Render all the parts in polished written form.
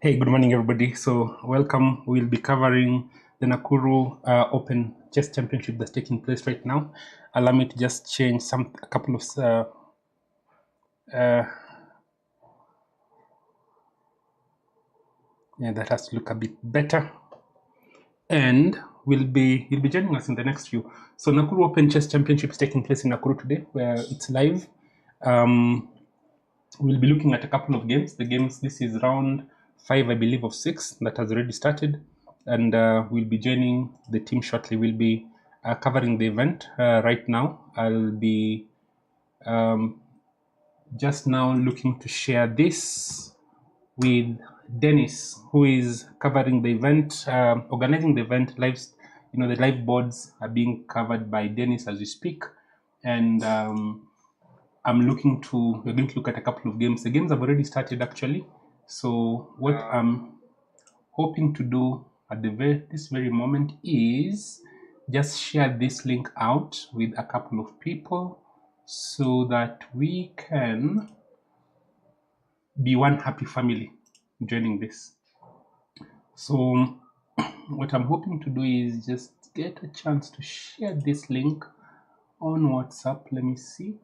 Hey, good morning, everybody. So, welcome. We'll be covering the Nakuru Open Chess Championship that's taking place right now. Allow me to just change a couple of yeah, that has to look a bit better. And you'll be joining us in the next few. So, Nakuru Open Chess Championship is taking place in Nakuru today, where it's live. We'll be looking at a couple of games. This is round 5, I believe, of 6 that has already started, and we'll be joining the team shortly. We'll be covering the event right now. I'll be just now looking to share this with Dennis, who is covering the event, organizing the event. The live boards are being covered by Dennis as we speak, and we're going to look at a couple of games. The games have already started actually. So what I'm hoping to do at this very moment is just share this link out with a couple of people so that we can be one happy family joining this. So what I'm hoping to do is just get a chance to share this link on WhatsApp. Let me see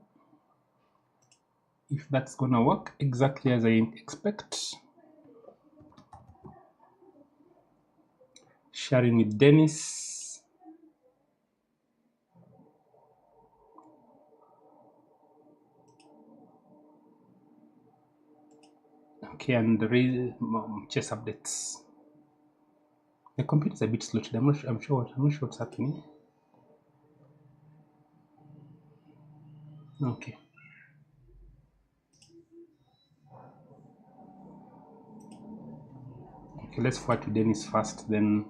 if that's gonna work exactly as I expect. Sharing with Dennis. Okay, and the chess updates. The computer's a bit slow today. I'm not sure what's happening. Okay. Okay, let's forward to Dennis first, then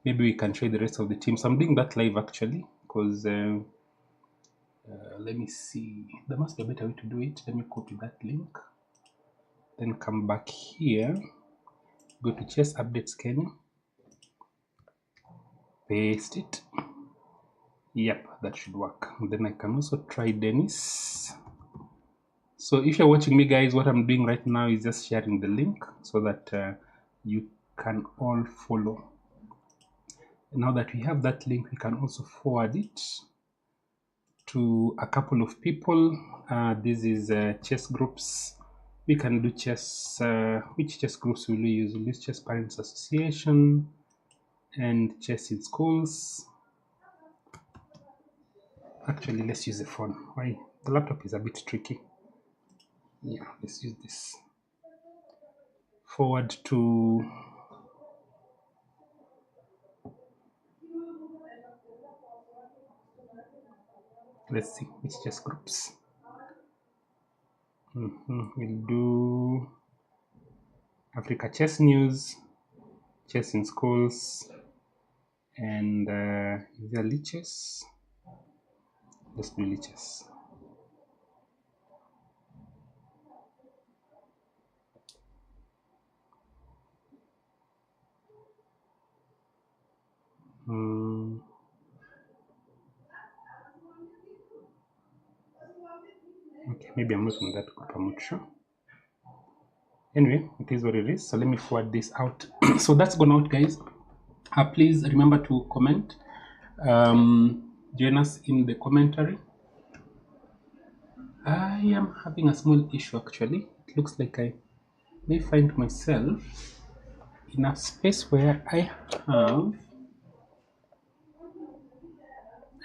maybe we can show the rest of the team. So I'm doing that live actually, because let me see. There must be a better way to do it. Let me copy that link. Then come back here. Go to Chess Updates Kenya. Paste it. Yep, that should work. Then I can also try Dennis. So if you're watching me, guys, what I'm doing right now is just sharing the link so that you can all follow. Now that we have that link, we can also forward it to a couple of people. This is chess groups. We can do chess. Which chess groups will we use? We'll use Chess Parents Association and Chess in Schools. Actually, let's use the phone. Why? The laptop is a bit tricky. Yeah, let's use this. Forward to let's see which chess groups. We'll do Africa Chess News, Chess in Schools, and is there Lichess? Let's do Lichess. Okay, maybe I'm not in that group, I'm not sure. Anyway, it is what it is. So let me forward this out. So that's gone out, guys. Please remember to comment. Join us in the commentary. I am having a small issue actually. It looks like I may find myself in a space where I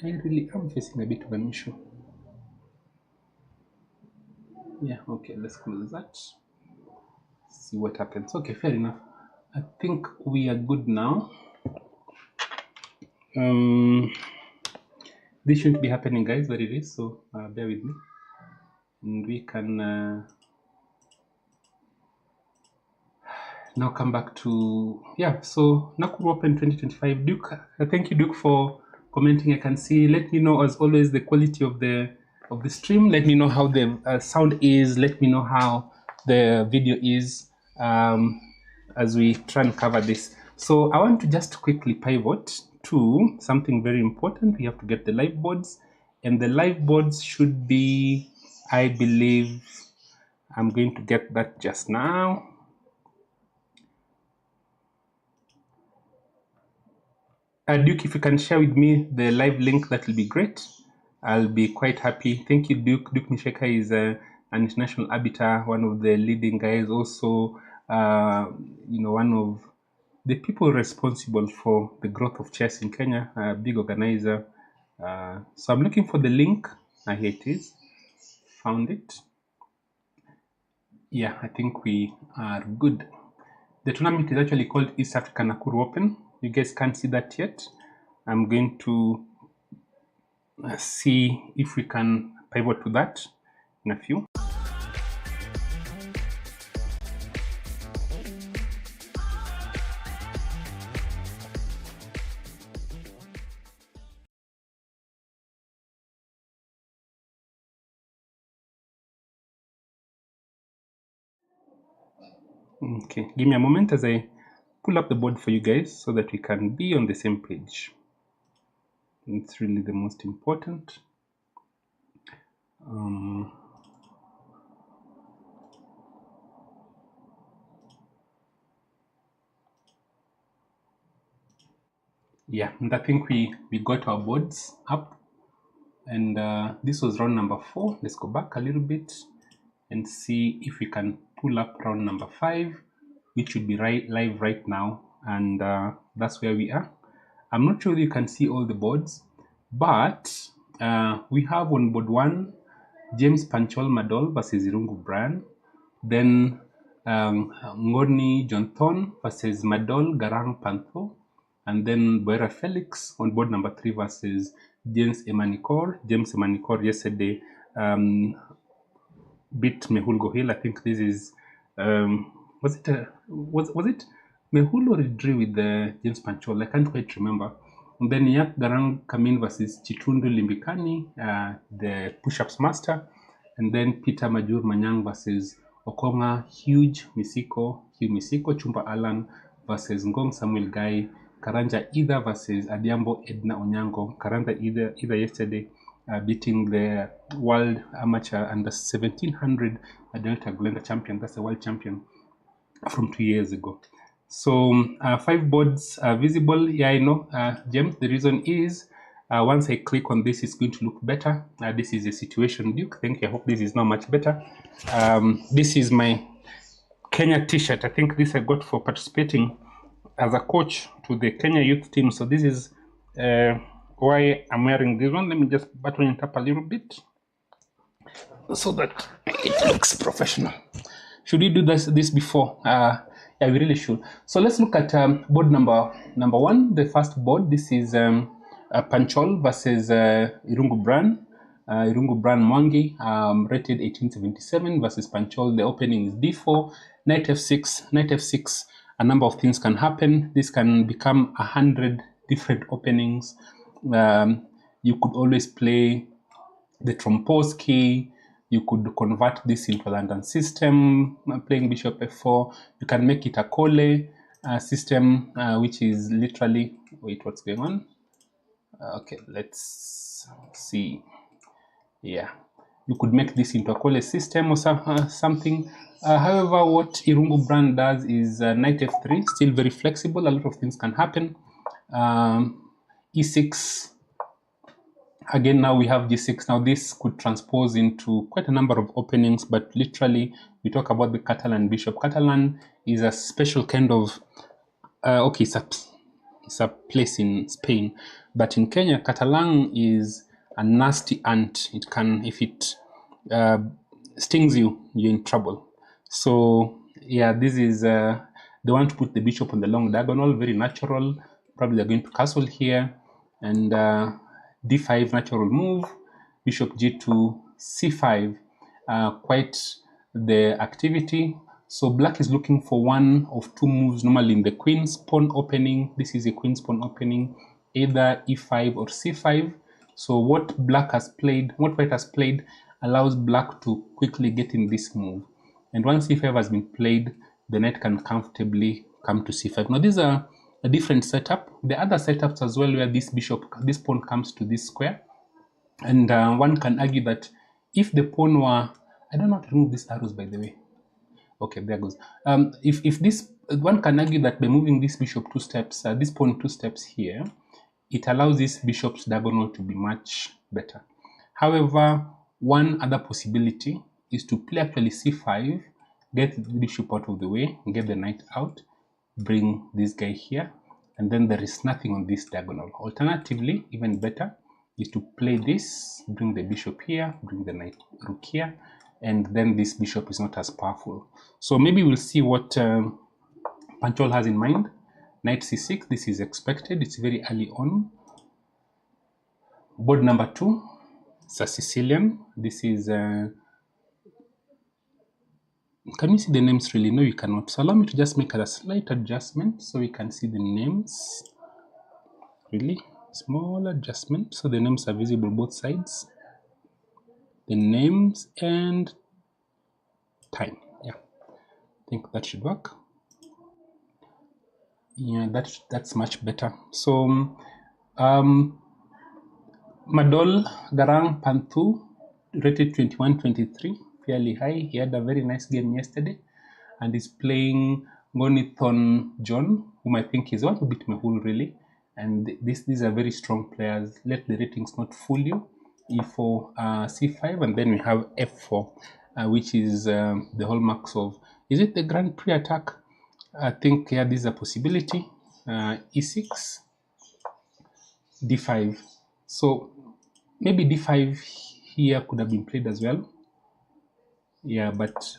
really am facing a bit of an issue. Yeah, okay, let's close that. See what happens. Okay, fair enough. I think we are good now. This shouldn't be happening, guys, but it is, so bear with me. And we can now come back to, so Nakuru Open 2025. Duke, thank you, Duke, for commenting. I can see. Let me know, as always, the quality of the stream. Let me know how the sound is. Let me know how the video is as we try and cover this. So I want to just quickly pivot to something very important. We have to get the live boards, and the live boards should be, I believe, I'm going to get that just now. Duke, if you can share with me the live link, that will be great. I'll be quite happy. Thank you, Duke. Duke Misheka is an international arbiter, one of the leading guys, also, one of the people responsible for the growth of chess in Kenya, a big organizer. So I'm looking for the link. Here it is. Found it. Yeah, I think we are good. The tournament is actually called East Africa Nakuru Open. You guys can't see that yet. I'm going to see if we can pivot to that in a few. Okay, give me a moment as I pull up the board for you guys so that we can be on the same page. It's really the most important. Yeah, and I think we got our boards up, and this was round number 4. Let's go back a little bit and see if we can pull up round number 5, which should be live right now, and that's where we are. I'm not sure you can see all the boards, but we have on board 1 James Panchol Madol versus Irungu Bran, then Ngoni Jonthon versus Madol Garang Pantho, and then Boera Felix on board number 3 versus James Emanikor. James Emanikor yesterday beat Mehul Hill. I think this is was it Mehul or it drew with the James Panchol? I can't quite remember. And then Yak Garang Kamin versus Chitundu Limbikani, the push-ups master, and then Peter Majur Manyang versus Okonga Hugh Misiko, Chumba Alan versus Ngong Samuel Gai, Karanja Ida versus Adiambo Edna Onyango. Karanja Ida yesterday beating the world amateur under 1700 Delta Glenda champion. That's the world champion from 2 years ago. So 5 boards are visible. Yeah, I know, James. The reason is once I click on this, it's going to look better. This is a situation, Duke. Thank you. I hope this is now much better. This is my Kenya t-shirt. I think this I got for participating as a coach to the Kenya youth team. So this is why I'm wearing this one. Let me just button it up a little bit so that it looks professional. Should we do this before? Yeah, we really should. So let's look at board number 1, the first board. This is Panchol versus Irungu Bran. Irungu Bran Mwangi, rated 1877 versus Panchol. The opening is d4, knight f6, knight f6. A number of things can happen. This can become 100 different openings. You could always play the Tromposki. You could convert this into a London system, playing bishop f4. You can make it a Cole system, which is literally, wait, what's going on? Okay, let's see. Yeah, you could make this into a Cole system or something. However, what Irungu Brand does is knight f3, still very flexible. A lot of things can happen. E6. Again, now we have g6. Now this could transpose into quite a number of openings, but literally we talk about the Catalan bishop. Catalan is a special kind of, okay, it's a place in Spain, but in Kenya, Catalan is a nasty ant. It can, if it stings you, you're in trouble. So yeah, this is, they want to put the bishop on the long diagonal, very natural. Probably they're going to castle here, and d5 natural move, bishop g2, c5, quite the activity. So black is looking for one of 2 moves, normally in the queen's pawn opening. This is a queen's pawn opening, either e5 or c5. So what white has played allows black to quickly get in this move. And once e5 has been played, the knight can comfortably come to c5. Now these are a different setup. The other setups as well, where this pawn comes to this square, and one can argue that if the pawn were, I don't know how to remove these arrows, by the way. Okay, there goes. If this, one can argue that by moving this bishop 2 steps, this pawn 2 steps here, it allows this bishop's diagonal to be much better. However, one other possibility is to play actually c5, get the bishop out of the way, get the knight out, bring this guy here, and then there is nothing on this diagonal. Alternatively, even better, is to play this, bring the bishop here, bring the knight rook here, and then this bishop is not as powerful. So maybe we'll see what Panchol has in mind. Knight c6, this is expected, it's very early on. Board number 2, it's a Sicilian. This is, can you see the names really? No, you cannot. So allow me to just make a slight adjustment so we can see the names. Really small adjustment so the names are visible both sides. The names and time. Yeah, I think that should work. Yeah, that's much better. So Madol Garang Panthu, rated 21-23, fairly high. He had a very nice game yesterday, and he's playing Gonithon John, whom I think is one to beat Mehul really. And these are very strong players. Let the ratings not fool you. E4, C5, and then we have F4, which is the hallmarks of, is it the Grand Prix attack? I think, yeah, this is a possibility. E6, D5. So maybe D5 here could have been played as well. Yeah, but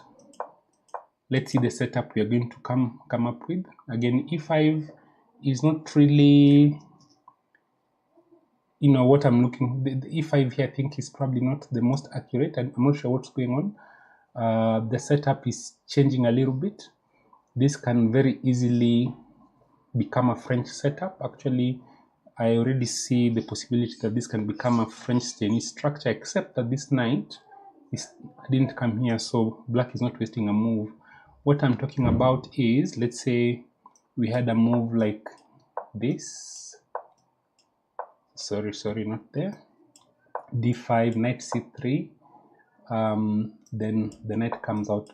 let's see the setup we are going to come up with. Again, E5 is not really, you know, what I'm looking. The E5 here I think is probably not the most accurate. I'm not sure what's going on. The setup is changing a little bit. This can very easily become a French setup. Actually, I already see the possibility that this can become a French tennis structure, except that this knight didn't come here, so black is not wasting a move. What I'm talking about is, let's say we had a move like this. Sorry, not there. D5, knight C3. Then the knight comes out.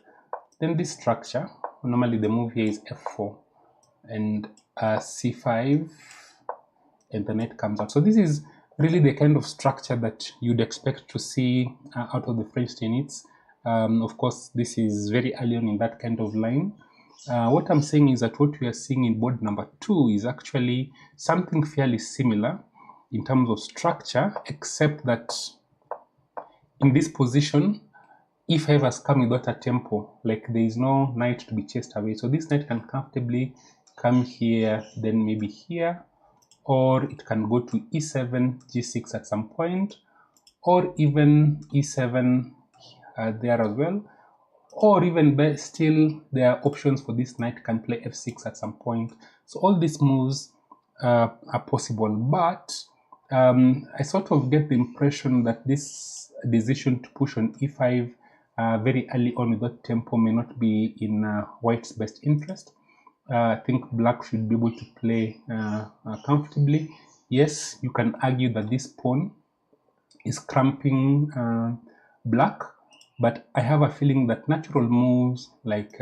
Then this structure, normally the move here is F4 and C5, and the knight comes out. So this is really the kind of structure that you'd expect to see out of the French tennis. Of course, this is very early on in that kind of line. What I'm saying is that what we are seeing in board number 2 is actually something fairly similar in terms of structure, except that in this position, E5 has come without a tempo, like there is no knight to be chased away. So this knight can comfortably come here, then maybe here, or it can go to E7, G6 at some point, or even E7 there as well, or even still there are options for this knight can play F6 at some point. So all these moves are possible, but I sort of get the impression that this decision to push on E5 very early on without tempo may not be in white's best interest. I think black should be able to play comfortably. Yes, you can argue that this pawn is cramping black, but I have a feeling that natural moves like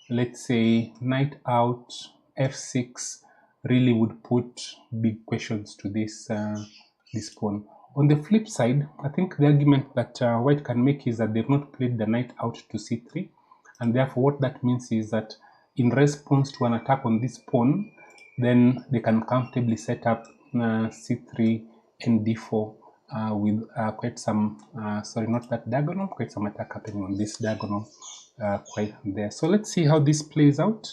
let's say knight out, F6 really would put big questions to this this pawn. On the flip side, I think the argument that white can make is that they've not played the knight out to C3, and therefore what that means is that in response to an attack on this pawn, then they can comfortably set up C3 and D4 with quite some, sorry, not that diagonal, quite some attack happening on this diagonal quite there. So let's see how this plays out.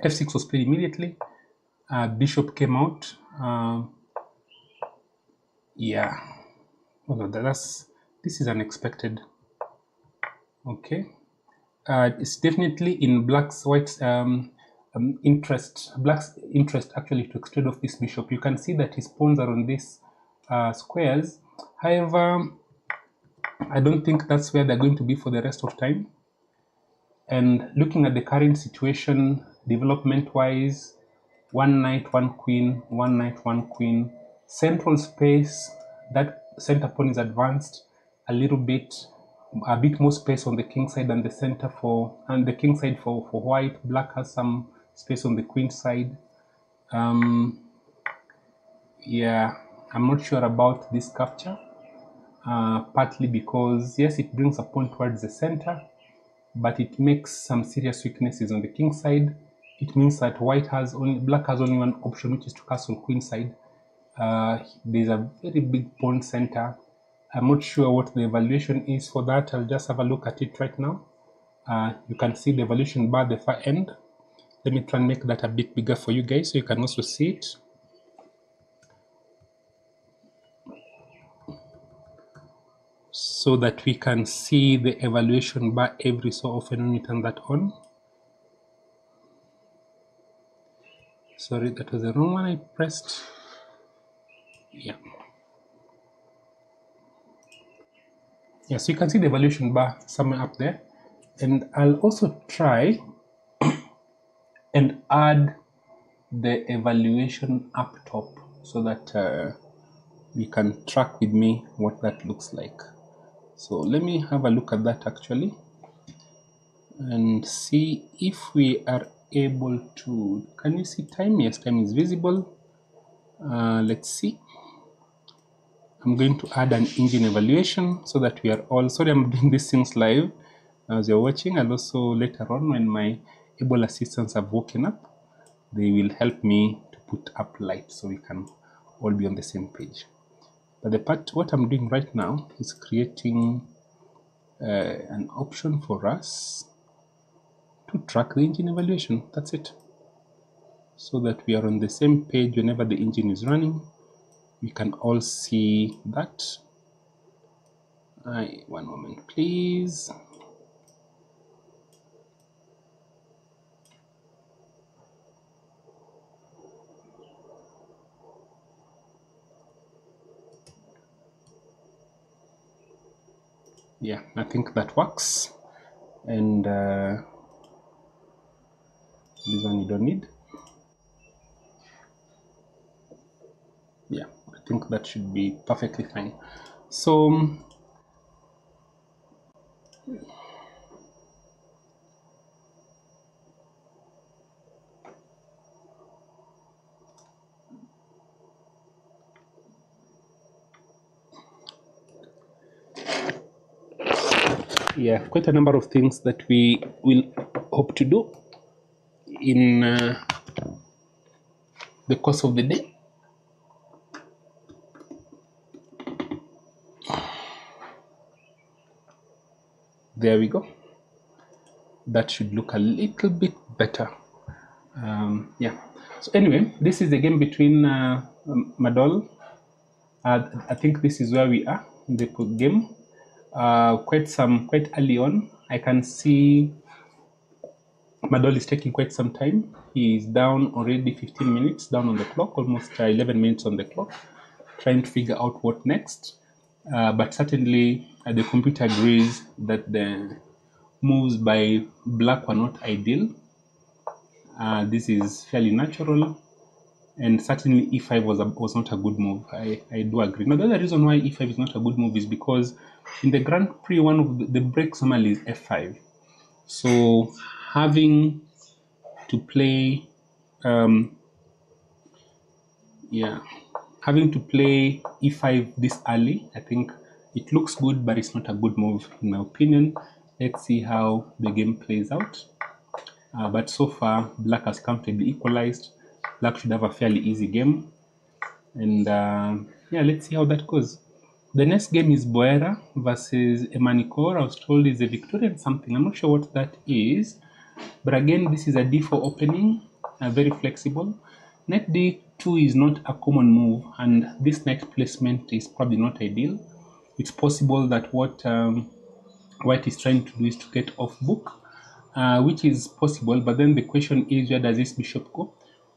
F6 was played immediately. Bishop came out. Yeah, well, this is unexpected. Okay. It's definitely in white's interest actually to extend off this bishop. You can see that his pawns are on these squares. However, I don't think that's where they're going to be for the rest of time. And looking at the current situation, development-wise, one knight, one queen, one knight, one queen, central space, that center pawn is advanced a little bit, a bit more space on the king side and the center and the king side for white. Black has some space on the queen side. Yeah, I'm not sure about this capture, partly because yes, it brings a pawn towards the center, but it makes some serious weaknesses on the king side. It means that black has only one option, which is to castle queen side. There's a very big pawn center. I'm not sure what the evaluation is for that. I'll just have a look at it right now. You can see the evaluation bar at the far end. Let me try and make that a bit bigger for you guys so you can also see it. So that we can see the evaluation bar every so often when we turn that on. Sorry, that was the wrong one I pressed. Yeah. Yeah, so you can see the evaluation bar somewhere up there. And I'll also try and add the evaluation up top so that you can track with me what that looks like. So let me have a look at that actually and see if we are able to. Can you see time? Yes, time is visible. Let's see. I'm going to add an engine evaluation so that we are all. Sorry, I'm doing these things live as you're watching, and also later on when my able assistants have woken up, they will help me to put up light so we can all be on the same page. But what I'm doing right now is creating an option for us to track the engine evaluation. That's it. So that we are on the same page whenever the engine is running. We can all see that. One moment, please. Yeah, I think that works. And this one you don't need. Yeah, I think that should be perfectly fine. So yeah, quite a number of things that we will hope to do in the course of the day. There we go. That should look a little bit better. Yeah. So anyway, this is the game between Madol. I think this is where we are in the game. Quite early on, I can see Madol is taking quite some time. He is down already 15 minutes down on the clock, almost 11 minutes on the clock, trying to figure out what next. But certainly the computer agrees that the moves by black were not ideal. This is fairly natural, and certainly e5 was not a good move. I do agree. Now, the other reason why e5 is not a good move is because in the Grand Prix, one of the breaks normally is f5. So having to play, having to play e5 this early, I think it looks good, but it's not a good move in my opinion. Let's see how the game plays out. But so far, black has comfortably equalized. Black should have a fairly easy game. And yeah, let's see how that goes. The next game is Boera versus Emanikor. I was told is a Victorian something. I'm not sure what that is. But again, this is a d4 opening, very flexible. Knight d2 is not a common move, and this knight placement is probably not ideal. It's possible that what White is trying to do is to get off book, which is possible, but then the question is, where does this bishop go?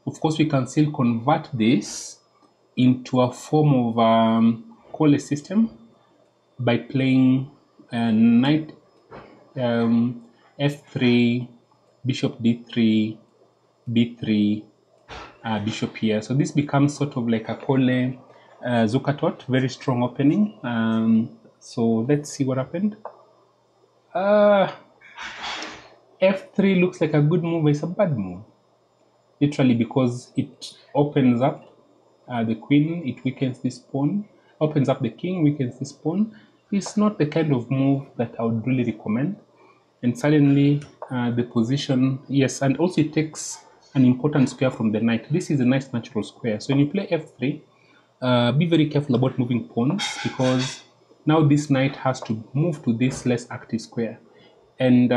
Of course, we can still convert this into a form of call system by playing knight f3, bishop d3, b3, bishop here. So this becomes sort of like a Kole Zucatot, very strong opening. So let's see what happened. F3 looks like a good move, but it's a bad move. Literally because it opens up the queen, it weakens this pawn, opens up the king, weakens this pawn. It's not the kind of move that I would really recommend. And suddenly the position, yes, and also it takes an important square from the knight. This is a nice natural square. So when you play f3, be very careful about moving pawns, because now this knight has to move to this less active square. And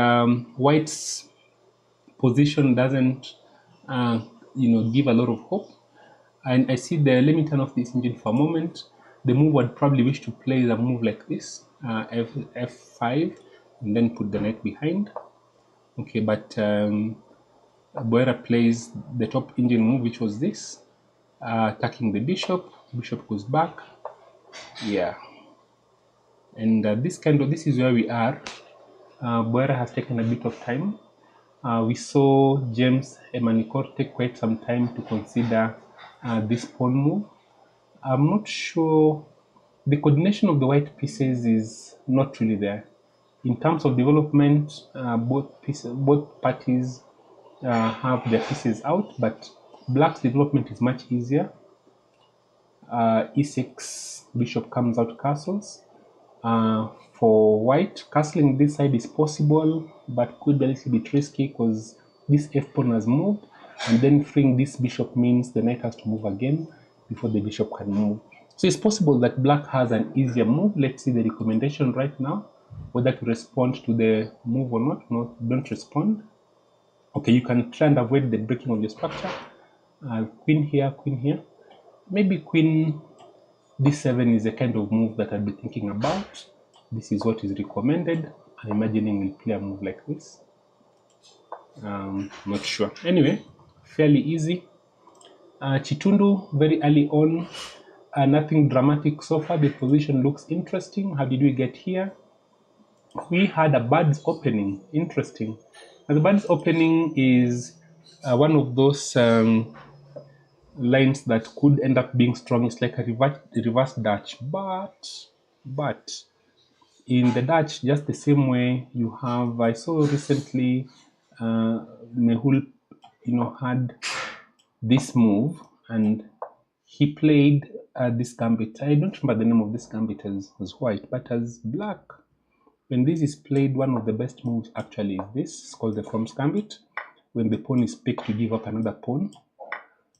white's position doesn't give a lot of hope. And I see let me turn off this engine for a moment. The move I'd probably wish to play is a move like this, f5, and then put the knight behind. Okay, but Boera plays the top engine move, which was this, attacking the bishop. Bishop goes back. Yeah, and this is where we are. Boera has taken a bit of time. We saw James Emanikor take quite some time to consider this pawn move. I'm not sure. The coordination of the white pieces is not really there. In terms of development, both parties have their pieces out, but black's development is much easier. E6, bishop comes out, castles. For white, castling this side is possible, but could be a little bit risky because this f pawn has moved, and then freeing this bishop means the knight has to move again before the bishop can move. So it's possible that black has an easier move. Let's see the recommendation right now, whether to respond to the move or not. No, don't respond. Okay, you can try and avoid the breaking of your structure. Queen here, queen here. Maybe queen d7 is a kind of move that I'd be thinking about. This is what is recommended. I'm imagining we'll play a move like this. Not sure. Anyway, fairly easy. Chitundu, very early on. Nothing dramatic so far. The position looks interesting. How did we get here? We had a bird's opening. Interesting. And the bird's opening is one of those lines that could end up being strong. It's like a reverse Dutch, but in the Dutch, just the same way you have, I saw recently Mehul had this move, and he played this gambit. I don't remember the name of this gambit as white, but as black, when this is played, one of the best moves actually is this. It's called the From's gambit. When the pawn is picked, you give up another pawn,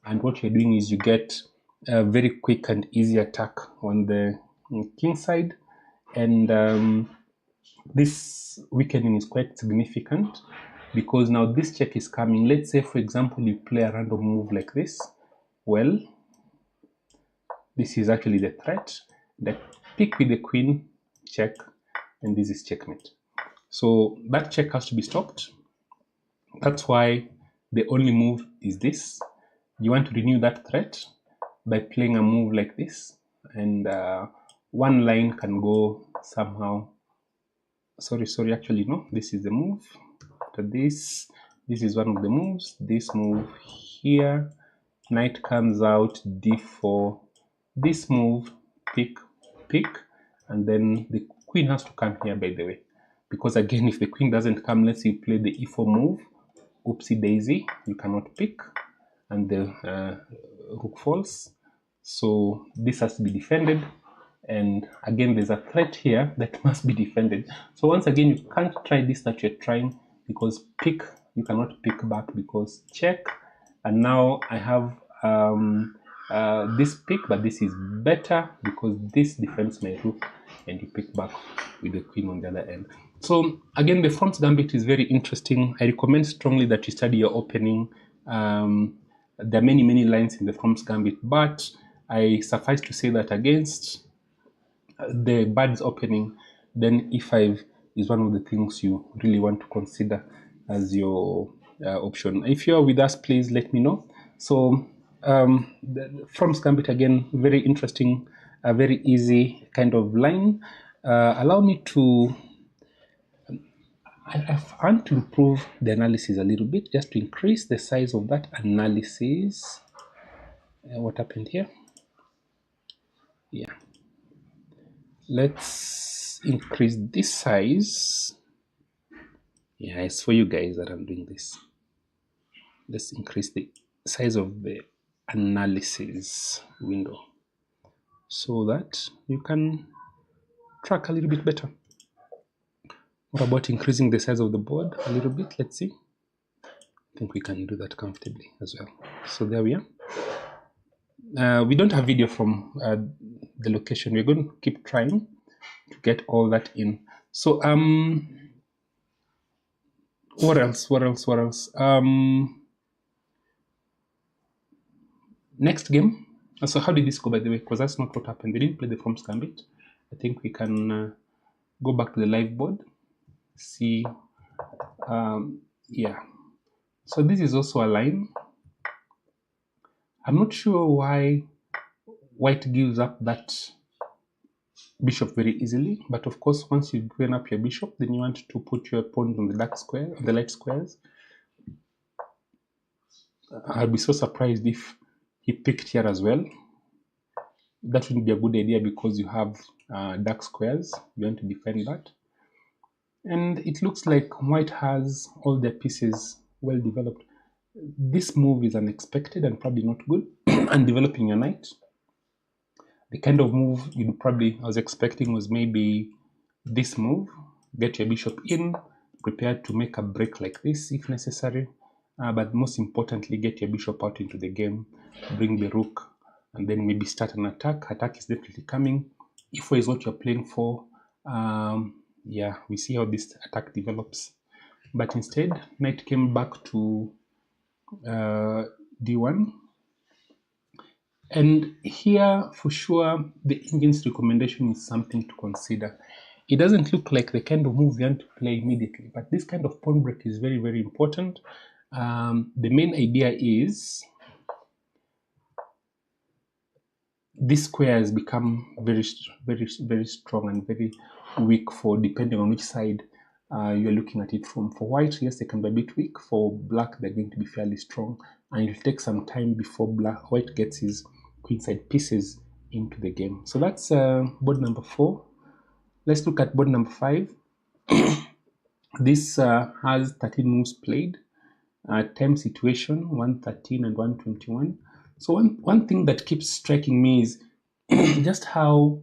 and what you're doing is you get a very quick and easy attack on the king side. And this weakening is quite significant, because now this check is coming. Let's say, for example, you play a random move like this. Well, this is actually the threat. That pick with the queen, check, and this is checkmate. So that check has to be stopped. That's why the only move is this. You want to renew that threat by playing a move like this, and one line can go somehow. Sorry, actually no, this is the move. After this is one of the moves. This move here, knight comes out, d4, this move, pick, and then the queen has to come here, by the way, because again, if the queen doesn't come, let's say you play the e4 move, oopsie daisy, you cannot pick, and the rook falls. So this has to be defended, and again there's a threat here that must be defended. So once again, you can't try this that you're trying, because pick, you cannot pick back because check. And now I have this pick, but this is better because this defends my rook, and you pick back with the queen on the other end. So again, the From's gambit is very interesting. I recommend strongly that you study your opening. There are many lines in the From's gambit, but I suffice to say that against the bird's opening, then e5 is one of the things you really want to consider as your option. If you're with us, please let me know. So the From's gambit, again, very interesting, a very easy kind of line. Allow me to I want to improve the analysis a little bit, just to increase the size of that analysis. What happened here? Yeah, let's increase this size. Yeah, it's for you guys that I'm doing this. Let's increase the size of the analysis window so that you can track a little bit better. What about increasing the size of the board a little bit? Let's see. I think we can do that comfortably as well. So there we are. We don't have video from the location. We're going to keep trying to get all that in. So what else? Next game. So how did this go, by the way? Because that's not what happened. They didn't play the From's Gambit. I think we can go back to the live board. See, yeah. So this is also a line. I'm not sure why white gives up that bishop very easily, but of course, once you've given up your bishop, then you want to put your pawn on the dark square, the light squares. I'll be so surprised if he picked here as well. That wouldn't be a good idea because you have dark squares. You want to defend that. And it looks like white has all their pieces well developed. This move is unexpected and probably not good. And developing your knight. The kind of move I was expecting was maybe this move. Get your bishop in, prepared to make a break like this if necessary. But most importantly, get your bishop out into the game, bring the rook, and then maybe start an attack. Attack is definitely coming. E4 is what you're playing for. Yeah, we see how this attack develops. But instead, knight came back to d1. And here, for sure, the engine's recommendation is something to consider. It doesn't look like the kind of move you want to play immediately, but this kind of pawn break is very, very important. The main idea is this square has become very, very, very strong and very weak for depending on which side you're looking at it from. For white, yes, they can be a bit weak. For black, they're going to be fairly strong, and it'll take some time before white gets his queenside pieces into the game. So that's board number 4. Let's look at board number 5. This has 13 moves played. Time situation 113 and 121. So one thing that keeps striking me is just how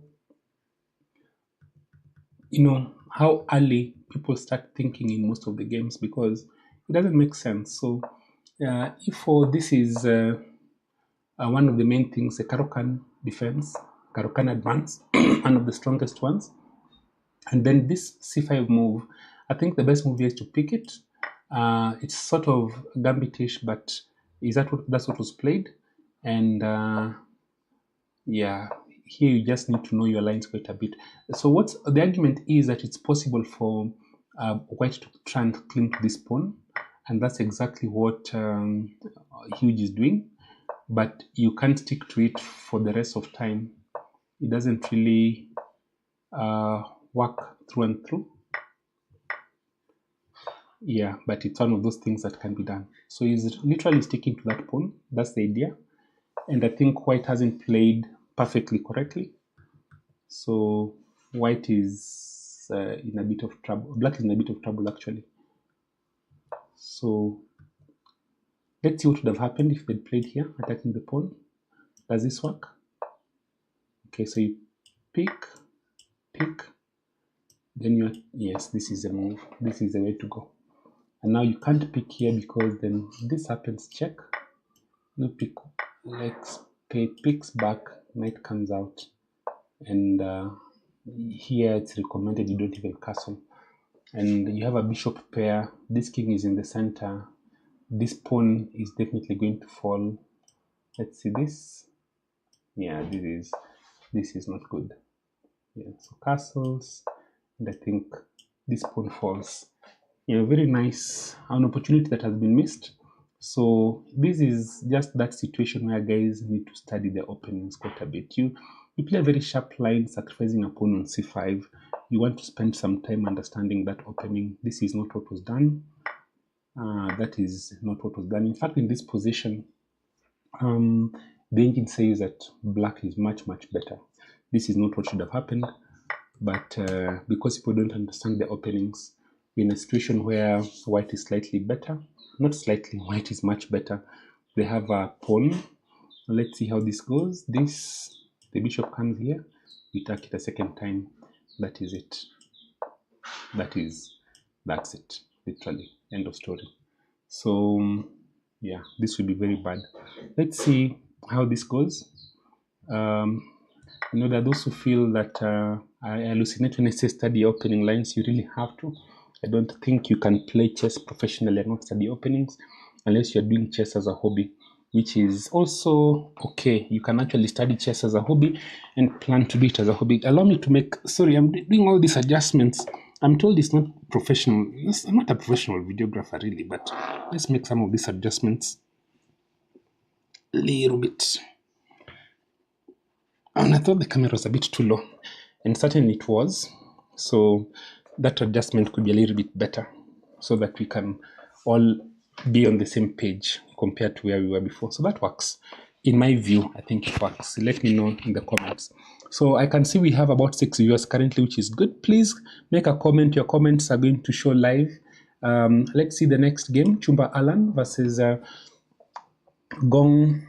how early people start thinking in most of the games, because it doesn't make sense. So E4, this is one of the main things, the Caro-Kann defense, Caro-Kann advance, one of the strongest ones. And then this C5 move, I think the best move here is to pick it. It's sort of gambitish, but that's what was played. And yeah, here you just need to know your lines quite a bit. So what's the argument is that it's possible for white to try and cling to this pawn, and that's exactly what Huge is doing. But you can't stick to it for the rest of time. It doesn't really work through and through. Yeah, but it's one of those things that can be done. So he's literally sticking to that pawn. That's the idea. And I think white hasn't played perfectly correctly. So white is in a bit of trouble. Black is in a bit of trouble, actually. So let's see what would have happened if they'd played here, attacking the pawn. Does this work? Okay, so you pick, then yes, this is the move. This is the way to go. And now you can't pick here because then this happens, check. No pick, like picks back, knight comes out. And here it's recommended you don't even castle. And you have a bishop pair. This king is in the center. This pawn is definitely going to fall. Let's see this. Yeah, this is not good. Yeah, so castles, and I think this pawn falls. Yeah, very nice. An opportunity that has been missed. So this is just that situation where guys need to study the openings quite a bit. You play a very sharp line, sacrificing a pawn on c5. You want to spend some time understanding that opening. This is not what was done. That is not what was done. In fact, in this position, the engine says that black is much, much better. This is not what should have happened. But because people don't understand the openings, we're in a situation where white is slightly better. Not slightly, white is much better. They have a pawn Let's see how this goes. The bishop comes here, we attack it a second time. That is it. That's it. Literally, end of story. So yeah, this will be very bad. Let's see how this goes. There are those who feel that I hallucinate when I say study opening lines. You really have to. I don't think you can play chess professionally and not study openings unless you're doing chess as a hobby, which is also okay. You can actually study chess as a hobby and plan to do it as a hobby. Allow me to make, sorry, I'm doing all these adjustments. I'm told it's not professional. I'm not a professional videographer really, but let's make some of these adjustments a little bit. And I thought the camera was a bit too low, and certainly it was. So that adjustment could be a little bit better so that we can all be on the same page compared to where we were before. So that works. In my view, I think it works. Let me know in the comments. So I can see we have about 6 viewers currently, which is good. Please make a comment. Your comments are going to show live. Let's see the next game. Chumba Alan versus Gong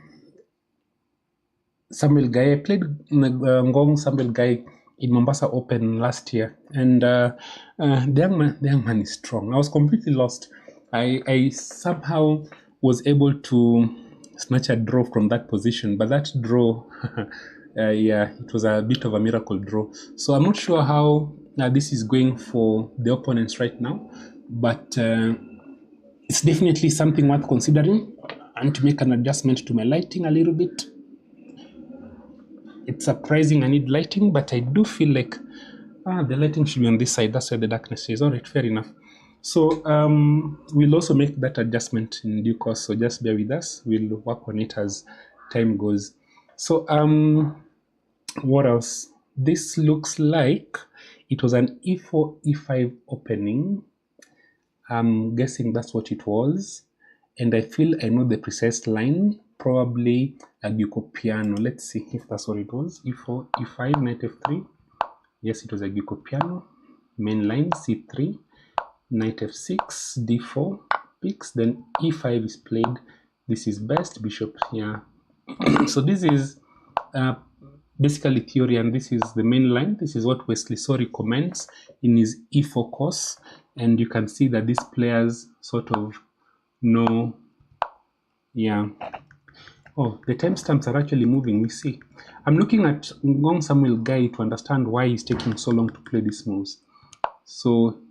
Samuel Guy. I played Ngong Samuel Guy in Mombasa Open last year, and the young man is strong. I was completely lost. I somehow was able to snatch a draw from that position, but that draw, yeah, it was a bit of a miracle draw. So I'm not sure how this is going for the opponents right now, but it's definitely something worth considering, and to make an adjustment to my lighting a little bit. It's surprising I need lighting, but I do feel like the lighting should be on this side. That's where the darkness is. All right, fair enough. So we'll also make that adjustment in due course. So just bear with us. We'll work on it as time goes. So what else? This looks like it was an e4, e5 opening. I'm guessing that's what it was. And I feel I know the precise line. Probably a Guico piano. Let's see if that's what it was. E4, E5, knight F3. Yes, it was a Guico piano. Main line C3, knight F6, D4 picks. Then E5 is played. This is best bishop here. So this is basically theory, and this is the main line. This is what Wesley So recommends in his E4 course, and you can see that these players sort of know, yeah. Oh, the timestamps are actually moving, we see. I'm looking at Ngong Samuel Guy to understand why he's taking so long to play these moves. So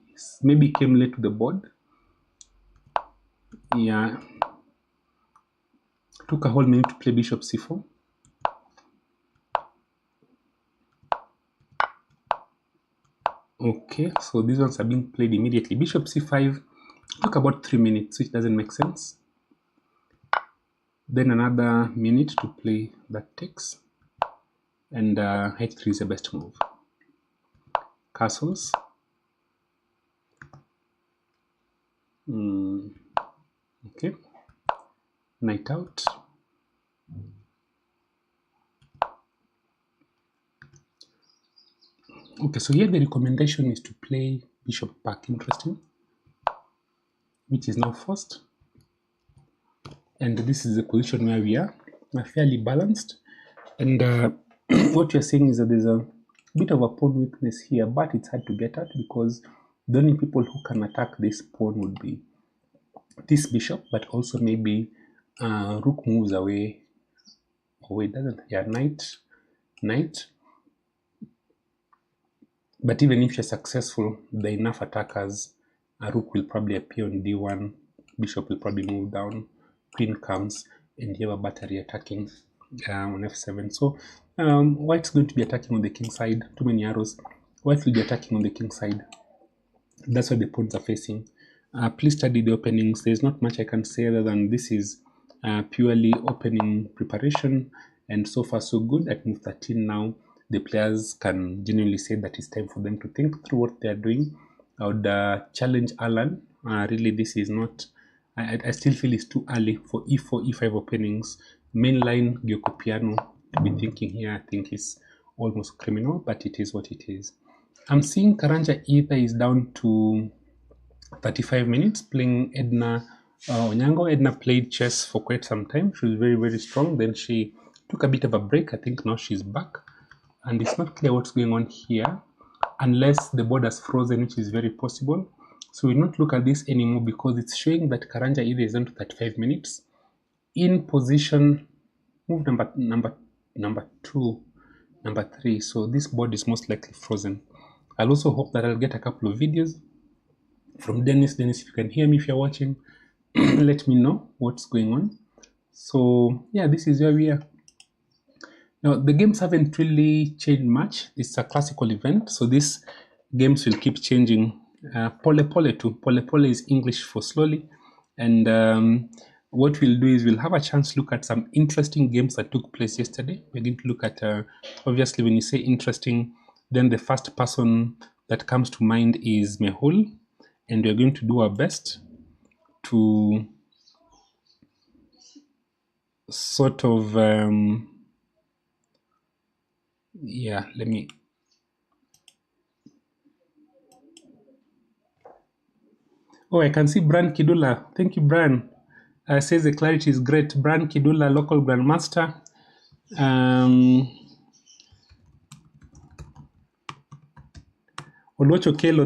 maybe he came late to the board. Yeah. Took a whole minute to play bishop c4. Okay, so these ones are being played immediately. Bishop c5 took about 3 minutes, which doesn't make sense. Then another minute to play that takes, and h3 is the best move. Castles. Okay, knight out. Okay, so here the recommendation is to play bishop back. Interesting, which is now forced. And this is the position where we are fairly balanced. And what you're saying is that there's a bit of a pawn weakness here, but it's hard to get at because the only people who can attack this pawn would be this bishop, but also maybe rook moves away. Oh, it doesn't. Yeah, knight. But even if you're successful, the enough attackers, a rook will probably appear on d1, bishop will probably move down, queen comes, and you have a battery attacking on f7. So white's going to be attacking on the king side. Too many arrows. White will be attacking on the king side. That's what the pawns are facing. Please study the openings. There's not much I can say other than this is purely opening preparation, and so far so good. At move 13 now, the players can genuinely say that it's time for them to think through what they're doing. I would challenge Alan. Really, this is not, I still feel it's too early for e4, e5 openings. Mainline Gyoko piano to be thinking here, I think is almost criminal, but it is what it is. I'm seeing Karanja Ether is down to 35 minutes, playing Edna Onyango Edna played chess for quite some time. She was very, very strong. Then she took a bit of a break. I think now she's back. And it's not clear what's going on here, unless the board has frozen, which is very possible. So we'll not look at this anymore because it's showing that Karanja either is on to 35 minutes. In position, move number 2, number 3. So this board is most likely frozen. I'll also hope that I'll get a couple of videos from Dennis. Dennis, if you can hear me, if you're watching, let me know what's going on. So yeah, this is where we are. Now, the games haven't really changed much. It's a classical event, so these games will keep changing. Pole pole too. Pole pole is English for slowly. And what we'll do is we'll have a chance to look at some interesting games that took place yesterday. We're going to look at, obviously, when you say interesting, then the first person that comes to mind is Mehul. And we're going to do our best to sort of... yeah, let me... Oh, I can see Bran Kidula. Thank you, Bran. Says the clarity is great. Bran Kidula, local grandmaster. Olocho Kelo,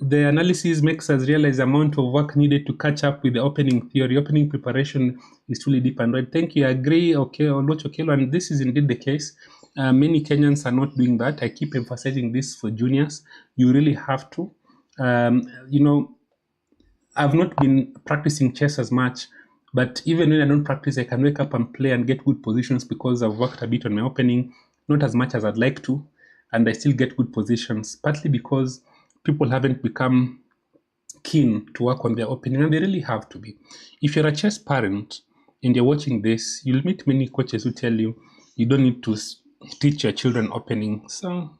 the analysis makes us realize the amount of work needed to catch up with the opening theory. Opening preparation is truly deep and right. Thank you. I agree. Okay, Olocho Kelo, and this is indeed the case. Many Kenyans are not doing that. I keep emphasizing this for juniors. You really have to. You know, I've not been practicing chess as much, but even when I don't practice, I can wake up and play and get good positions because I've worked a bit on my opening, not as much as I'd like to, and I still get good positions, partly because people haven't become keen to work on their opening, and they really have to be. If you're a chess parent and you're watching this, you'll meet many coaches who tell you you don't need to teach your children opening. So,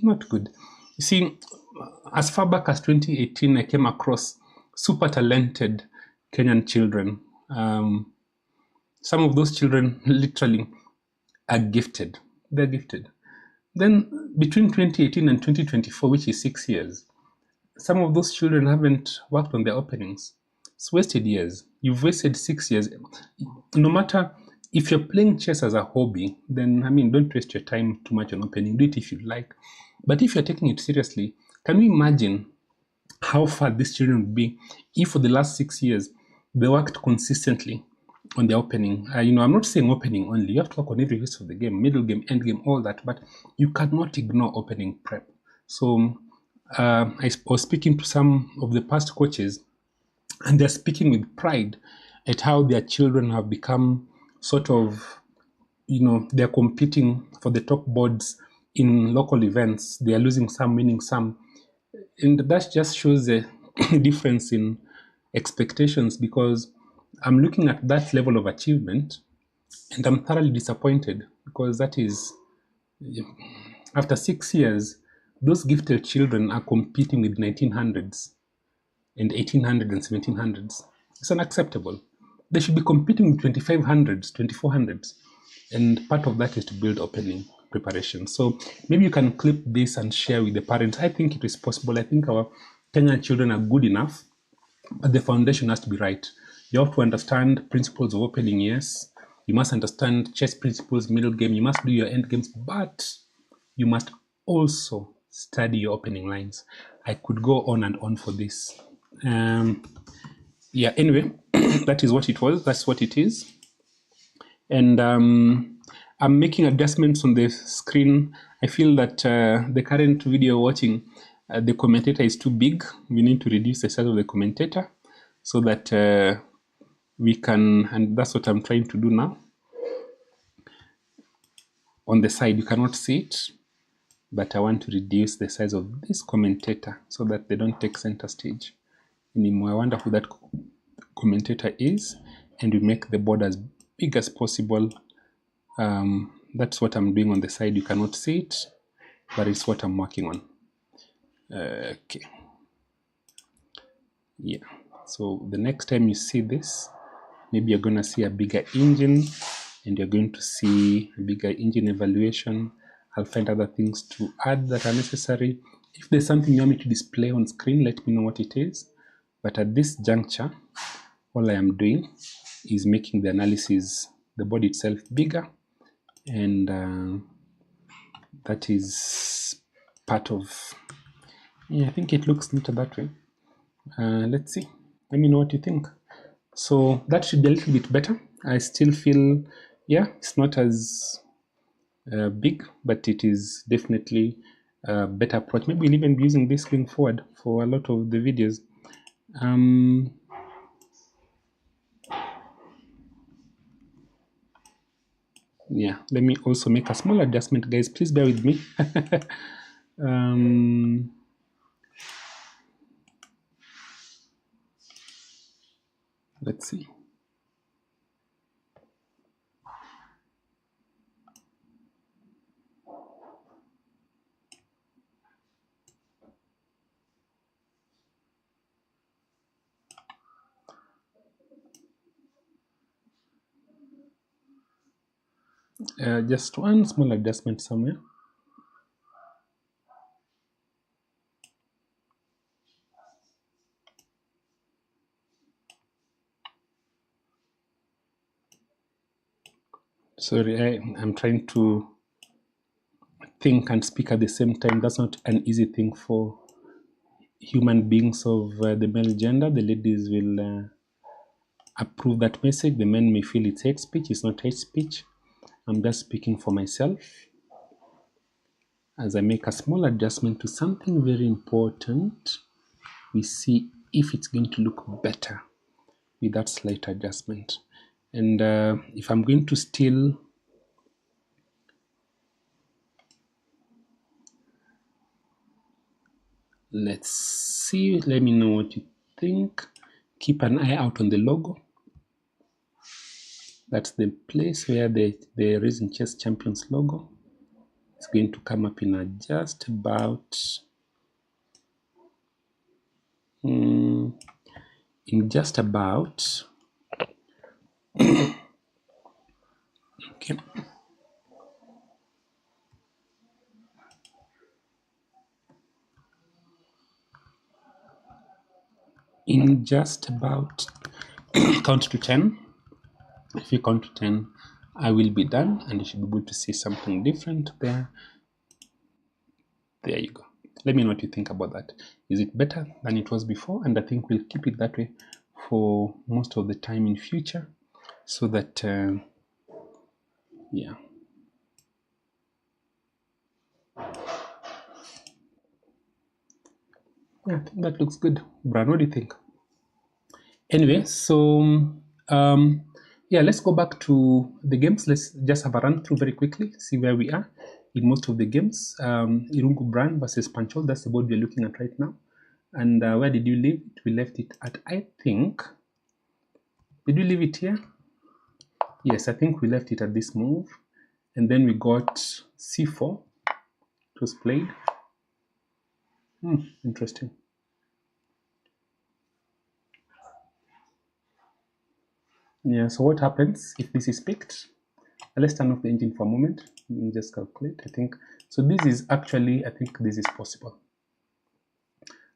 not good. You see, as far back as 2018, I came across super talented Kenyan children. Some of those children literally are gifted. They're gifted. Then between 2018 and 2024, which is 6 years, some of those children haven't worked on their openings. It's wasted years. You've wasted 6 years. No matter if you're playing chess as a hobby, then, I mean, don't waste your time too much on opening. Do it if you like. But if you're taking it seriously, can you imagine how far these children would be if for the last 6 years they worked consistently on the opening? I'm not saying opening only. You have to work on every phase of the game, middle game, end game, all that. But you cannot ignore opening prep. So I was speaking to some of the past coaches, and they're speaking with pride at how their children have become sort of, they're competing for the top boards in local events. They are losing some, winning some. And that just shows the difference in expectations, because I'm looking at that level of achievement and I'm thoroughly disappointed, because that is, after 6 years, those gifted children are competing with 1900s and 1800s and 1700s. It's unacceptable. They should be competing with 2500s, 2400s. And part of that is to build opening preparation. So maybe you can clip this and share with the parents. I think it is possible. I think our Kenyan children are good enough, but the foundation has to be right. You have to understand principles of opening, yes. You must understand chess principles, middle game. You must do your end games, but you must also study your opening lines. I could go on and on for this. Yeah, anyway, that is what it was. That's what it is. And I'm making adjustments on the screen. I feel that the current video watching, the commentator is too big. We need to reduce the size of the commentator so that we can, and that's what I'm trying to do now. On the side, you cannot see it, but I want to reduce the size of this commentator so that they don't take center stage anymore. I wonder who that commentator is, and we make the board as big as possible. That's what I'm doing on the side. You cannot see it, but it's what I'm working on. Okay. Yeah. So the next time you see this, maybe you're going to see a bigger engine, and you're going to see a bigger engine evaluation. I'll find other things to add that are necessary. If there's something you want me to display on screen, let me know what it is. But at this juncture, all I am doing is making the analysis, the board itself, bigger, and that is part of, yeah, I think it looks neater that way. Let's see, let me know what you think. So that should be a little bit better. I still feel, yeah, it's not as big, but it is definitely a better approach. Maybe we'll even be using this going forward for a lot of the videos. Yeah, let me also make a small adjustment, guys. Please bear with me. Let's see. Just one small adjustment somewhere. Sorry, I'm trying to think and speak at the same time. That's not an easy thing for human beings of the male gender. The ladies will approve that message. The men may feel it's hate speech. It's not hate speech. I'm just speaking for myself as I make a small adjustment to something very important. We see if it's going to look better with that slight adjustment. And if I'm going to still let's see, let me know what you think. Keep an eye out on the logo. That's the place where the Racing Chess Champions logo is going to come up in a just about okay. In just about count to 10. If you count to 10, I will be done, and you should be able to see something different there. There you go. Let me know what you think about that. Is it better than it was before? And I think we'll keep it that way for most of the time in future, so that yeah. I think that looks good. Brian, what do you think? Anyway, so yeah, let's go back to the games. Let's just have a run through very quickly, see where we are in most of the games. Irungu Brand versus Panchol, that's the board we're looking at right now. And where did you leave it? We left it at, I think, did we leave it here? Yes, I think we left it at this move. And then we got c4. It was played. Interesting. Yeah, so what happens if this is picked? Let's turn off the engine for a moment. Let me just calculate. I think so. This is actually, I think this is possible.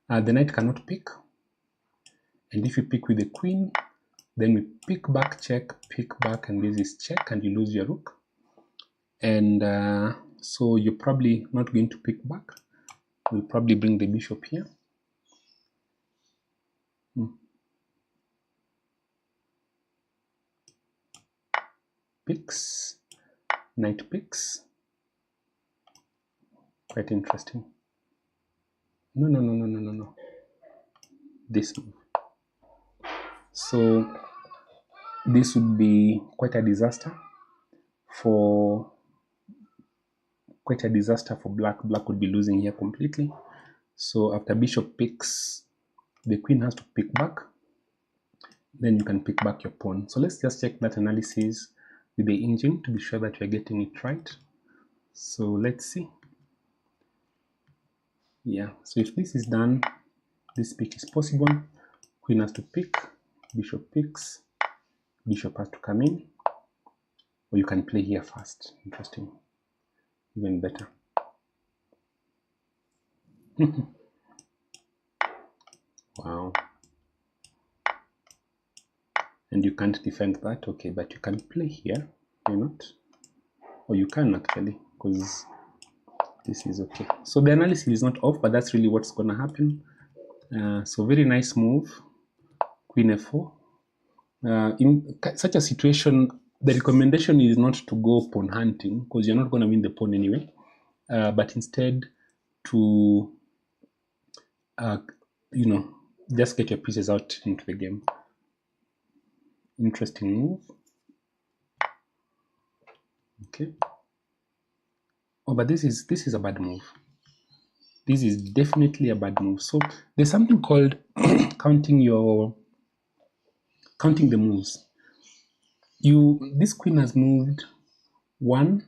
The knight cannot pick, and if you pick with the queen, then we pick back, check, pick back, and this is check, and you lose your rook. And so you're probably not going to pick back. We'll probably bring the bishop here. Picks, knight picks. Quite interesting. No. This move. So this would be quite a disaster for black. Black would be losing here completely. So after bishop picks, the queen has to pick back. Then you can pick back your pawn. So let's just check that analysis with the engine to be sure that we're getting it right. So let's see. Yeah, so if this is done, this pick is possible. Queen has to pick, bishop picks, bishop has to come in, or you can play here first. Interesting, even better. Wow. and you can't defend that. Okay, but you can play here. Why not? Or you can actually, because this is okay. So the analysis is not off, but that's really what's going to happen. So very nice move, Queen f4. In such a situation, the recommendation is not to go pawn hunting, because you're not going to win the pawn anyway, but instead to just get your pieces out into the game. Interesting move. Okay. Oh, but this is a bad move. This is definitely a bad move. So there's something called counting the moves. This queen has moved 1,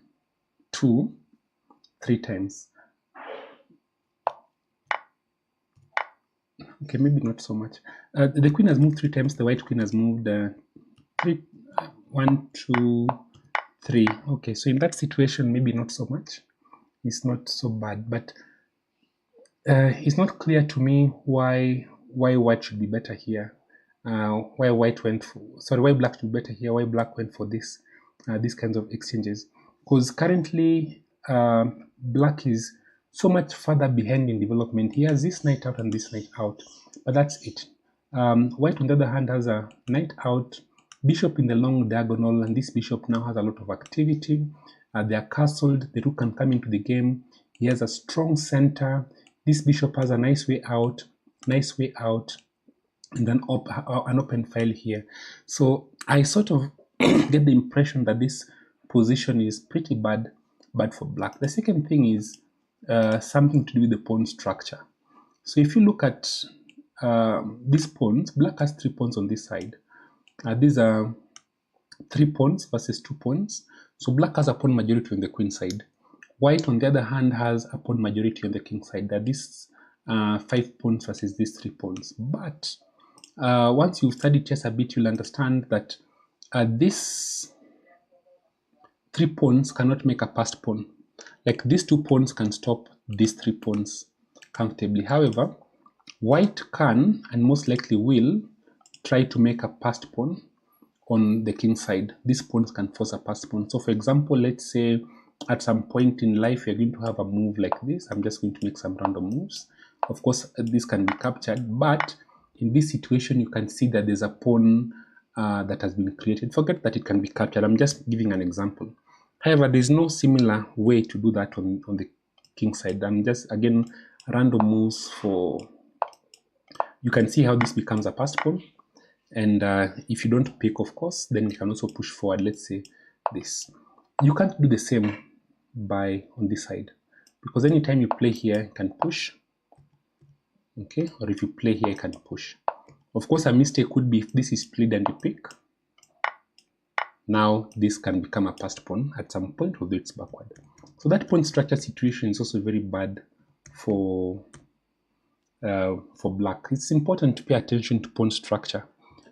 2, 3 times. Okay, maybe not so much. The queen has moved 3 times. The white queen has moved 1, 2, 3. Okay, so in that situation, maybe not so much. It's not so bad, but it's not clear to me why white should be better here. Why black should be better here. Why black went for these kinds of exchanges? Because currently black is so much further behind in development. He has this knight out and this knight out, but that's it. White, on the other hand, has a knight out, bishop in the long diagonal, and this bishop now has a lot of activity. They are castled. The rook can come into the game. He has a strong center. This bishop has a nice way out, and then an open file here. So I sort of get the impression that this position is pretty bad for black. The second thing is something to do with the pawn structure. So if you look at these pawns, black has 3 pawns on this side. These are 3 pawns versus 2 pawns. So black has a pawn majority on the queen side. White, on the other hand, has a pawn majority on the king side. That this 5 pawns versus these 3 pawns. But once you study chess a bit, you'll understand that these 3 pawns cannot make a passed pawn. Like these 2 pawns can stop these 3 pawns comfortably. However, white can and most likely will try to make a passed pawn on the king side. These pawns can force a passed pawn. So for example, let's say at some point in life you're going to have a move like this. I'm just going to make some random moves. Of course, this can be captured, but in this situation you can see that there's a pawn that has been created. Forget that it can be captured. I'm just giving an example. However, there's no similar way to do that on the king side. I'm just, again, random moves for... You can see how this becomes a passed pawn. And if you don't pick, of course, then you can also push forward. Let's say this. You can't do the same on this side, because anytime you play here, you can push. Okay, or if you play here, you can push. Of course, a mistake would be if this is played and you pick. Now this can become a passed pawn at some point, although it's backward. So that pawn structure situation is also very bad for black. It's important to pay attention to pawn structure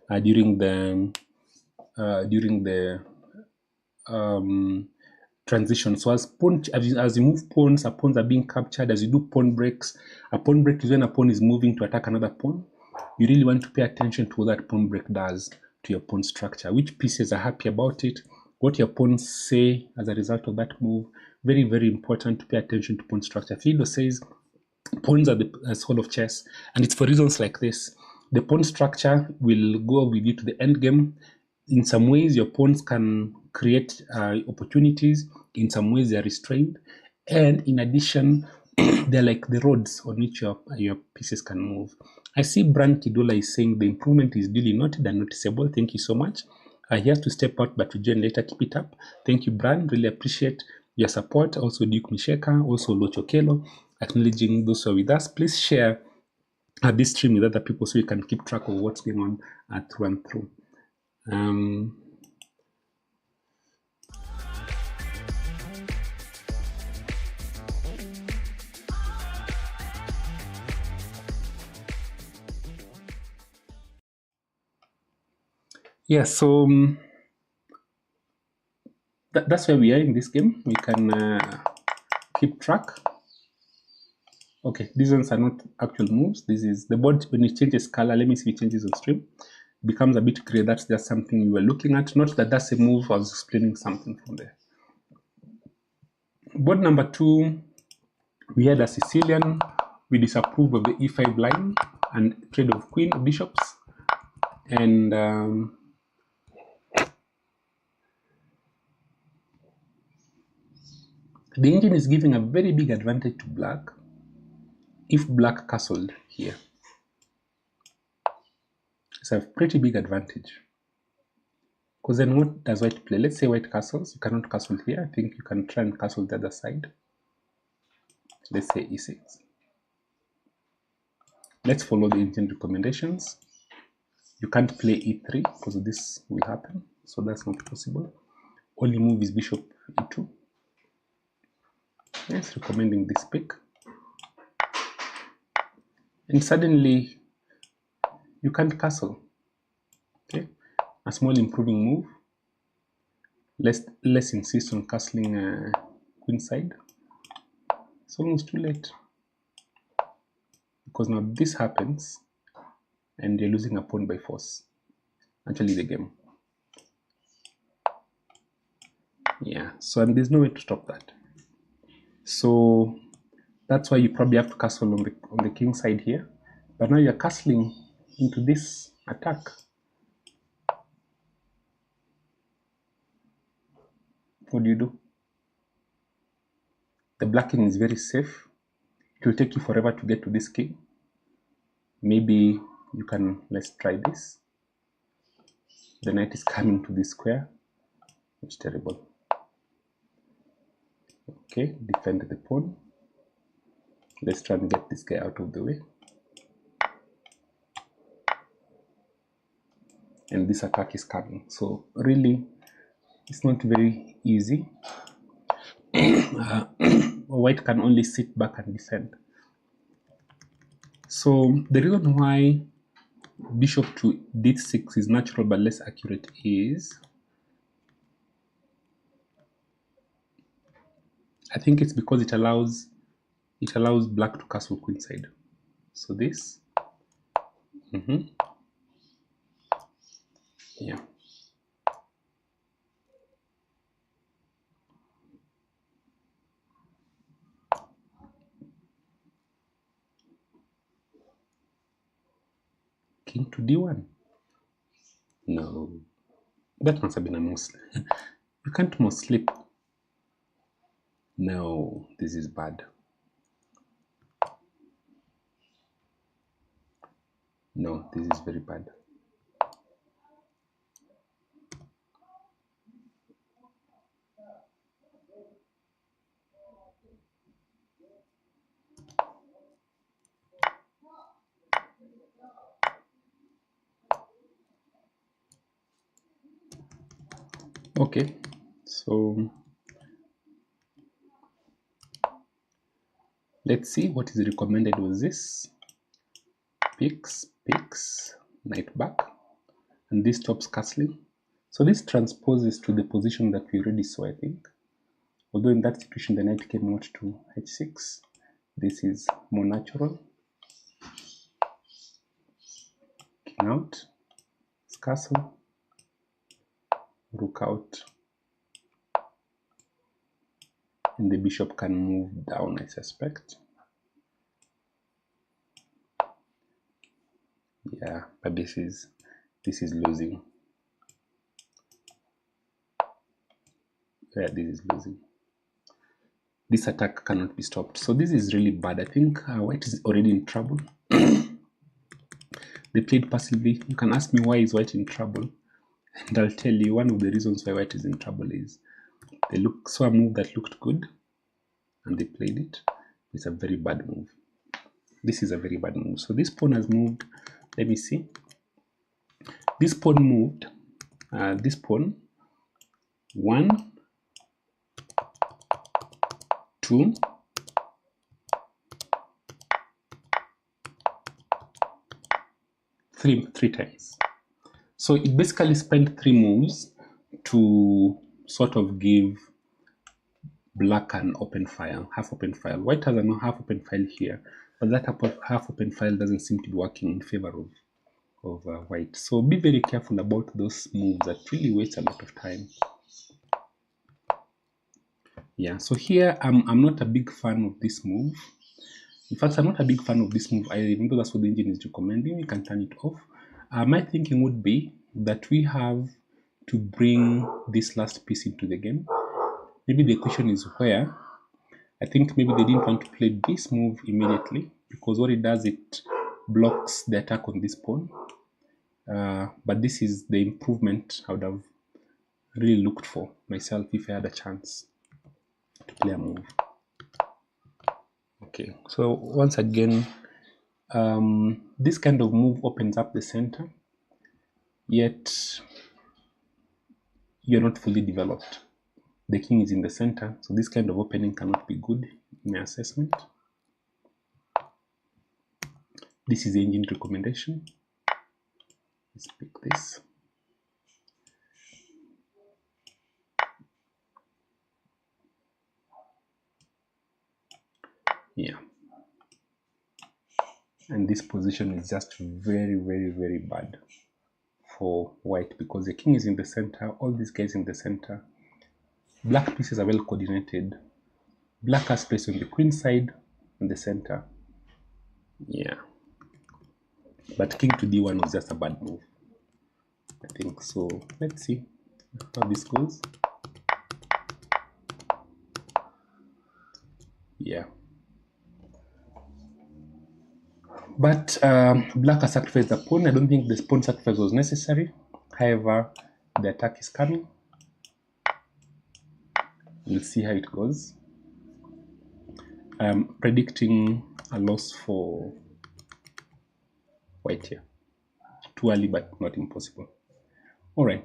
during the transition. So as you move pawns are being captured. As you do pawn breaks, a pawn break is when a pawn is moving to attack another pawn. You really want to pay attention to what that pawn break does to your pawn structure, which pieces are happy about it, what your pawns say as a result of that move. Very, very important to pay attention to pawn structure. Fido says pawns are the soul of chess, and it's for reasons like this. The pawn structure will go with you to the end game. In some ways, your pawns can create opportunities. In some ways, they are restrained. And in addition, they're like the roads on which your pieces can move. I see Bran Kidola is saying the improvement is duly noted and noticeable. Thank you so much. He has to step out, but to join later. Keep it up. Thank you, Bran. Really appreciate your support. Also, Duke Misheka, also Locho Kelo, acknowledging those who are with us. Please share this stream with other people so you can keep track of what's going on through and through. Yeah, so that's where we are in this game. We can keep track. Okay, these ones are not actual moves. This is the board when it changes color. Let me see if it changes on stream. becomes a bit clear, that's just something you were looking at. Not that that's a move, I was explaining something from there. Board number 2, we had a Sicilian. We disapprove of the e5 line and trade of queen bishops. And the engine is giving a very big advantage to black if black castled here. It's a pretty big advantage. Because then what does white play? Let's say white castles. You cannot castle here. I think you can try and castle the other side. Let's say e6. Let's follow the engine recommendations. You can't play e3 because this will happen. So that's not possible. Only move is bishop e2. Yes, recommending this pick. And suddenly you can't castle. Okay, a small improving move. Let's insist on castling queen side. It's almost too late because now this happens and you're losing a pawn by force. Actually, the game. Yeah, so there's no way to stop that. So that's why you probably have to castle on the king side here. But now you're castling into this attack. What do? The black king is very safe. It will take you forever to get to this king. Maybe you can, let's try this. The knight is coming to this square. It's terrible. Okay, defend the pawn. Let's try and get this guy out of the way. And this attack is coming. So really, it's not very easy. White can only sit back and defend. So the reason why bishop to d6 is natural but less accurate is, I think it's because it allows black to castle queenside. So this, yeah. King to d1. No, that must have been a mouse. You can't mouse slip. No, this is bad. No, this is very bad. Okay, so let's see what is recommended with this. Picks, knight back, and this stops castling. So this transposes to the position that we already saw, I think. Although in that situation the knight came out to h6. This is more natural. King out, castle, rook out, and the bishop can move down, I suspect. Yeah, but this is losing. Yeah, this is losing. This attack cannot be stopped. So this is really bad. I think white is already in trouble. They played passively. You can ask me why is white in trouble, and I'll tell you one of the reasons why white is in trouble is they saw a move that looked good and they played it. It's a very bad move. This is a very bad move. So this pawn has moved. Let me see. This pawn moved. This pawn 1, 2, 3 times. So it basically spent 3 moves to sort of give black an open file, half open file. White has a half open file here, but that half open file doesn't seem to be working in favor of of white. So be very careful about those moves that really waste a lot of time. Yeah, so here I'm not a big fan of this move. In fact, I'm not a big fan of this move either, even though that's what the engine is recommending. We can turn it off. My thinking would be that we have to bring this last piece into the game. Maybe the question is where. I think maybe they didn't want to play this move immediately, because what it does, it blocks the attack on this pawn. But this is the improvement I would have really looked for myself if I had a chance to play a move. Okay, so once again, this kind of move opens up the center, yet you're not fully developed. The king is in the center, so this kind of opening cannot be good in my assessment. This is the engine recommendation. Let's pick this. Yeah. And this position is just very, very, very bad for white, because the king is in the center, all these guys in the center. Black pieces are well coordinated. Black has space on the queen side and the center. Yeah. But king to d1 was just a bad move, I think. So let's see how this goes. Yeah. But black has sacrificed the pawn. I don't think the pawn sacrifice was necessary. However, the attack is coming. We'll see how it goes. I'm predicting a loss for white here. Too early, but not impossible. All right.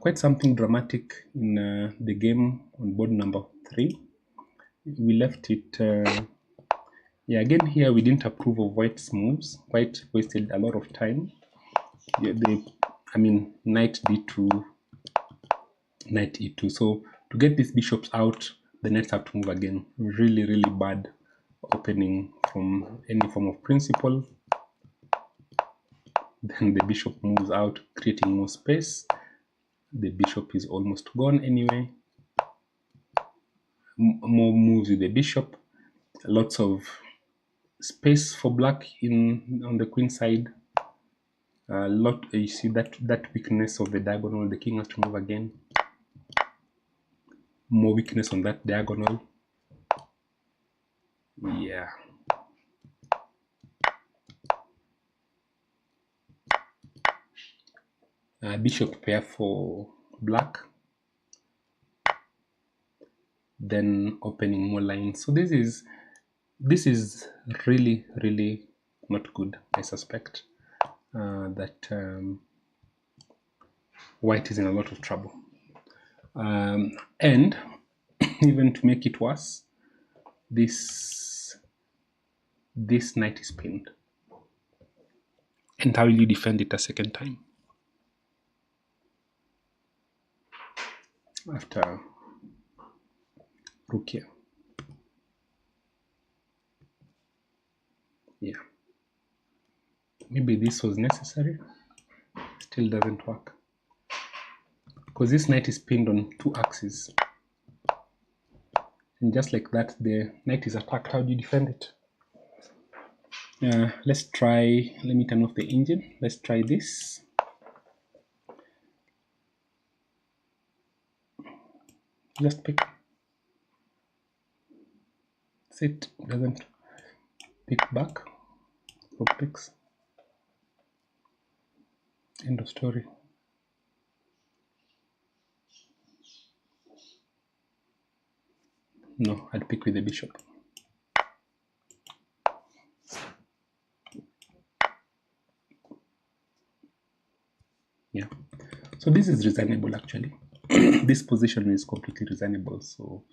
Quite something dramatic in the game on board number 3. We left it... yeah, again here we didn't approve of white's moves. White wasted a lot of time. Yeah, knight d2, knight e2. So to get these bishops out, the knights have to move again. Really, really bad opening from any form of principle. Then the bishop moves out, creating more space. The bishop is almost gone anyway. More moves with the bishop. Lots of space for black on the queen side. You see that weakness of the diagonal. The king has to move again. More weakness on that diagonal. Yeah. Bishop pair for black. Then opening more lines. So this is really, really not good. I suspect that white is in a lot of trouble. And even to make it worse, this knight is pinned. And how will you defend it a second time? After rook here. Yeah. Maybe this was necessary. Still doesn't work. Because this knight is pinned on 2 axes. And just like that, the knight is attacked. How do you defend it? Let's try, let me turn off the engine. Let's try this. Just pick. Sit, doesn't pick back. Rook picks. End of story. No, I'd pick with the bishop. Yeah. So this is reasonable actually. This position is completely reasonable. So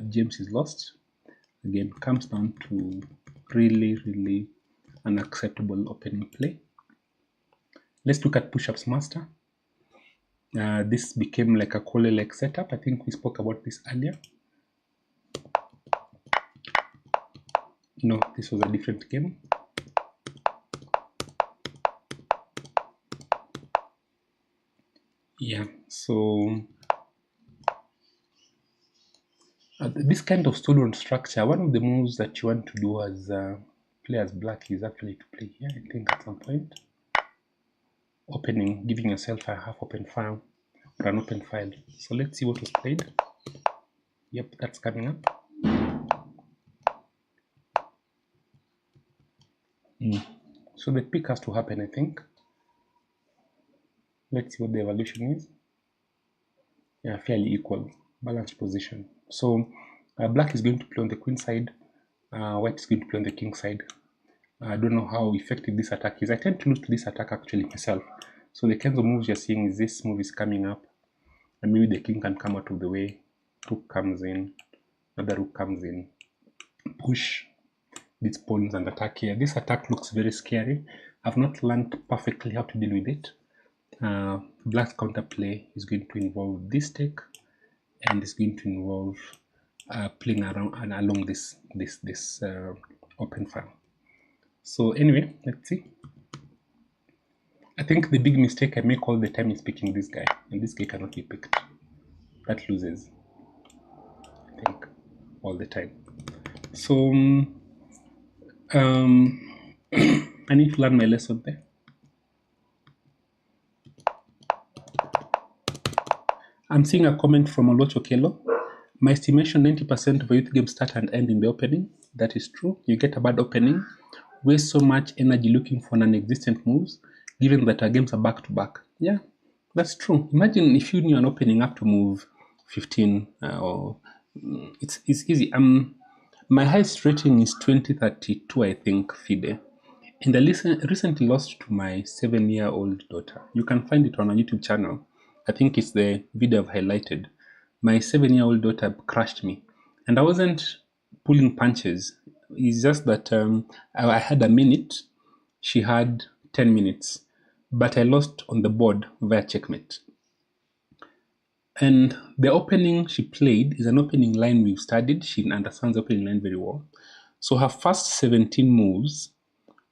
James is lost. Again, comes down to really, really unacceptable opening play. Let's look at push-ups master. This became like a Cole-like setup. I think we spoke about this earlier. No, this was a different game. Yeah, so this kind of stone structure, one of the moves that you want to do as play as black is actually to play here, I think, at some point. Opening, giving yourself a half open file or an open file. So let's see what was played. Yep, that's coming up. So the pick has to happen, I think. Let's see what the evolution is. Yeah, fairly equal, balanced position. So black is going to play on the queen side, white is going to play on the king side. I don't know how effective this attack is. I tend to lose to this attack actually myself. So the kinds of moves you're seeing is this move is coming up, and maybe the king can come out of the way. Rook comes in, another rook comes in, push these pawns and attack here. This attack looks very scary. I've not learned perfectly how to deal with it. Black's counterplay is going to involve this take, and it's going to involve playing around and along this open file. So anyway, let's see. I think the big mistake I make all the time is picking this guy, and this guy cannot be picked. That loses, I think, all the time. So I need to learn my lesson there. I'm seeing a comment from Olocho Kelo. My estimation, 90% of a youth games start and end in the opening. That is true. You get a bad opening, waste so much energy looking for non-existent moves, given that our games are back-to-back. Yeah, that's true. Imagine if you knew an opening up to move 15 it's easy. My highest rating is 2032, I think, FIDE. And I recently lost to my 7-year-old daughter. You can find it on our YouTube channel. I think it's the video I've highlighted. My 7-year-old daughter crushed me. And I wasn't pulling punches. It's just that I had a minute. She had 10 minutes. But I lost on the board via checkmate. And the opening she played is an opening line we've studied. She understands the opening line very well. So her first 17 moves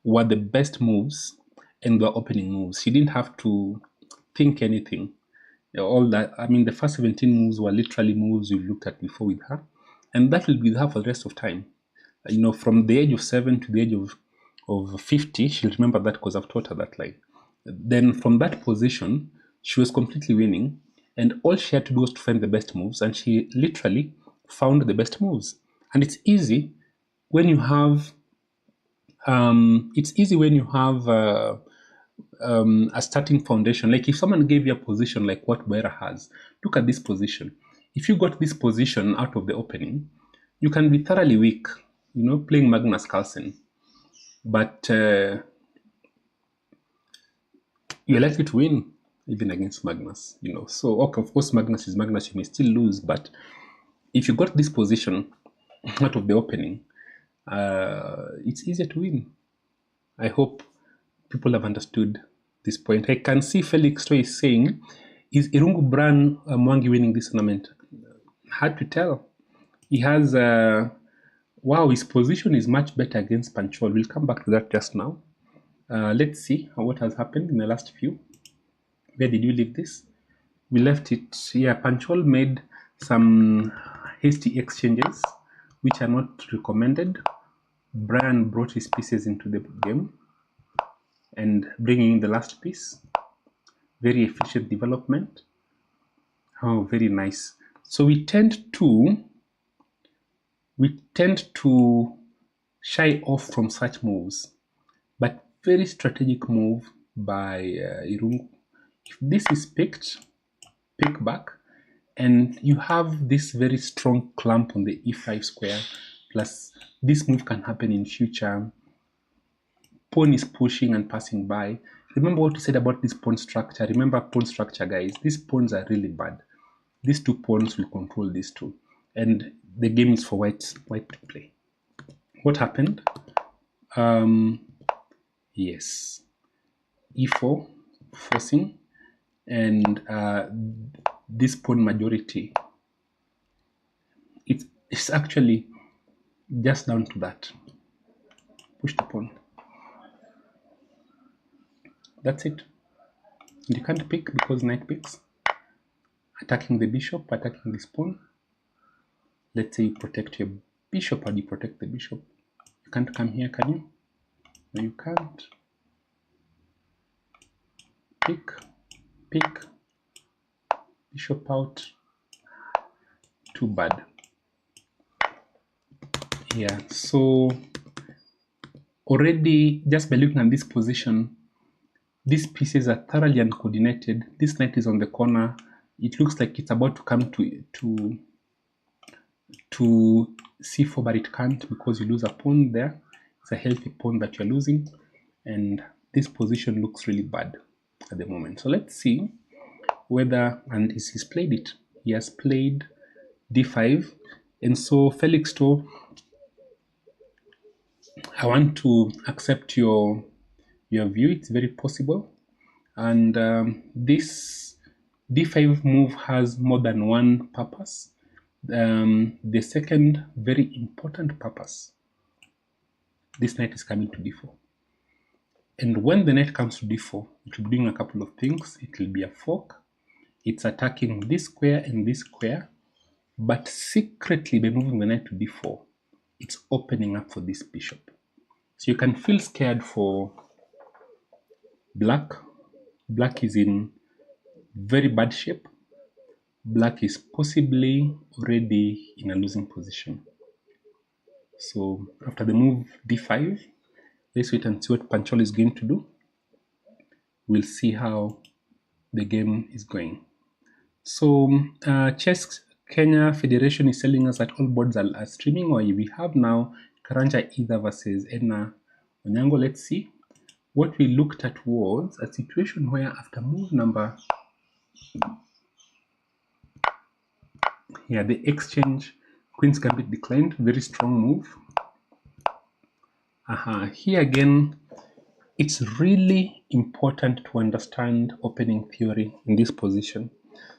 were the best moves and the opening moves. She didn't have to think anything. All that, I mean, the first 17 moves were literally moves we looked at before with her. And that will be with her for the rest of time. You know, from the age of 7 to the age of 50, she'll remember that because I've taught her that line. Then from that position, she was completely winning. And all she had to do was to find the best moves. And she literally found the best moves. And it's easy when you have a starting foundation. Like if someone gave you a position like what Boera has, look at this position. If you got this position out of the opening, you can be thoroughly weak, you know, playing Magnus Carlsen. But you're likely to win even against Magnus, you know. So, okay, of course, Magnus is Magnus, you may still lose. But if you got this position out of the opening, it's easier to win. I hope people have understood this point. I can see Felix Toy is saying, is Irungu Bran Mwangi winning this tournament? Hard to tell. He has, wow, his position is much better against Panchol. We'll come back to that just now. Let's see what has happened in the last few. Where did we leave this? We left it, yeah, Panchol made some hasty exchanges, which are not recommended. Brian brought his pieces into the game and bringing in the last piece. Very efficient development. Oh, very nice. So we tend to shy off from such moves, but very strategic move by Irungu. If this is picked, pick back, and you have this very strong clamp on the e5 square, plus this move can happen in future. Pawn is pushing and passing by. Remember what we said about this pawn structure. Remember pawn structure, guys. These pawns are really bad. These two pawns will control these two. And the game is for white to play. What happened? Yes. E4, forcing. And this pawn majority, it's actually just down to that. Push the pawn. That's it. You can't pick because knight picks. attacking the bishop, attacking this pawn. Let's say you protect your bishop. How do you protect the bishop? You can't come here, can you? No, you can't. Pick, bishop out. Too bad. Yeah, so already just by looking at this position, these pieces are thoroughly uncoordinated. This knight is on the corner. It looks like it's about to come to c4, but it can't because you lose a pawn there. It's a healthy pawn that you're losing, and this position looks really bad at the moment. So let's see whether, and he's played it. He has played d5, and so Felix To, I want to accept your view. It's very possible, and this d5 move has more than one purpose. The second very important purpose, this knight is coming to d4, and when the knight comes to d4, it will be doing a couple of things. It will be a fork. It's attacking this square and this square, but secretly by moving the knight to d4, it's opening up for this bishop. So you can feel scared for black. Black is in very bad shape. Black is possibly already in a losing position. So after the move d5, let's wait and see what Panchal is going to do. We'll see how the game is going. So Chess Kenya Federation is telling us that all boards are streaming, or we have now Karanja Either versus Edna Onyango. Let's see. What we looked at was a situation where after move number, the exchange, Queen's Gambit declined, very strong move. Here again, it's really important to understand opening theory in this position.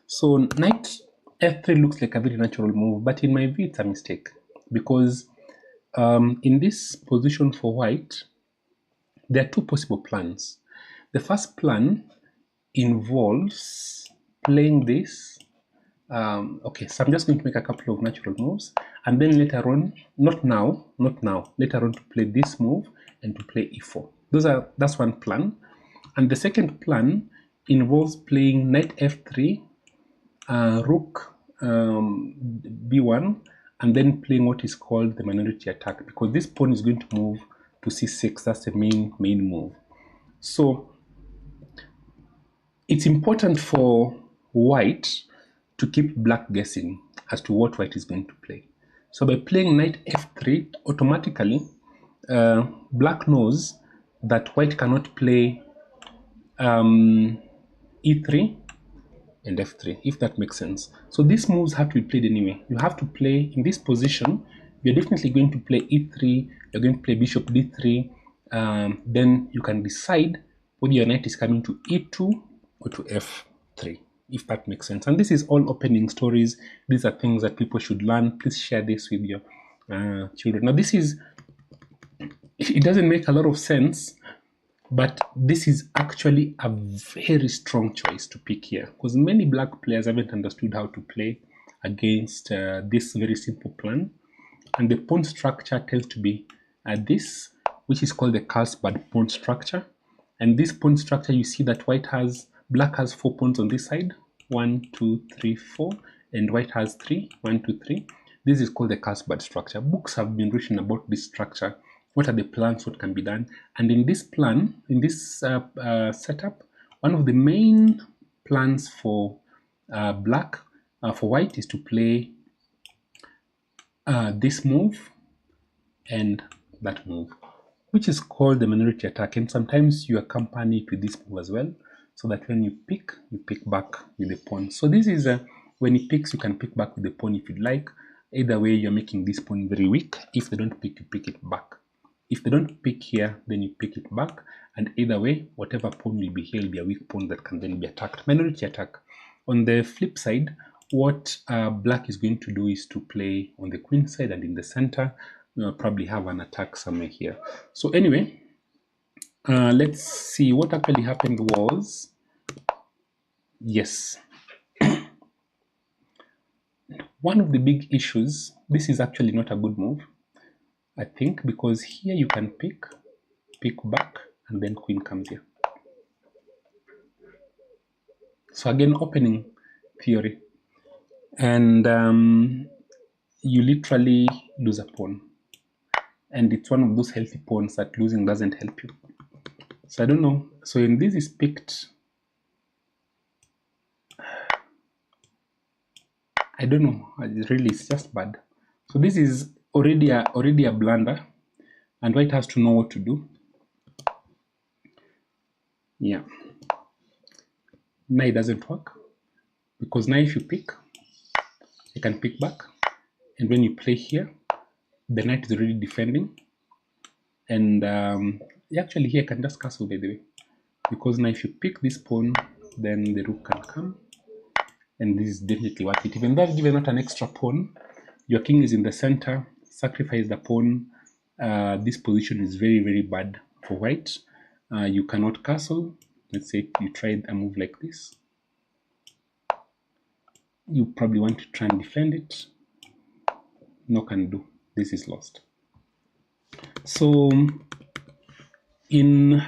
So knight f3 looks like a very natural move, but in my view, it's a mistake, because in this position for white, there are two possible plans. The first plan involves playing this. Okay, so I'm just going to make a couple of natural moves, and then later on, not now, later on to play this move and to play e4. That's one plan. And the second plan involves playing knight f3, rook b1, and then playing what is called the minority attack, because this pawn is going to move to c6. That's the main move. So it's important for white to keep black guessing as to what white is going to play. So by playing knight f3, automatically black knows that white cannot play e3 and f3, if that makes sense. So these moves have to be played anyway. You have to play in this position. You're definitely going to play e3. You're going to play bishop d3. Then you can decide whether your knight is coming to e2 or to f3, if that makes sense. And this is all opening stories. These are things that people should learn. Please share this with your children. Now it doesn't make a lot of sense, but this is actually a very strong choice to pick here, because many black players haven't understood how to play against this very simple plan. And the pawn structure tends to be this, which is called the Carlsbad pawn structure. And this pawn structure, you see that black has 4 pawns on this side, 1, 2, 3, 4, and white has 3, 1, 2, 3. This is called the Carlsbad structure. Books have been written about this structure. What are the plans? What can be done? And in this plan, in this setup, one of the main plans for for white is to play this move and that move, which is called the minority attack. And sometimes you accompany it with this move as well, so that when you pick back with the pawn. So this is when he picks, you can pick back with the pawn if you'd like. Either way, you're making this pawn very weak. If they don't pick, you pick it back. If they don't pick here, then you pick it back. And either way, whatever pawn will be here will be a weak pawn that can then be attacked. Minority attack. On the flip side, what black is going to do is to play on the queen side, and in the center, probably have an attack somewhere here. So anyway, let's see what actually happened was, yes. One of the big issues, this is actually not a good move, I think, because here you can pick back, and then queen comes here. So again, opening theory. And you literally lose a pawn. And it's one of those healthy pawns that losing doesn't help you. So I don't know. So when this is picked, I don't know. Really, it's just bad. So this is already a blunder, and white has to know what to do. Yeah. Now it doesn't work, because now if you pick, you can pick back, and when you play here, the knight is already defending, and actually here I can just castle, by the way, because now if you pick this pawn, then the rook can come, and this is definitely worth it. Even though I've given out an extra pawn, your king is in the center, sacrifice the pawn. This position is very, very bad for white. You cannot castle. Let's say you tried a move like this. You probably want to try and defend it. No can do. This is lost. So in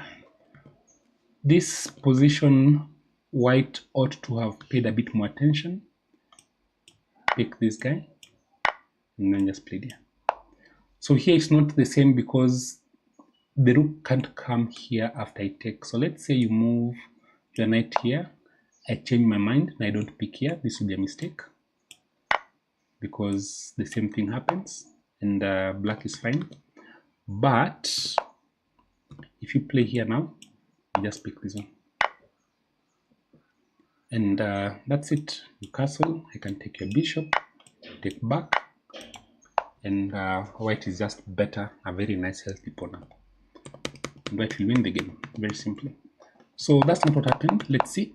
this position, white ought to have paid a bit more attention. Pick this guy, and then just play there. So here it's not the same, because the rook can't come here after I take. So let's say you move your knight here, I change my mind and I don't pick here. This will be a mistake, because the same thing happens, and black is fine. But if you play here now, you just pick this one, and that's it. You castle. I can take your bishop, take back, and white is just better. A very nice healthy pawn up. White will win the game, very simply. So that's not what happened. Let's see.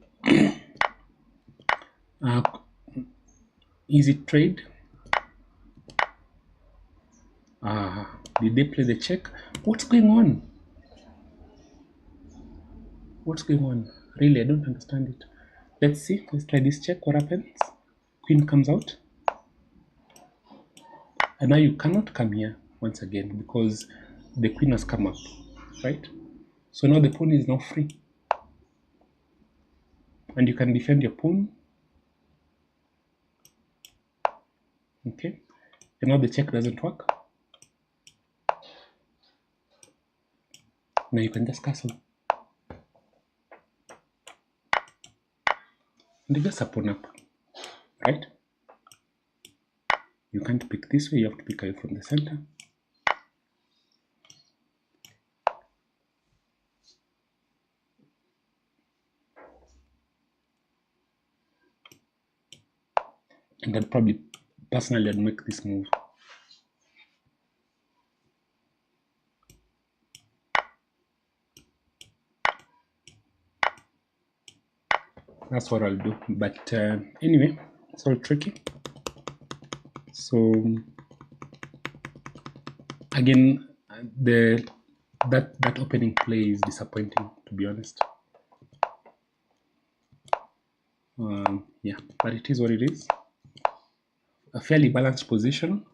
Easy trade. Did they play the check? What's going on? What's going on? Really, I don't understand it. Let's see. Let's try this check. What happens? Queen comes out. And now you cannot come here once again, because the queen has come up, right? So now the pawn is now free. And you can defend your pawn. Okay. And now the check doesn't work. Now you can just castle. And you just a pawn up, right? You can't pick this way, you have to pick away from the center. And I'd probably, personally, I'd make this move. That's what I'll do. But anyway, it's all tricky. So again, that opening play is disappointing, to be honest. Yeah, but it is what it is. A fairly balanced position.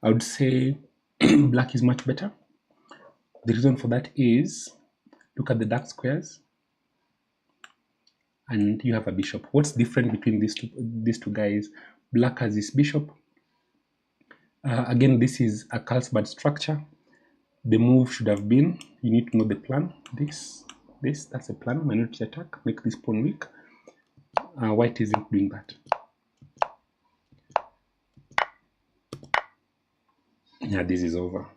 I would say black is much better. The reason for that is, look at the dark squares, and you have a bishop. What's different between these two guys? Black has this bishop. Again, this is a Carlsbad structure. The move should have been, you need to know the plan. That's a plan. Minority attack, make this pawn weak. White isn't doing that. Yeah, this is over.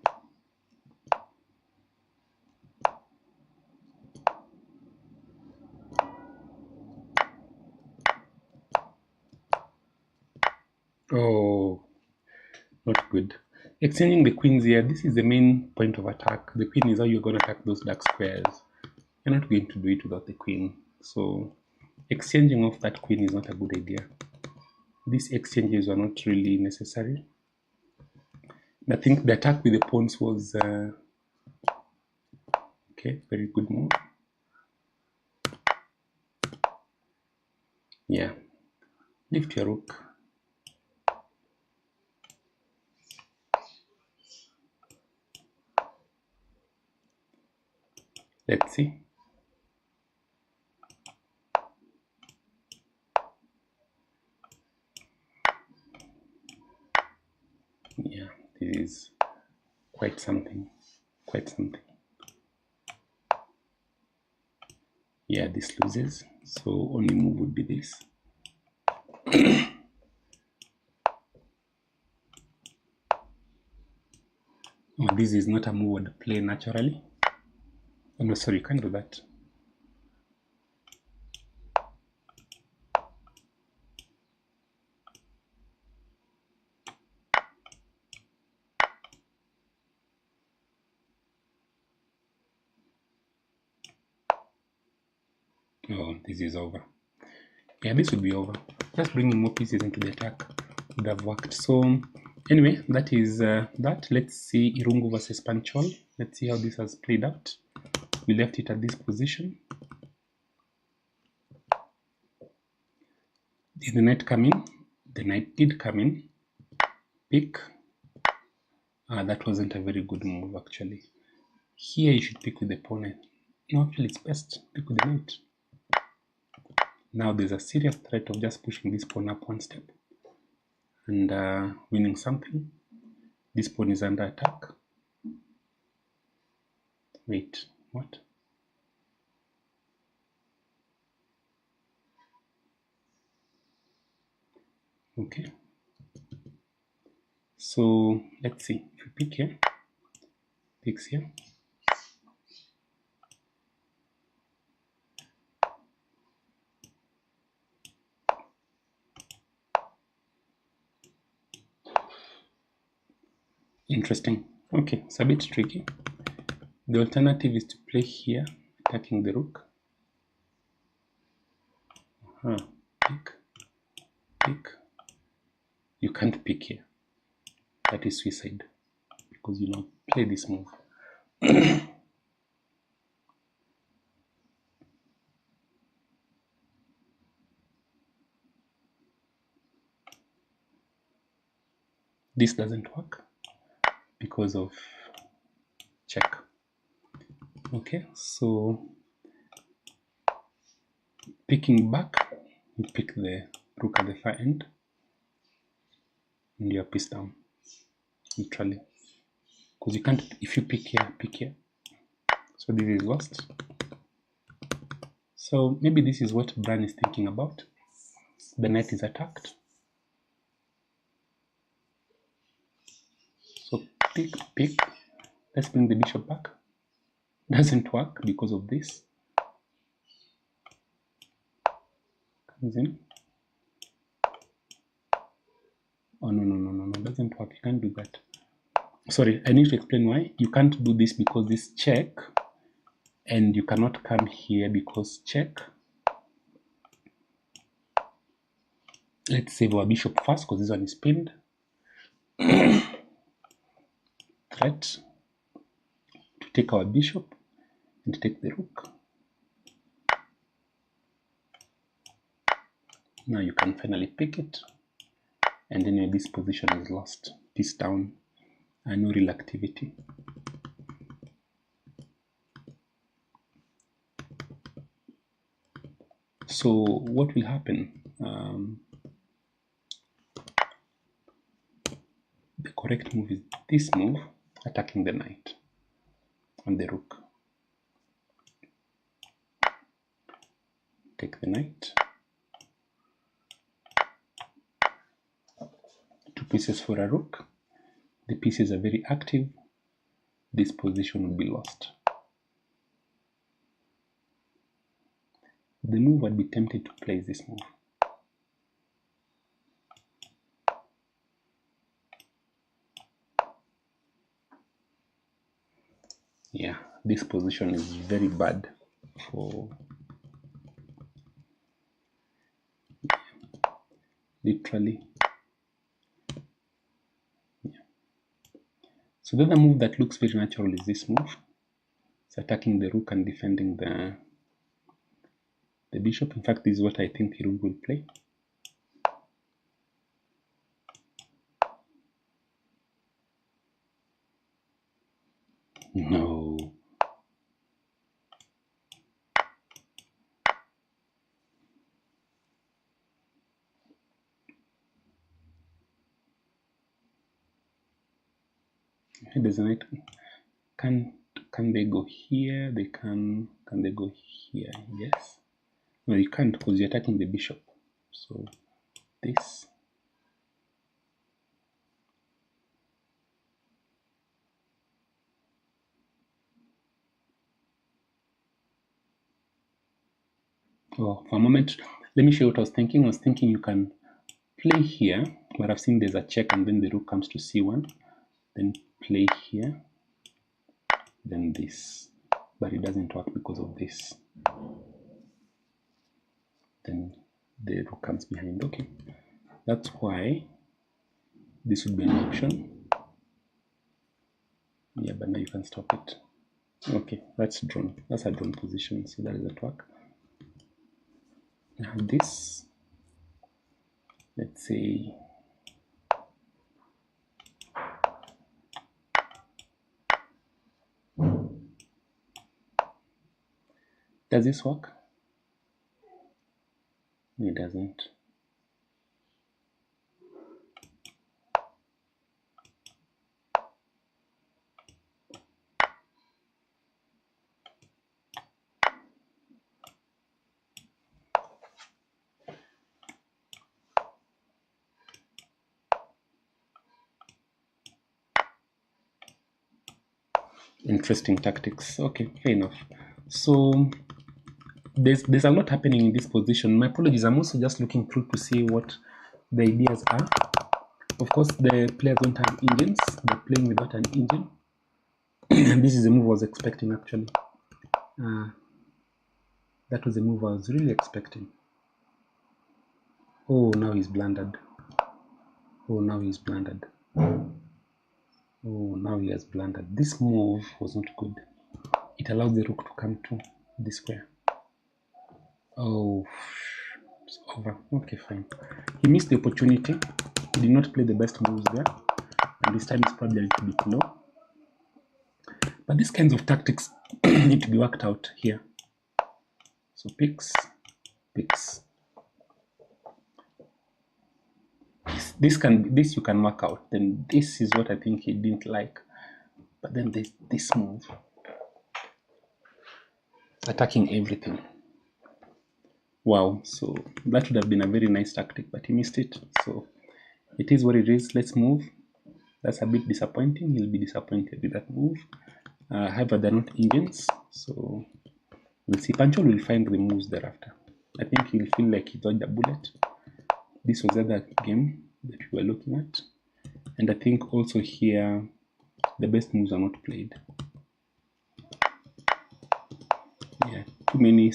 Oh, not good. Exchanging the queens here, this is the main point of attack. The queen is how you're going to attack those dark squares. You're not going to do it without the queen. So exchanging off that queen is not a good idea. These exchanges are not really necessary. I think the attack with the pawns was okay, very good move. Yeah, lift your rook. Let's see. Yeah, this is quite something. Quite something. Yeah, this loses. So only move would be this. Oh, this is not a move I would play naturally. Oh, no, sorry, you can't do that. Oh, this is over. Yeah, this would be over. Just bringing more pieces into the attack would have worked. So anyway, that is that. Let's see Irungu versus Panchol. Let's see how this has played out. We left it at this position. Did the knight come in? The knight did come in. Pick. That wasn't a very good move actually. Here you should pick with the pawn. No, actually it's best pick with the knight. Now there's a serious threat of just pushing this pawn up one step and winning something. This pawn is under attack. Wait, what? Okay. So let's see. If you pick here, picks here. Interesting. Okay, it's a bit tricky. The alternative is to play here, attacking the rook. Pick, pick. You can't pick here. That is suicide because you now play this move. This doesn't work because of check. Okay, so picking back, you pick the rook at the far end and you're piece down, literally. Because you can't, if you pick here. So this is lost. So maybe this is what Bran is thinking about. The knight is attacked. So pick. Let's bring the bishop back. Doesn't work because of this. Comes in. Oh, no, doesn't work. You can't do that. Sorry, I need to explain why. You can't do this because this check, and you cannot come here because check. Let's save our bishop first because this one is pinned. Threat to take our bishop and take the rook. Now you can finally pick it, and then this position is lost. Piece down, and no real activity. So what will happen? The correct move is this move, attacking the knight and the rook. Take the knight. 2 pieces for a rook. The pieces are very active. This position will be lost. The move I'd be tempted to play is this move. Yeah, this position is very bad for literally. Yeah. So the other move that looks very natural is this move. It's attacking the rook and defending the bishop. In fact, this is what I think Irungu will play. No. There's a knight. Can they go here? They can. Can they go here? Yes. No, you can't because you're attacking the bishop. So this. Oh, for a moment, let me show you what I was thinking. I was thinking you can play here, but I've seen there's a check and then the rook comes to c1. Then play here. Then this. But it doesn't work because of this. Then the rook comes behind. Okay. That's why this would be an option. Yeah, but now you can stop it. Okay, that's drawn. That's a drawn position, so that doesn't work. Now this, let's say, does this work? No, it doesn't. Interesting tactics. Okay, fair enough. So there's a lot happening in this position. My apologies, I'm also just looking through to see what the ideas are. Of course, the players don't have engines. They're playing without an engine. And this is the move I was expecting, actually. That was the move I was really expecting. Oh, now he's blundered. Oh, now he's blundered. Oh, now he has blundered. This move was not good. It allowed the rook to come to this square. Oh, it's over. Okay, fine. He missed the opportunity. He did not play the best moves there. And this time it's probably a little bit low. But these kinds of tactics need to be worked out here. So picks. This you can work out. Then this is what I think he didn't like. But then this move. Attacking everything. Wow, so that would have been a very nice tactic, but he missed it. So it is what it is. Let's move. That's a bit disappointing. He'll be disappointed with that move. However, they're not engines, so we'll see. Pancho will find the moves thereafter. I think he'll feel like he dodged a bullet. This was the other game that we were looking at. And I think also here, the best moves are not played. Yeah, too many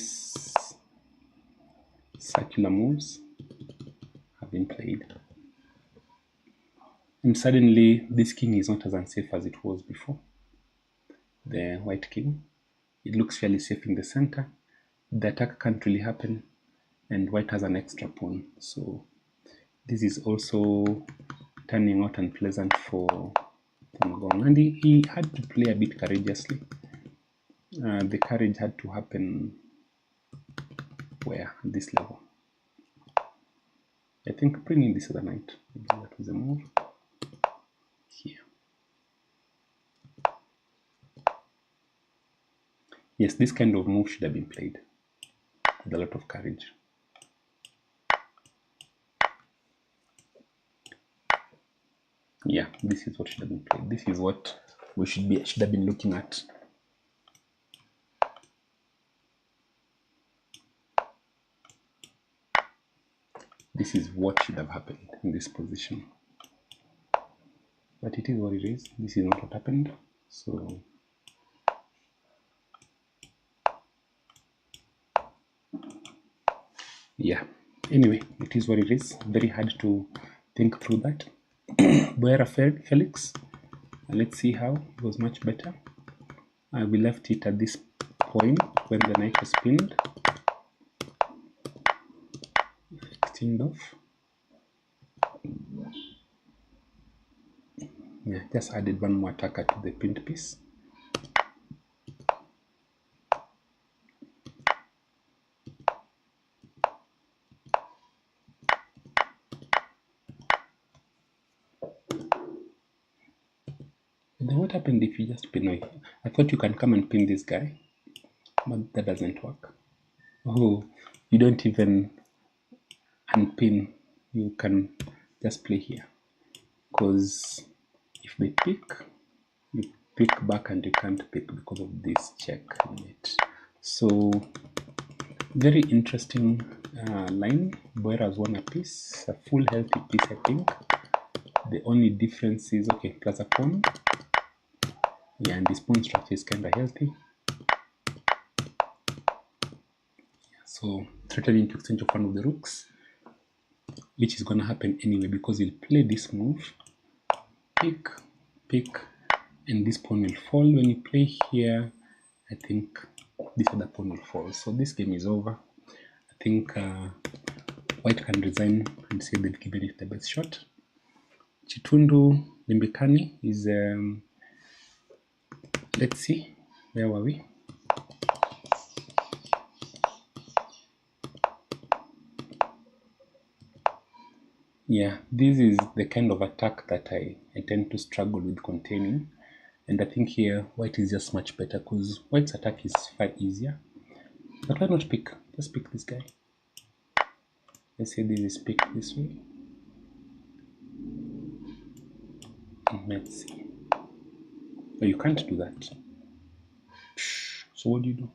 circular moves have been played. And suddenly, this king is not as unsafe as it was before. The white king. It looks fairly safe in the center. The attack can't really happen. And white has an extra pawn. So this is also turning out unpleasant for Ngong. And he had to play a bit courageously. The courage had to happen where? At this level. I think bringing this other knight. Maybe that was a move. Here. Yes, this kind of move should have been played with a lot of courage. Yeah, this is what should have been played. This is what we should have been looking at. This is what should have happened in this position. But it is what it is. This is not what happened. So yeah. Anyway, it is what it is. Very hard to think through that. Boera Felix. Let's see how. It was much better. We left it at this point when the knight was pinned. Extend off. Yeah, just added one more attacker to the pinned piece. then what happened if you just pin? I thought you can come and pin this guy, but that doesn't work. Oh, you don't even unpin. You can just play here, because if they pick, you pick back and you can't pick because of this checkmate. So very interesting line. Boera's won a piece, a full healthy piece, I think. The only difference is, okay, plus a pawn. Yeah, and this pawn structure is kind of healthy. So threatening to exchange of one of the rooks, which is going to happen anyway because he'll play this move, pick, pick, and this pawn will fall. When you play here, I think this other pawn will fall. So this game is over. I think White can resign and say they've given it the best shot. Chitundu Limbikani is, let's see, where were we? Yeah, this is the kind of attack that I tend to struggle with containing. And I think here White is just much better because White's attack is far easier. But why not pick? Just pick this guy. Let's say this is picked this way. And let's see. Oh, you can't do that. So what do you do?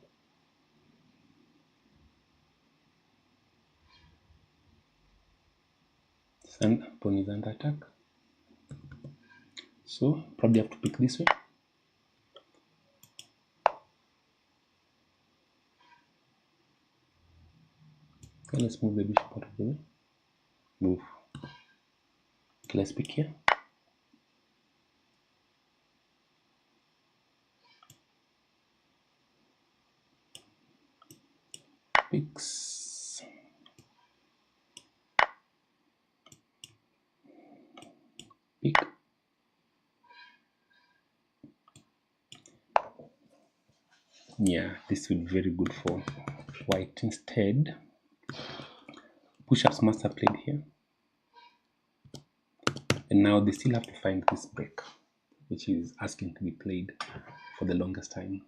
Sun pawn is under attack. So probably have to pick this way. Okay, let's move the bishop out of the way. Move. Okay, let's pick here. Picks. Pick. Yeah, this would be very good for White. Instead, push-ups must have played here. And now they still have to find this break, which is asking to be played for the longest time.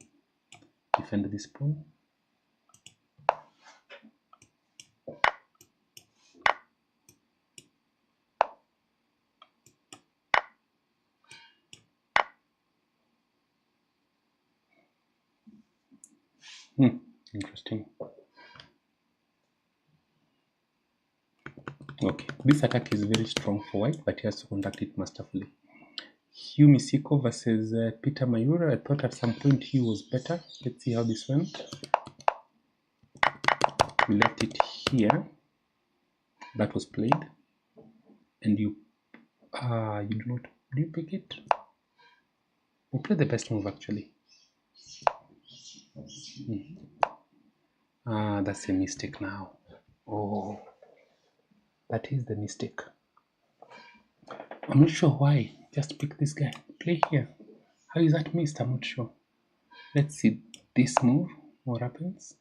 Defend this pawn. Interesting. Okay, this attack is very strong for White, but he has to conduct it masterfully. Hugh Misiko versus Peter Mayura. I thought at some point Hugh was better. Let's see how this went. We left it here. That was played. And you do not, do you pick it? We'll play the best move actually. That's a mistake now. Oh, that is the mistake. I'm not sure why. Just pick this guy. Play here. How is that missed? I'm not sure. Let's see this move. What happens?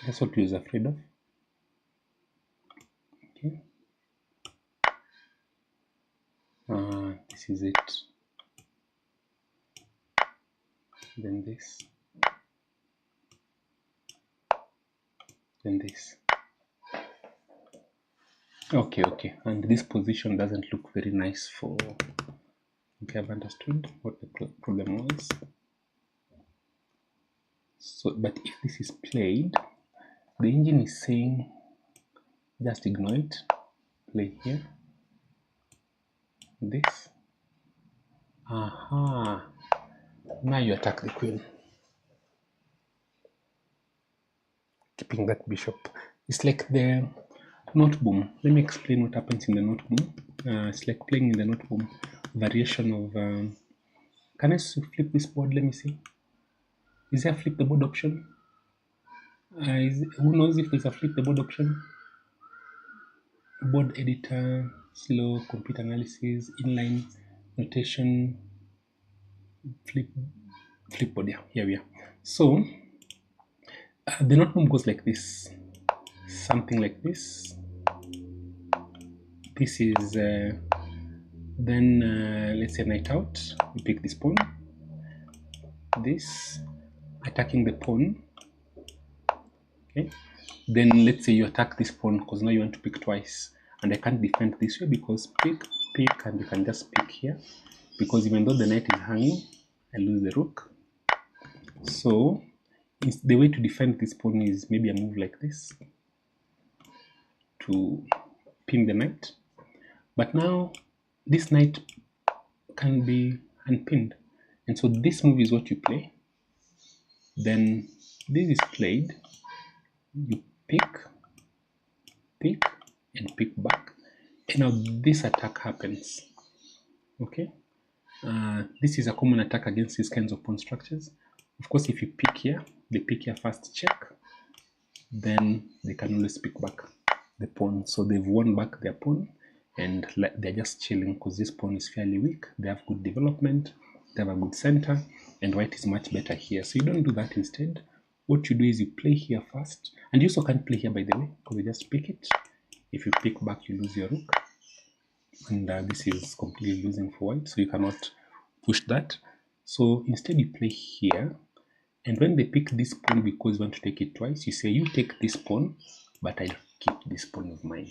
That's what he was afraid of. Okay. This is it. Then this. Then this. Okay. And this position doesn't look very nice for... Okay, I've understood what the problem was. So, but if this is played, the engine is saying just ignore it. Play here. This. Now you attack the queen. Keeping that bishop. It's like the note boom. Let me explain what happens in the note boom. It's like playing in the note boom. Variation of... can I flip this board? Let me see. Is there a flip the board option? Who knows if there's a flip the board option? Board editor, slow, computer analysis, inline, notation, flip board. Yeah, here we are. So the note boom goes like this, something like this. This is Then let's say knight out, we pick this pawn, this, attacking the pawn. Okay, then let's say you attack this pawn because now you want to pick twice, and I can't defend this way because pick, and you can just pick here, because even though the knight is hanging, I lose the rook. So the way to defend this pawn is maybe a move like this to pin the knight. But now this knight can be unpinned, and so this move is what you play. Then this is played, you pick, and pick back, and now this attack happens. Okay, this is a common attack against these kinds of pawn structures. Of course, if you pick here, they pick here first, check, then they can always pick back the pawn. So they've won back their pawn, and they're just chilling because this pawn is fairly weak. They have good development, they have a good center, and white is much better here. So you don't do that. Instead, what you do is you play here first, and you also can't play here, by the way, because you just pick it. If you pick back, you lose your rook, and this is completely losing for white, so you cannot push that. So instead you play here, and when they pick this pawn because you want to take it twice, you say you take this pawn, but I'll keep this pawn of mine.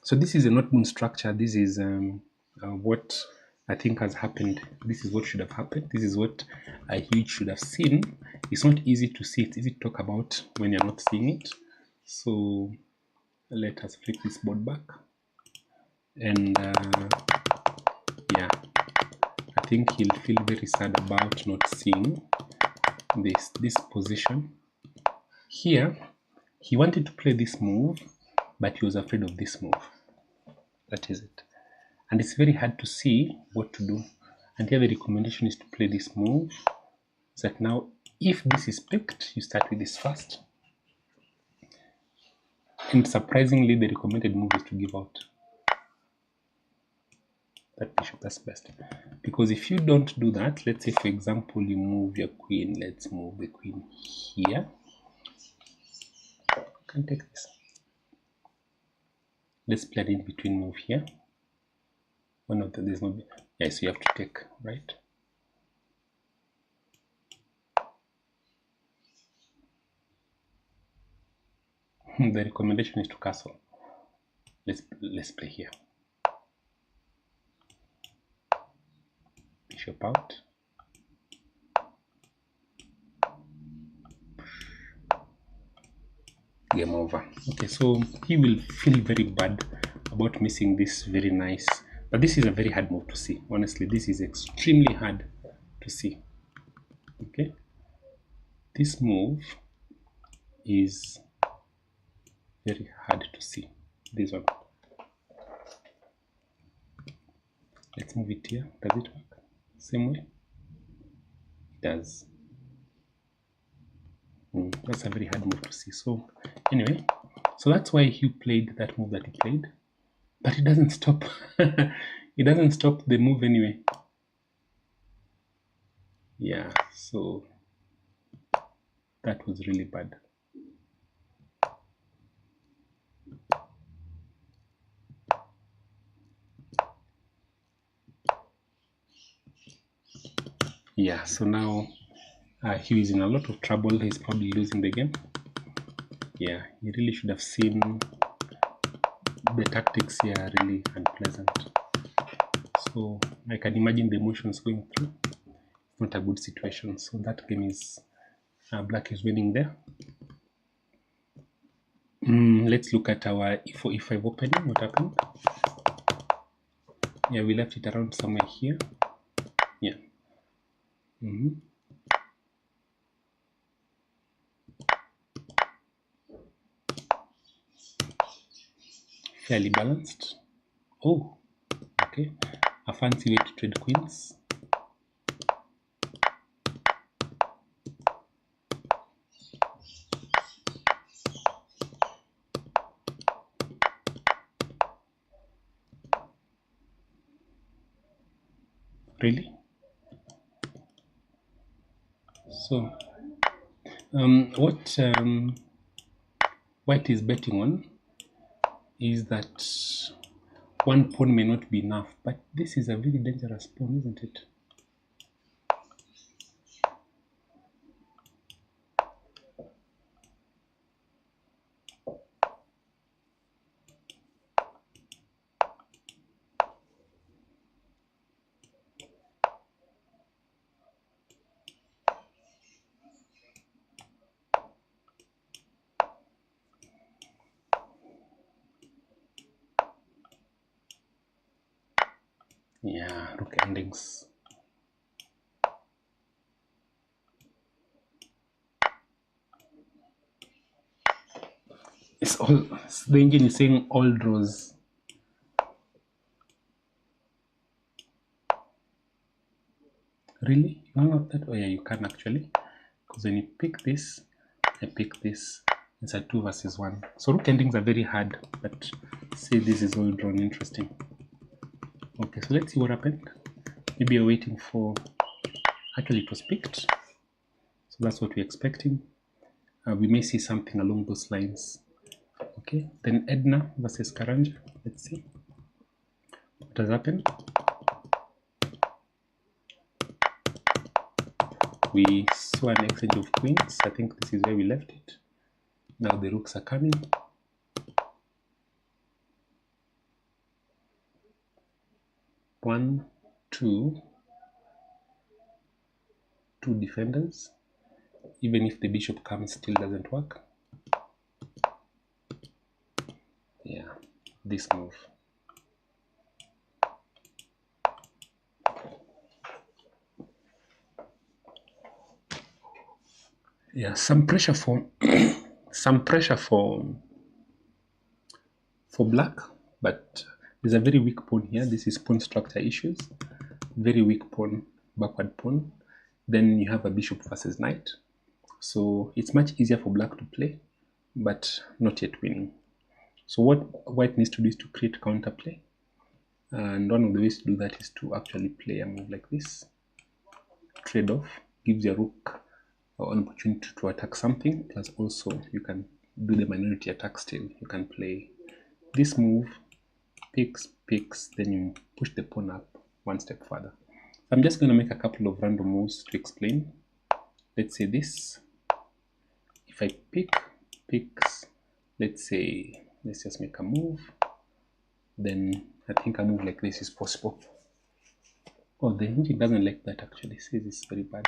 So this is a not moon structure. This is what I think has happened. This is what should have happened. This is what you should have seen. It's not easy to see. It's easy to talk about when you're not seeing it. So let us flip this board back. And yeah, I think he'll feel very sad about not seeing this position. Here, he wanted to play this move, but he was afraid of this move. That is it. And it's very hard to see what to do. And here the recommendation is to play this move. So that now, if this is picked, you start with this first. And surprisingly, the recommended move is to give out that bishop. That's best. Because if you don't do that, let's say, for example, you move your queen. Let's move the queen here. I can take this. Let's play an in-between move here. One of there's no, yeah, so you have to take, right? The recommendation is to castle. Let's play here. Bishop out. Game over. Okay, so he will feel very bad about missing this very nice, but this is a very hard move to see. Honestly, this is extremely hard to see. Okay, this move is very hard to see. This one. Let's move it here. Does it work? Same way? It does. That's a very hard move to see. So anyway, so that's why he played that move that he played, but it doesn't stop. It doesn't stop the move anyway. Yeah, so that was really bad. Yeah, so now he is in a lot of trouble. He's probably losing the game. Yeah, he really should have seen the tactics here are really unpleasant. So I can imagine the emotions going through. It's not a good situation. So that game is black is winning there. Let's look at our e4 e5 opening. What happened? Yeah, we left it around somewhere here. Yeah. Fairly balanced. Oh, okay. A fancy way to trade queens. Really? So, what white is betting on is that one pawn may not be enough, but this is a very dangerous pawn, isn't it? Yeah, rook endings. It's all, the engine is saying all draws. Really? You know that? Oh yeah, you can actually. Because when you pick this, I pick this. It's a 2 versus 1. So rook endings are very hard, but say this is all drawn. Interesting. Okay, so let's see what happened. Maybe you're waiting for... Actually, it was picked. So that's what we're expecting. We may see something along those lines. Okay, then Edna versus Karanja. Let's see what has happened. We saw an exchange of queens. I think this is where we left it. Now the rooks are coming. One, two defenders. Even if the bishop comes, still doesn't work. Yeah, this move. Yeah, some pressure for black, but there's a very weak pawn here. This is pawn structure issues. Very weak pawn, backward pawn. Then you have a bishop versus knight. So it's much easier for black to play, but not yet winning. So what white needs to do is to create counterplay. And one of the ways to do that is to actually play a move like this. Trade off gives your rook an opportunity to attack something, plus also you can do the minority attack still. You can play this move, picks, then you push the pawn up one step further. I'm just going to make a couple of random moves to explain. Let's say this. If I picks, let's just make a move. Then I think a move like this is possible. Oh, the engine doesn't like that actually. It says it's very bad.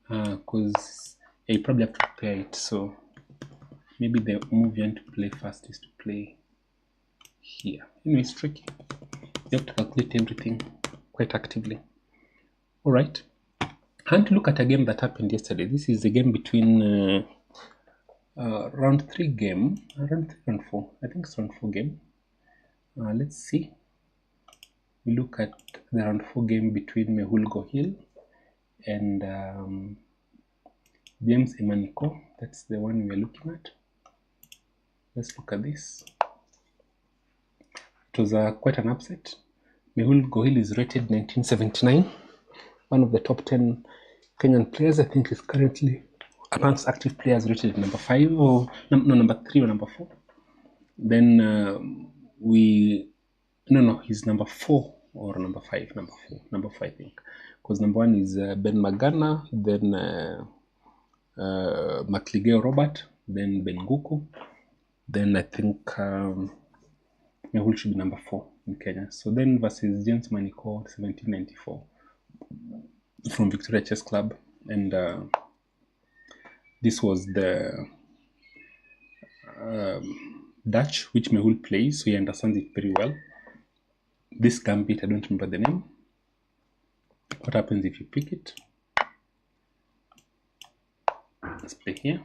Because you probably have to pair it. So maybe the move you want to play first is to play here. Anyway, it's tricky. You have to calculate everything quite actively. All right. I want to look at a game that happened yesterday. This is the game between round 3 game, round 3 and 4. I think it's round 4 game. Let's see. We look at the round 4 game between Mehul Gohil and James Emaniko. That's the one we're looking at. Let's look at this. It was quite an upset. Mehul Gohil is rated 1979. One of the top 10 Kenyan players. I think he's currently amongst active players rated number 5 or number 3 or number 4. Then he's number 4 or number 5. Number 4 I think, because number 1 is Ben Magana, then Makligeo Robert, then Ben Guku, then I think Mehul should be number 4 in Kenya. So then versus James Maniko, 1794 from Victoria Chess Club, and this was the Dutch, which Mehul plays, so he understands it very well. This gambit, I don't remember the name. What happens if you pick it? Let's play here.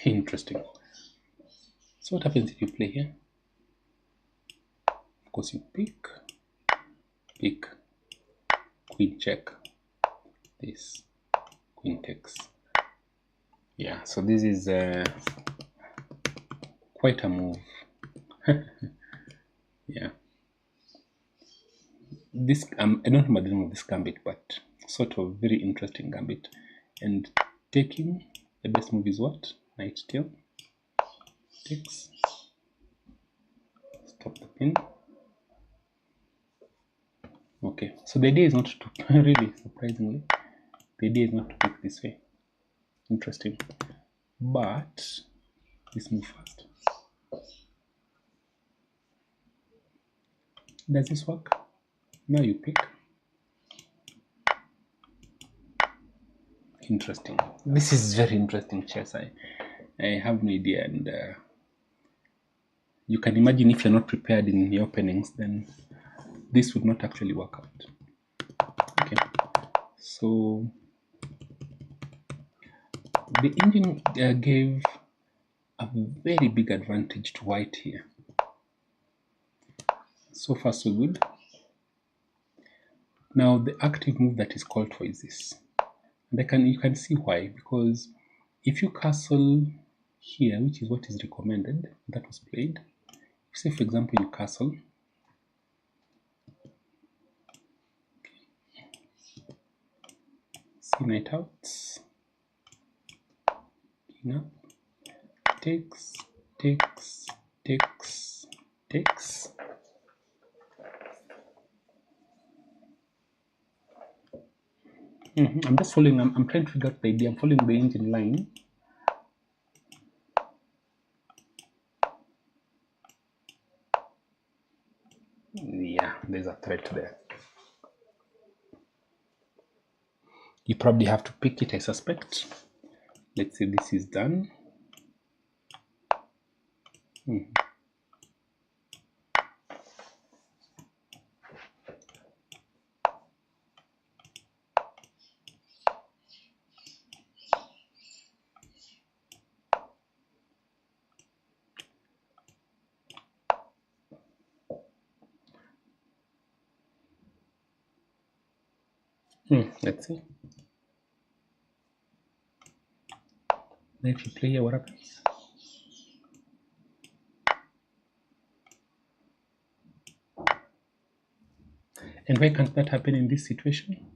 Interesting. So what happens if you play here? Of course you pick, queen check, this, queen takes. Yeah, so this is quite a move. Yeah. This I don't remember the name of this gambit, but sort of very interesting gambit. And taking, the best move is what? Knight tail. Takes. Stop the pin. Okay, so the idea is not to really surprisingly, the idea is not to pick this way. Interesting. But let's move first. Does this work? Now you pick. Interesting. This is very interesting chess. I have no idea, and you can imagine if you're not prepared in the openings, then this would not actually work out. Okay, so the engine gave a very big advantage to white here. So far so good. Now the active move that is called for is this. And you can see why, because if you castle here, which is what is recommended, that was played. Say for example you castle, see knight out, king up, takes, takes, takes, takes. I'm just following, I'm trying to figure out the idea. I'm following the engine line. Yeah, there's a threat there. You probably have to pick it, I suspect. Let's say this is done. Let's see. Now if you play here, what happens? And why can't that happen in this situation?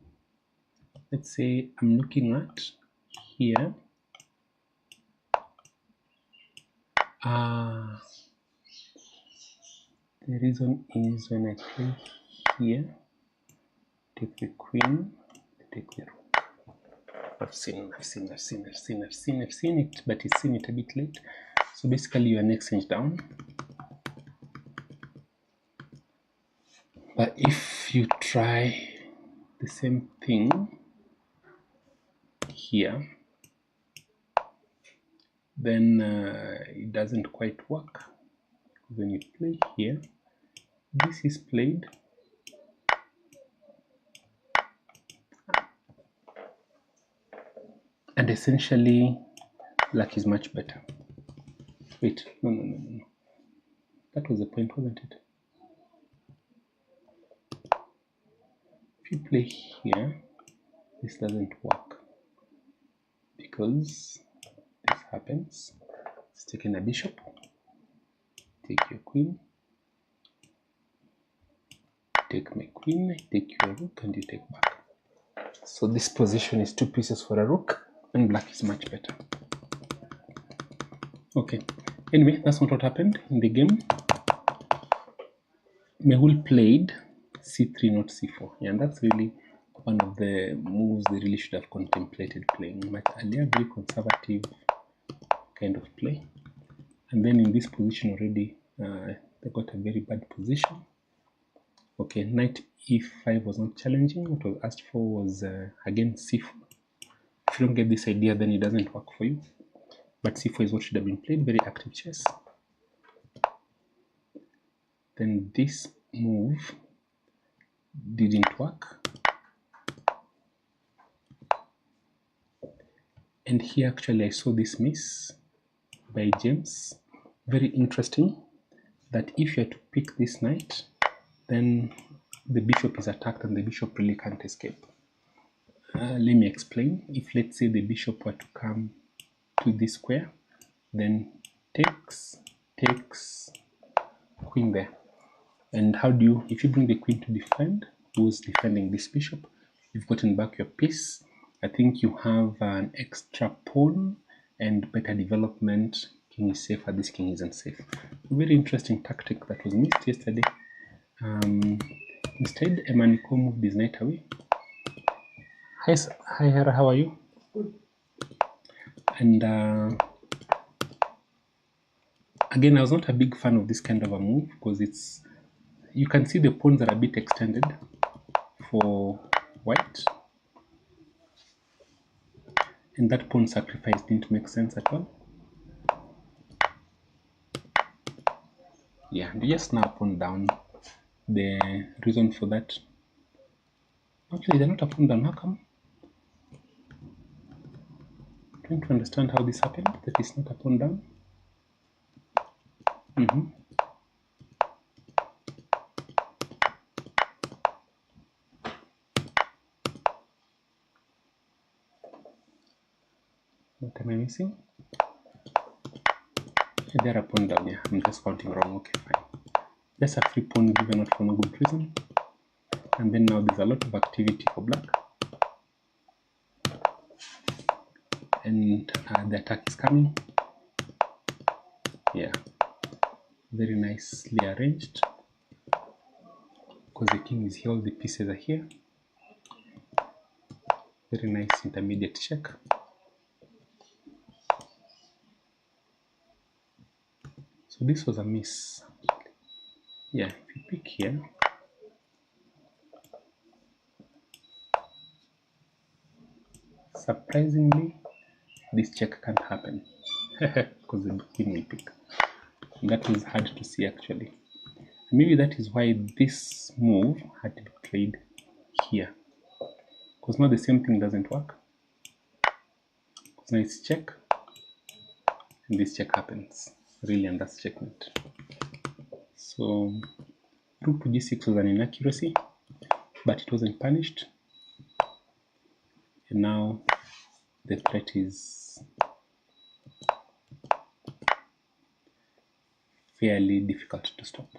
Let's say I'm looking at here. The reason is when I play here, take the queen, take the rook. I've seen it, but it's seen it a bit late. So basically you are next inch down. But if you try the same thing here, then it doesn't quite work. When you play here, this is played, and essentially black is much better. Wait, no. That was the point, wasn't it? If you play here, this doesn't work because this happens. It's taking a bishop, take your queen, take my queen, take your rook, and you take back. So this position is 2 pieces for a rook, and black is much better. Okay, anyway, that's not what happened in the game. Mehul played c3, not c4. Yeah, and that's really one of the moves they really should have contemplated playing much earlier. Very conservative kind of play. And then in this position already, they got a very bad position. Okay, knight e5 was not challenging. What was asked for was again c4. If you don't get this idea, then it doesn't work for you. But c4 is what should have been played. Very active chess. Then this move didn't work. And here actually I saw this miss by James. Very interesting that if you are to pick this knight, then the bishop is attacked and the bishop really can't escape. Let me explain. If let's say the bishop were to come to this square, then takes, queen there. And how do you, if you bring the queen to defend, who's defending this bishop, you've gotten back your piece. I think you have an extra pawn and better development. King is safer, this king isn't safe. A very interesting tactic that was missed yesterday. Instead, Emaniko moved his knight away. Hi Hera, how are you? Good. And again, I was not a big fan of this kind of a move because you can see the pawns are a bit extended for white. And that pawn sacrifice didn't make sense at all. Yeah, they just now pawn down. The reason for that, actually they're not a pawn down. How come? I'm trying to understand how this happened, that it's not a pawn down. What am I missing? They're a pawn down, yeah, I'm just counting wrong. Okay, fine. Just a free pawn given out for no good reason. And then now there's a lot of activity for black. And the attack is coming. Yeah, very nicely arranged. Because the king is here, all the pieces are here. Very nice intermediate check. So this was a miss. Yeah, if you pick here, surprisingly, this check can't happen because the queen will pick. And that was hard to see actually. Maybe that is why this move had to be played here, because now the same thing doesn't work. Because now it's check, and this check happens, really, and that's checkmate. So rook to g6 was an inaccuracy, but it wasn't punished. And now the threat is fairly difficult to stop.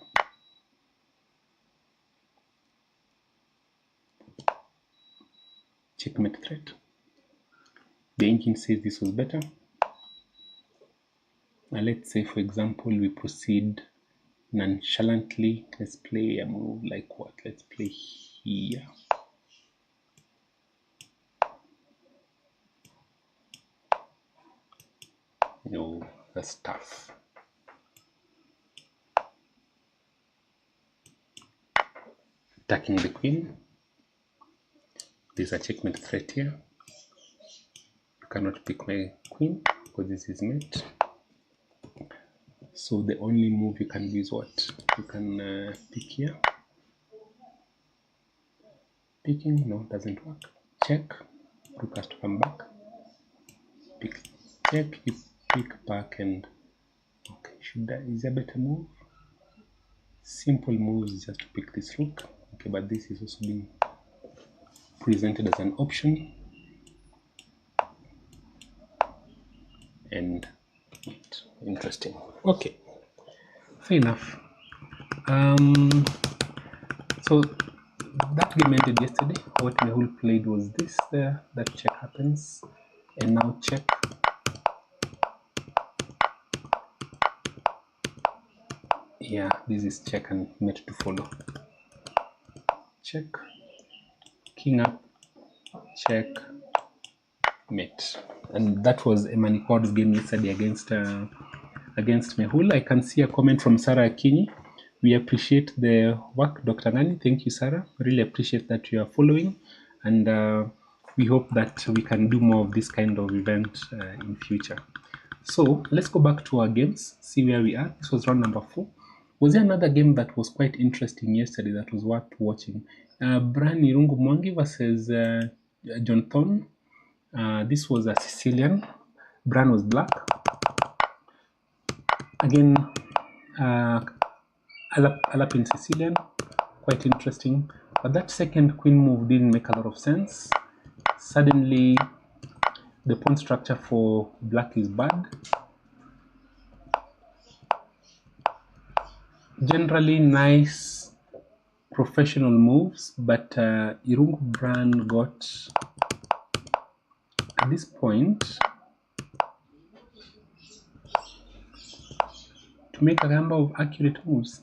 Checkmate threat. The engine says this was better. Now let's say, for example, we proceed nonchalantly. Let's play a move like what? Let's play here. No, that's tough. Attacking the queen. There's a checkmate threat here. You cannot pick my queen because this is mate. So the only move you can do is what? You can pick here. Picking, no, doesn't work. Check, rook has to come back. Pick, check, you pick back and okay, is there a better move? Simple moves is just to pick this rook. Okay, but this is also being presented as an option. And interesting. Okay, fair enough. So that game ended yesterday. What Mehul played was this there, that check happens, and now check. Yeah, this is check and mate to follow. Check, king up, check, mate. And that was Emaniko's game yesterday against Mehul. I can see a comment from Sarah Akinyi. We appreciate the work, Dr. Nani. Thank you, Sarah. Really appreciate that you are following. And we hope that we can do more of this kind of event in future. So let's go back to our games, see where we are. This was round number 4. Was there another game that was quite interesting yesterday that was worth watching? Bran Irungu Mwangi versus John Thorne. This was a Sicilian. Bran was black. Again, Alap in Sicilian, quite interesting. But that second queen move didn't make a lot of sense. Suddenly, the pawn structure for black is bad. Generally nice professional moves, but Irungu Bran got this point to make a number of accurate moves.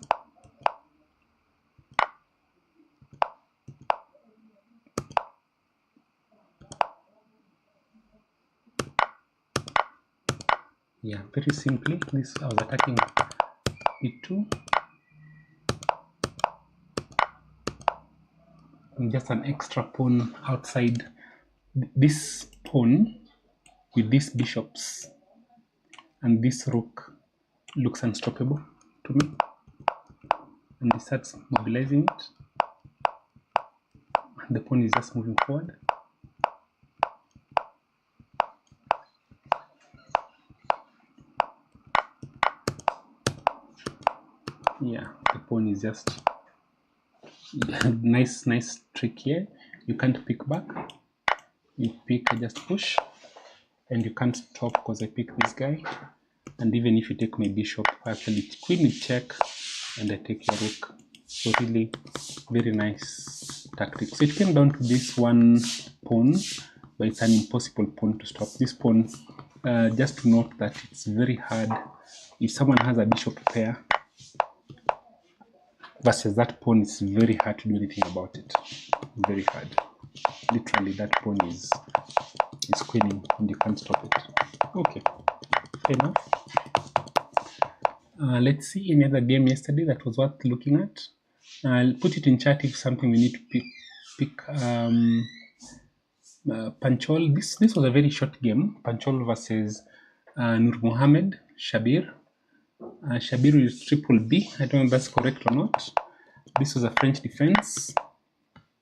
Yeah, very simply, this I was attacking E2. And just an extra pawn outside. This pawn with these bishops and this rook looks unstoppable to me. And he starts mobilizing it. And the pawn is just moving forward. Yeah, the pawn is just nice trick here. You can't pick back. You pick, I just push, and you can't stop because I pick this guy. And even if you take my bishop, actually queen in check, and I take your rook. So really very nice tactic. So it came down to this one pawn, but it's an impossible pawn to stop. This pawn, just to note that it's very hard if someone has a bishop pair versus that pawn. It's very hard to do anything about it. Very hard. Literally, that pawn is queening and you can't stop it. Okay, fair enough. Let's see any other game yesterday that was worth looking at. I'll put it in chat if something we need to pick. Panchol. This was a very short game. Panchol versus Nur Mohammed Shabir. Shabir is triple B. I don't know if that's correct or not. This was a French defense.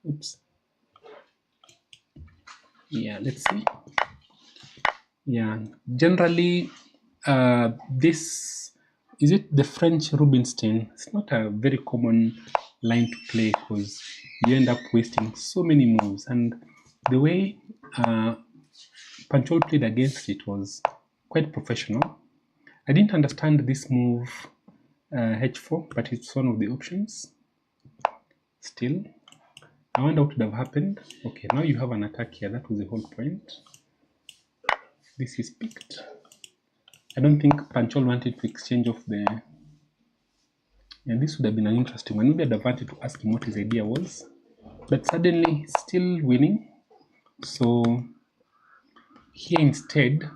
Oops. Yeah, let's see. Yeah, generally, this is it the French Rubinstein. It's not a very common line to play because you end up wasting so many moves. And the way Panchol played against it was quite professional. I didn't understand this move H4, but it's one of the options. Still, I wonder what would have happened. Okay, now you have an attack here. That was the whole point. This is picked. I don't think Panchol wanted to exchange off the... And this would have been an interesting one. Maybe I'd have wanted to ask him what his idea was. But suddenly, he's still winning. So, here instead,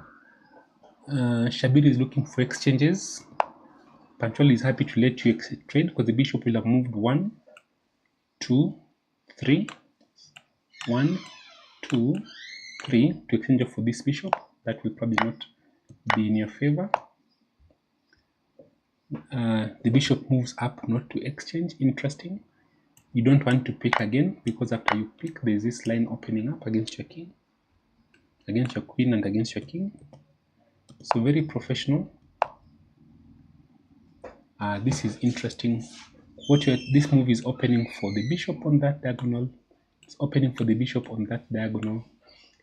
Shabir is looking for exchanges. Panchol is happy to let you trade because the bishop will have moved 1, 2, 3. 1, 2, 3 to exchange for this bishop. That will probably not be in your favor. The bishop moves up not to exchange. Interesting. You don't want to pick again because after you pick, there's this line opening up against your king, against your queen, and against your king. So very professional. This is interesting. This move is opening for the bishop on that diagonal. It's opening for the bishop on that diagonal,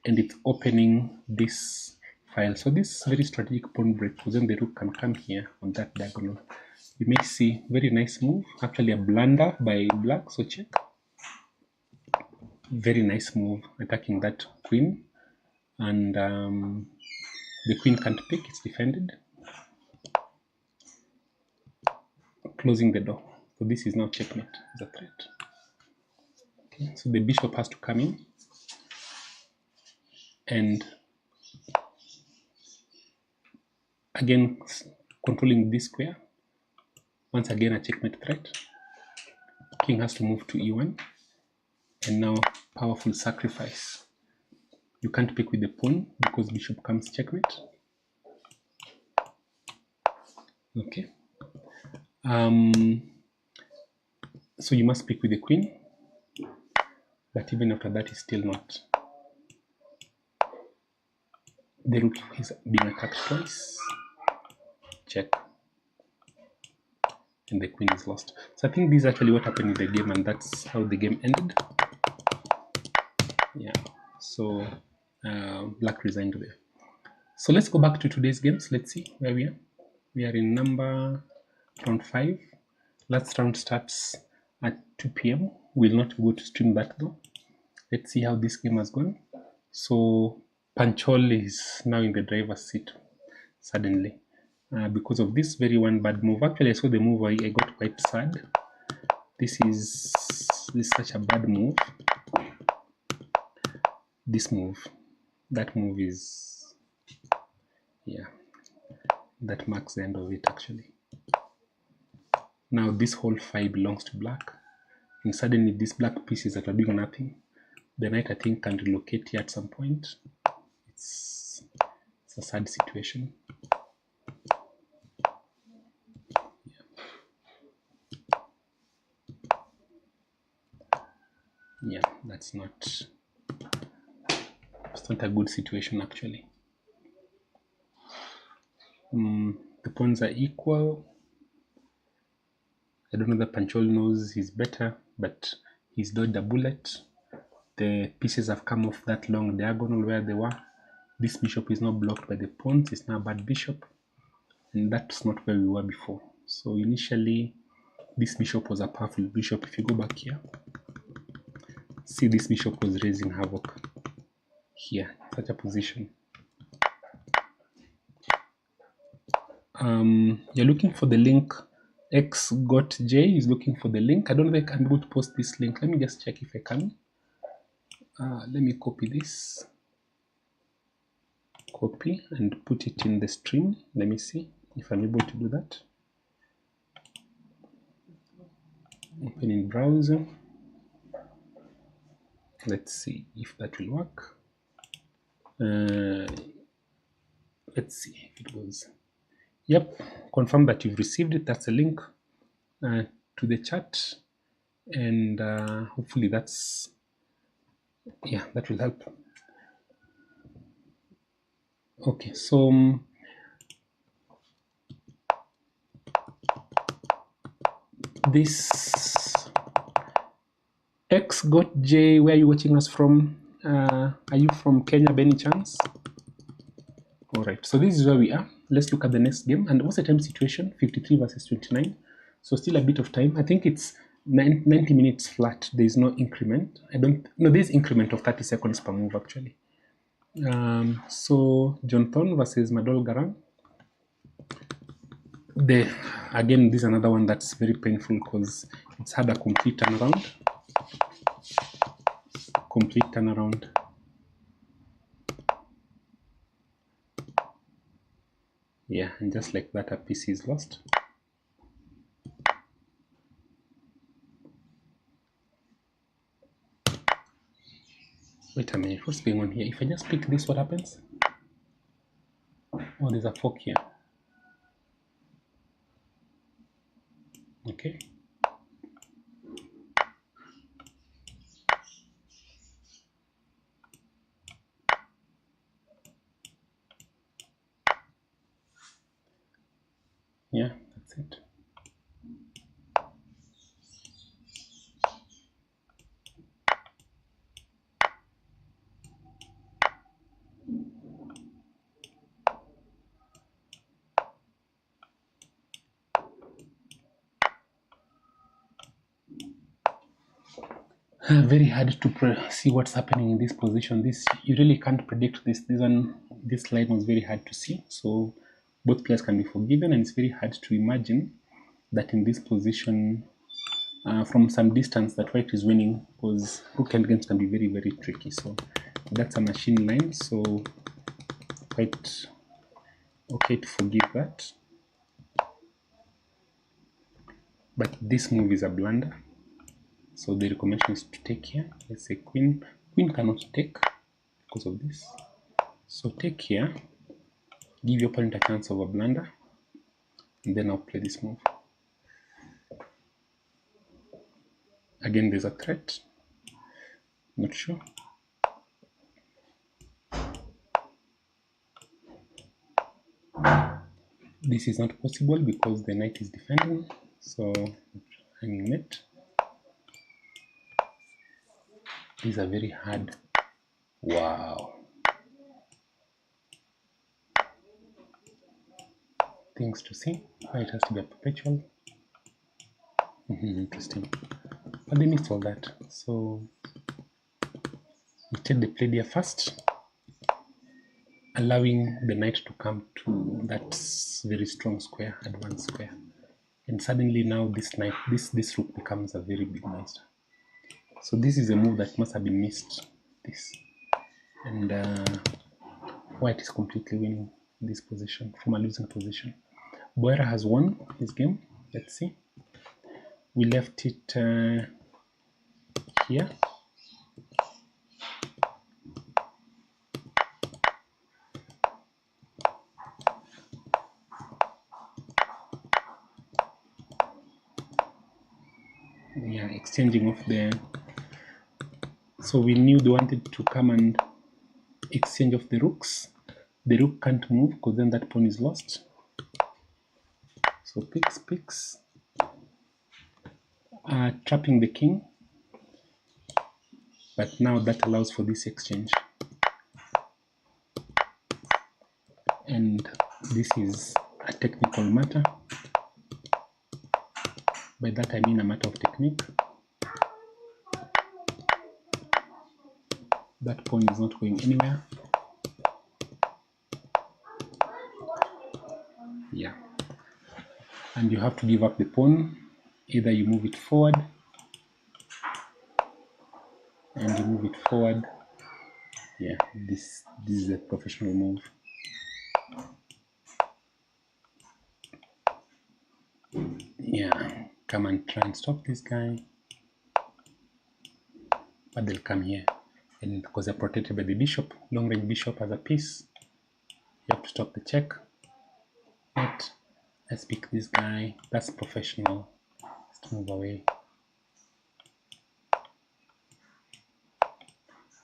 and it's opening this file. So this very strategic pawn break, because then the rook can come here on that diagonal. You may see very nice move, actually a blunder by black. So check. Very nice move attacking that queen, and the queen can't pick. It's defended. Closing the door. So this is now checkmate as a threat. Okay, so the bishop has to come in and again controlling this square. Once again a checkmate threat. King has to move to e1, and now powerful sacrifice. You can't pick with the pawn because bishop comes checkmate. Okay. So you must pick with the queen, but even after that is still not. The rook is being attacked twice. Check. And the queen is lost. So I think this is actually what happened in the game, and that's how the game ended. Yeah. So black resigned there. So let's go back to today's games. Let's see where we are. We are in round 5. Last round starts at 2 p.m. We'll not go to stream that though. Let's see how this game has gone. So Panchol is now in the driver's seat suddenly because of this very one bad move. Actually, I saw the move, I got quite sad. This is such a bad move. This move, that move is, yeah, that marks the end of it actually. Now this whole file belongs to black, and suddenly these black pieces that are doing nothing, the knight I think can relocate here at some point. It's a sad situation. Yeah, it's not a good situation actually. The pawns are equal. I don't know that Panchol knows he's better, but he's dodged a bullet. The pieces have come off that long diagonal where they were. This bishop is not blocked by the pawns. It's now a bad bishop, and that's not where we were before. So initially, this bishop was a powerful bishop. If you go back here, see this bishop was raising havoc here, such a position. You're looking for the link. X got J is looking for the link. I don't know if I'm able to post this link. Let me just check if I can. Let me copy this. Copy and put it in the stream. Let me see if I'm able to do that. Open in browser. Let's see if that will work. Let's see if it goes. Yep, confirm that you've received it. That's a link to the chat, and hopefully that's, yeah, that will help. Okay, so this X got J, where are you watching us from? Are you from Kenya by any chance? All right, so this is where we are. Let's look at the next game. And what's the time situation? 53 versus 29. So still a bit of time. I think it's 90 minutes flat. There is no increment. There's increment of 30 seconds per move actually. So John Thorne versus Madol Garang. Again, this is another one that's very painful because it's had a complete turnaround. Yeah, and just like that, a piece is lost. Wait a minute, what's going on here? If I just pick this, what happens? Oh, there's a fork here. Okay. Yeah, that's it. Very hard to see what's happening in this position. You really can't predict this. This line was very hard to see. So both players can be forgiven, and it's very hard to imagine that in this position, from some distance, that white is winning, because rook endgames can be very, very tricky. So that's a machine line. So quite okay to forgive that. But this move is a blunder. So the recommendation is to take here. Let's say queen. Queen cannot take because of this. So take here, give your opponent a chance of a blunder, and then I'll play this move. Again, there's a threat. Not sure. This is not possible because the knight is defending. So I'm net. These are very hard. Wow. Things to see. Why it has to be a perpetual. Interesting. But they missed all that. So instead they played here first. allowing the knight to come to that very strong square, advanced square. And suddenly now this knight, this rook becomes a very big monster. So this is a move that must have been missed. This. And white is completely winning this position from a losing position. Boera has won his game. Let's see. We left it here. Yeah, exchanging of the. So we knew they wanted to come and exchange of the rooks. The rook can't move because then that pawn is lost. So picks, trapping the king. But now that allows for this exchange. And this is a technical matter. By that I mean a matter of technique. That pawn is not going anywhere. Yeah. And you have to give up the pawn. Either you move it forward, and you move it forward. Yeah, this is a professional move. Yeah, come and try and stop this guy. But they'll come here. And because they're protected by the bishop, long range bishop as a piece, you have to stop the check. But let's pick this guy. That's professional. Let's move away.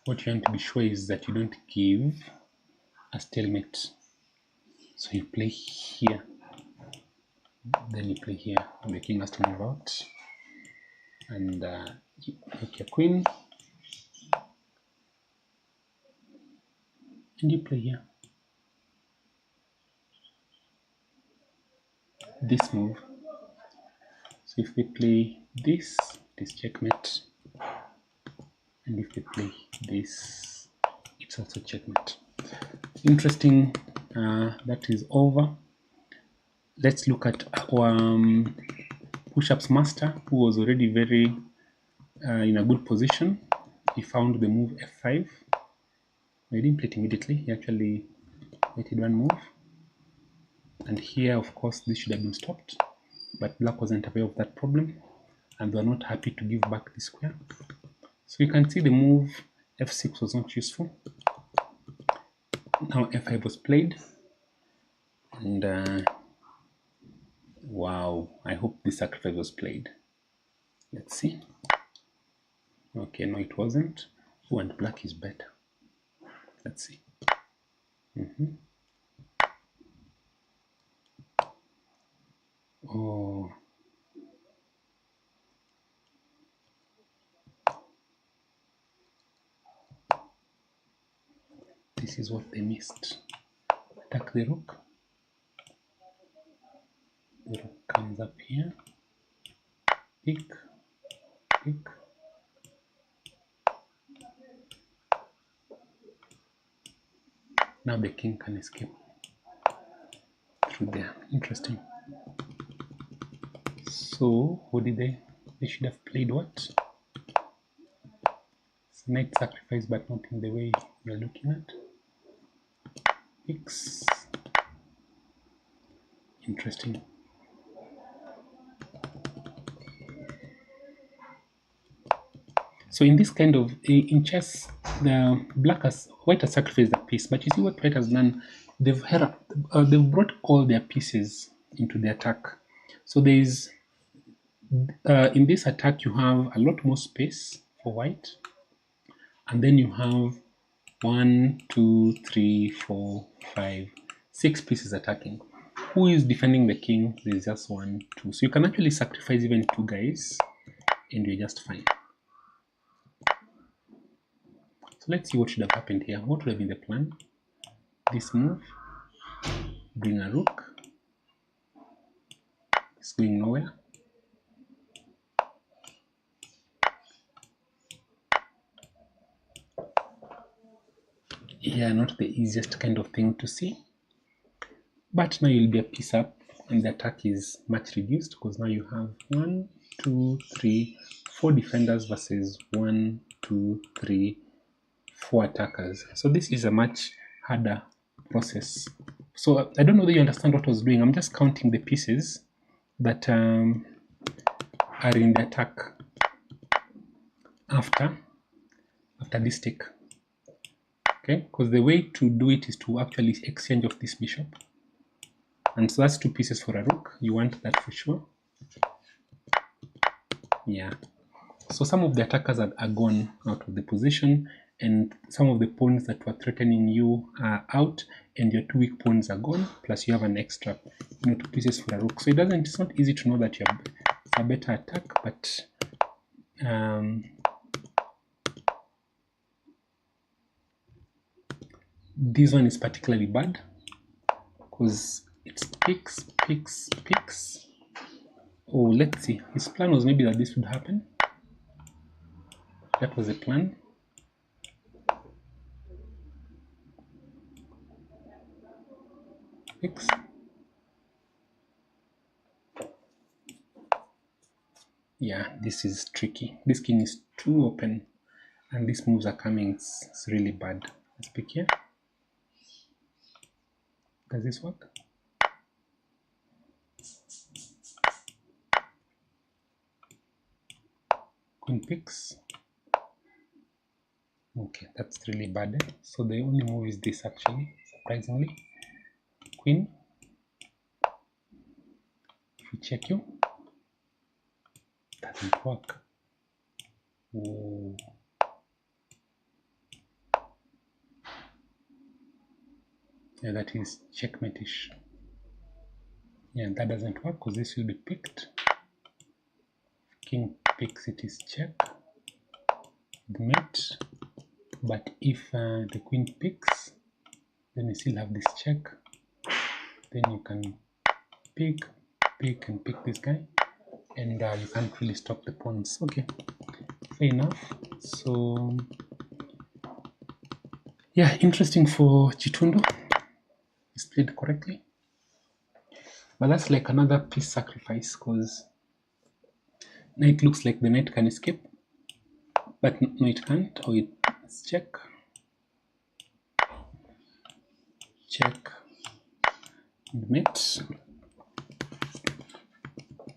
What you want to be sure is that you don't give a stalemate. So you play here, then you play here, and the king has to move out. And you take your queen, and you play here. This move. So if they play this, it is checkmate. And if they play this, it's also checkmate. Interesting. That is over. Let's look at our push-ups master, who was already very in a good position. He found the move f5. He didn't play it immediately. He actually waited one move. And here, of course, this should have been stopped. But black wasn't aware of that problem. And they were not happy to give back the square. So you can see the move f6 was not useful. Now f5 was played. And wow, I hope the sacrifice was played. Let's see. Okay, no, it wasn't. Oh, and black is better. Let's see. Oh. This is what they missed. Attack the rook. The rook comes up here. Pick. Now the king can escape through there. Interesting. So what did they should have played what? It's a knight sacrifice, but not in the way you're looking at. Picks. Interesting. So in this kind of in chess, the white has sacrificed a piece, but you see what white has done. They've brought all their pieces into the attack. So there is in this attack you have a lot more space for white, and then you have 1, 2, 3, 4, 5, 6 pieces attacking. Who is defending the king? There's just 1, 2. So you can actually sacrifice even 2 guys, and you're just fine. So let's see what should have happened here. What would have been the plan? This move, bring a rook. It's going nowhere. Yeah, not the easiest kind of thing to see. But now you'll be a piece up and the attack is much reduced because now you have 1, 2, 3, 4 defenders versus 1, 2, 3, 4 attackers. So this is a much harder process. So I don't know whether you understand what I was doing. I'm just counting the pieces that are in the attack after this tick. Okay, because the way to do it is to actually exchange off this bishop. And so that's 2 pieces for a rook. You want that for sure. Yeah. So some of the attackers are gone out of the position, and some of the pawns that were threatening you are out, and your 2 weak pawns are gone, plus you have an extra, 2 pieces for a rook. So it's not easy to know that you have a better attack, but this one is particularly bad because it's picks. Oh, let's see. His plan was maybe that this would happen. That was the plan. Picks. Yeah, this is tricky. This king is too open, and these moves are coming. It's really bad. Let's pick here. Does this work? Queen picks. Okay, that's really bad. So the only move is this actually, surprisingly. Queen. If we check you, doesn't work. Whoa. Yeah, that is checkmate-ish. Yeah, that doesn't work because this will be picked. King picks, it is check. Mate. But if the queen picks, then you still have this check. Then you can pick, and pick this guy, and you can't really stop the pawns. Okay, fair enough. So yeah, interesting for Chitundu. He's played correctly, but that's like another piece sacrifice because now it looks like the knight can escape, but no, it can't. Or it's check, and mate.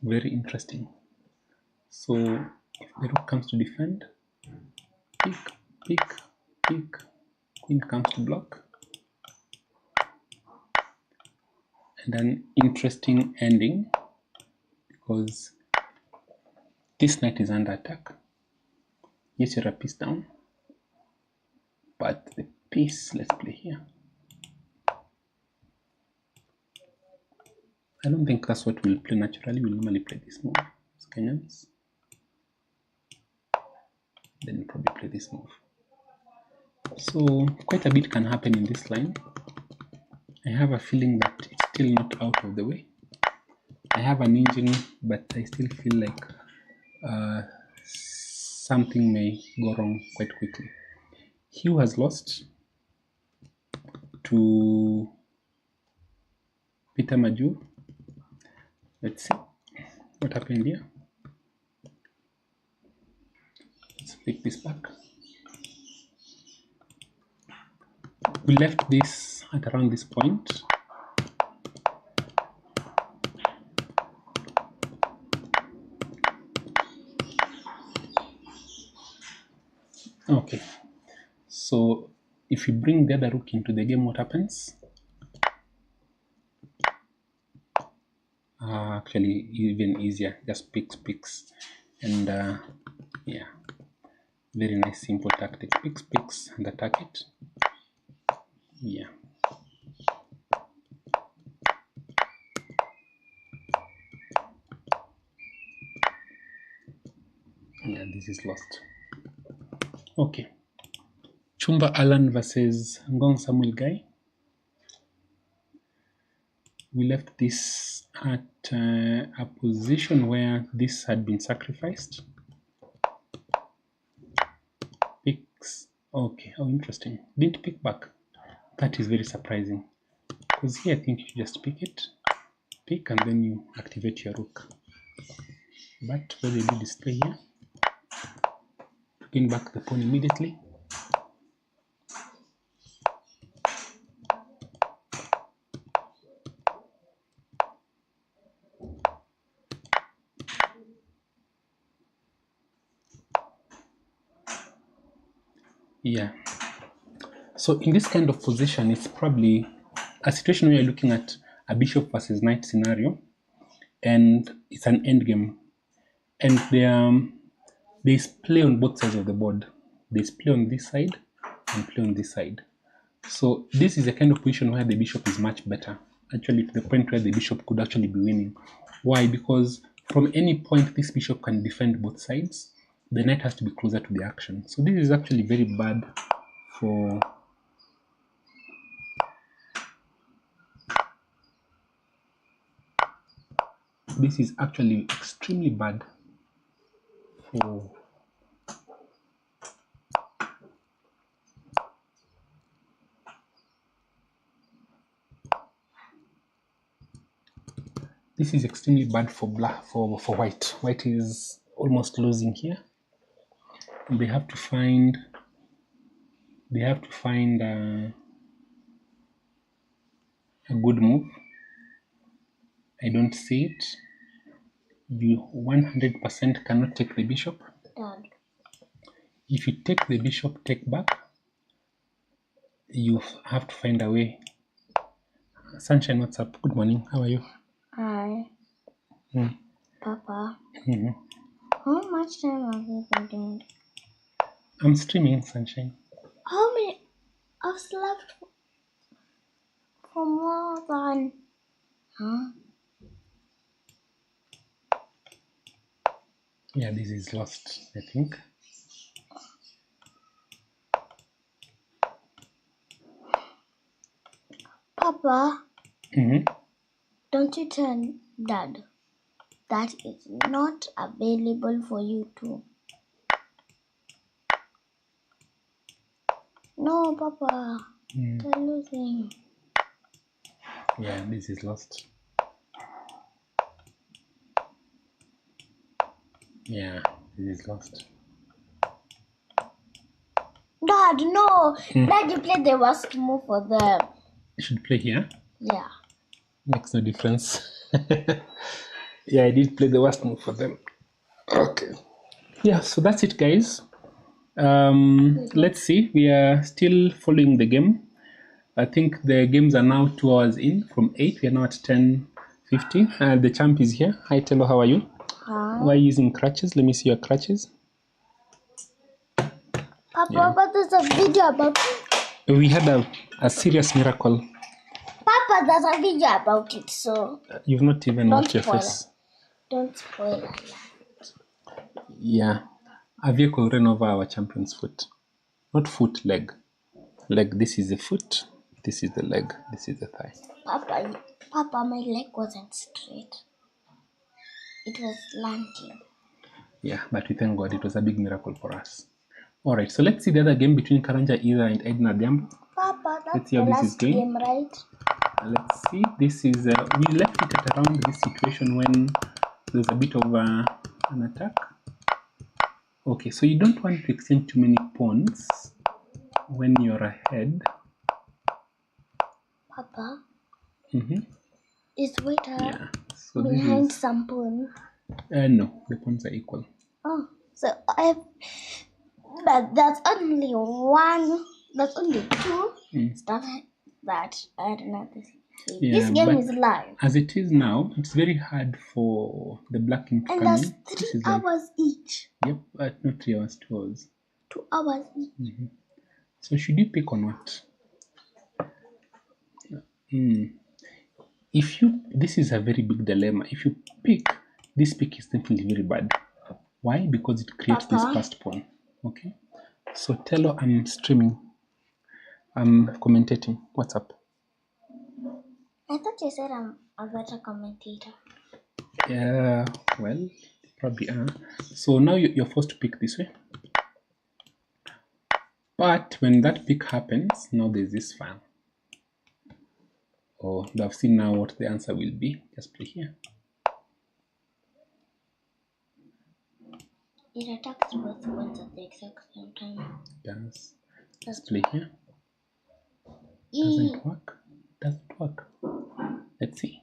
Very interesting. So if the rook comes to defend, pick, queen comes to block, and an interesting ending because this knight is under attack. Yes, you're a piece down, but the piece, let's play here. I don't think that's what we'll play naturally. We'll normally play this move as Kenyans. Then we'll probably play this move. So quite a bit can happen in this line. I have a feeling that it's still not out of the way. I have an engine, but I still feel like something may go wrong quite quickly. Hugh has lost to Peter Majur. Let's see what happened here. Let's flip this back. We left this at around this point. Okay, so if you bring the other rook into the game, what happens? Actually, even easier, just picks, and yeah, very nice, simple tactic. Picks, and attack it. Yeah. Yeah, this is lost. Okay. Chumba Alan versus Ngong Samuel Guy. We left this at a position where this had been sacrificed. Picks. Okay, how interesting. Didn't pick back. That is very surprising. Because here I think you just pick, and then you activate your rook. But where they do display here, taking back the pawn immediately. Yeah. So in this kind of position, it's probably a situation where you're looking at a bishop versus knight scenario, and it's an endgame. And there's play on both sides of the board. There's play on this side and play on this side. So this is a kind of position where the bishop is much better, actually to the point where the bishop could actually be winning. Why? Because from any point this bishop can defend both sides. The knight has to be closer to the action. So this is actually very bad for this is actually extremely bad for this is extremely bad for black for white. White is almost losing here. And they have to find a good move. I don't see it. You 100% cannot take the bishop. Dad. If you take the bishop, take back, you have to find a way. Sunshine, what's up? Good morning. How are you? Hi. Papa. Mm-hmm. How much time have you been doing? I'm streaming, Sunshine. How many? I've slept for more than. Huh? Yeah, this is lost, I think. Papa, Mm-hmm. don't you tell Dad that it's not available for you to. No, Papa. They're losing. Yeah, this is lost. Yeah, this is lost. Dad, no. Dad, you played the worst move for them. You should play here. Yeah. Makes no difference. Yeah, I did play the worst move for them. Okay. Yeah, so that's it, guys. Let's see. We are still following the game. I think the games are now 2 hours in from 8. We are now at 10:50. The champ is here. Hi, Telo. How are you? Hi. Why are you using crutches? Let me see your crutches. Papa, but there's a video about it. We had a serious miracle. Papa, there's a video about it, so You've not even Don't watched your spoil face. don't spoil it. Yeah. A vehicle ran over our champion's foot. Not foot, leg. Leg, this is the foot. This is the leg. This is the thigh. Papa, my leg wasn't straight. It was slanting. Yeah, but we thank God it was a big miracle for us. All right, so let's see the other game between Karanja Ida and Edna Diambo. Papa, Let's that's see the how this is last going. game, right? Let's see. This is we left it at around this situation when there's a bit of an attack. Okay, so you don't want to exchange too many pawns when you're ahead. Papa, Mm-hmm. is waiter Yeah. So behind this is some pawn? no, the pawns are equal. Oh, so that's only one. That's only two stuff that I don't know. Yeah, This game but is live, as it is now, it's very hard for the black king to and come that's in. 3 This is like, hours each. yep, not 3 hours, 2 hours. 2 hours each. So should you pick on what? If you, this is a very big dilemma. If you pick, this pick is definitely very bad. Why? Because it creates this Papa? passed pawn. Okay. So Tello, I'm streaming. I'm commentating. What's up? I thought you said I'm a better commentator. Yeah, well, you probably are. So now you're forced to pick this way. But when that pick happens, now there's this file. or you have seen now what the answer will be. Just play here. It attacks both pawns at the exact same time. Yes. Just play here. E. Doesn't work. Doesn't work. Let's see.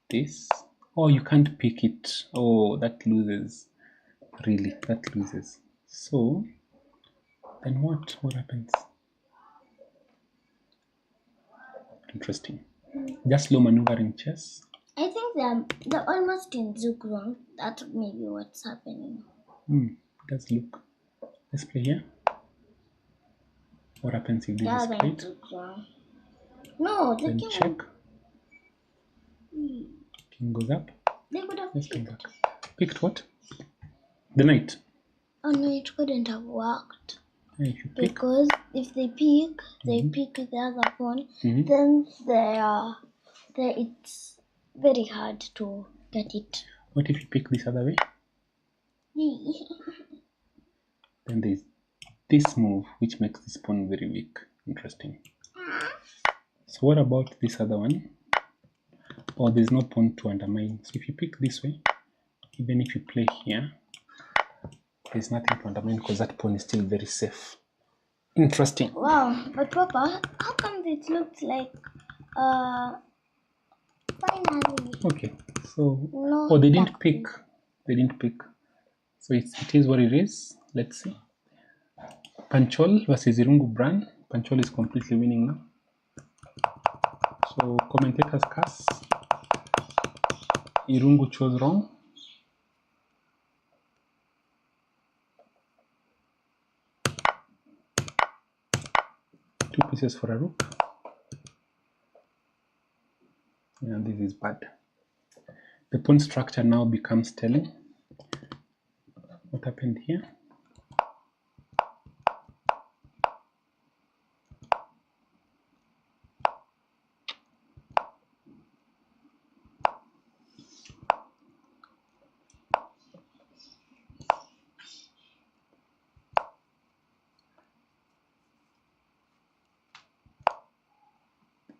This. Oh, you can't pick it. Oh, that loses. Really, that loses. So, then what? What happens? Interesting. Just slow maneuvering chess. I think they're almost in Zugron. That may be what's happening. Let's look. Let's play here. What happens if this Yeah, is they're in played? Zugron. No, the Then king. check. King goes up. They could have Let's come picked. back. Picked what? The knight. Oh no, it couldn't have worked. Yeah, if you pick. Because if they pick, pick the other pawn, then it's very hard to get it. What if you pick this other way? Then there's this move, which makes this pawn very weak. Interesting. So what about this other one? Oh, there's no pawn to undermine. So if you pick this way, even if you play here, there's nothing to undermine because that pawn is still very safe. Interesting. Wow, but Papa, how come it looks like finally? Okay, so No, they didn't pick. They didn't pick. So it is what it is. Let's see. Panchol versus Irungu Bran. Panchol is completely winning now. So commentators curse. Irungu chose wrong. Two pieces for a rook. Yeah, this is bad. The pawn structure now becomes telling. What happened here?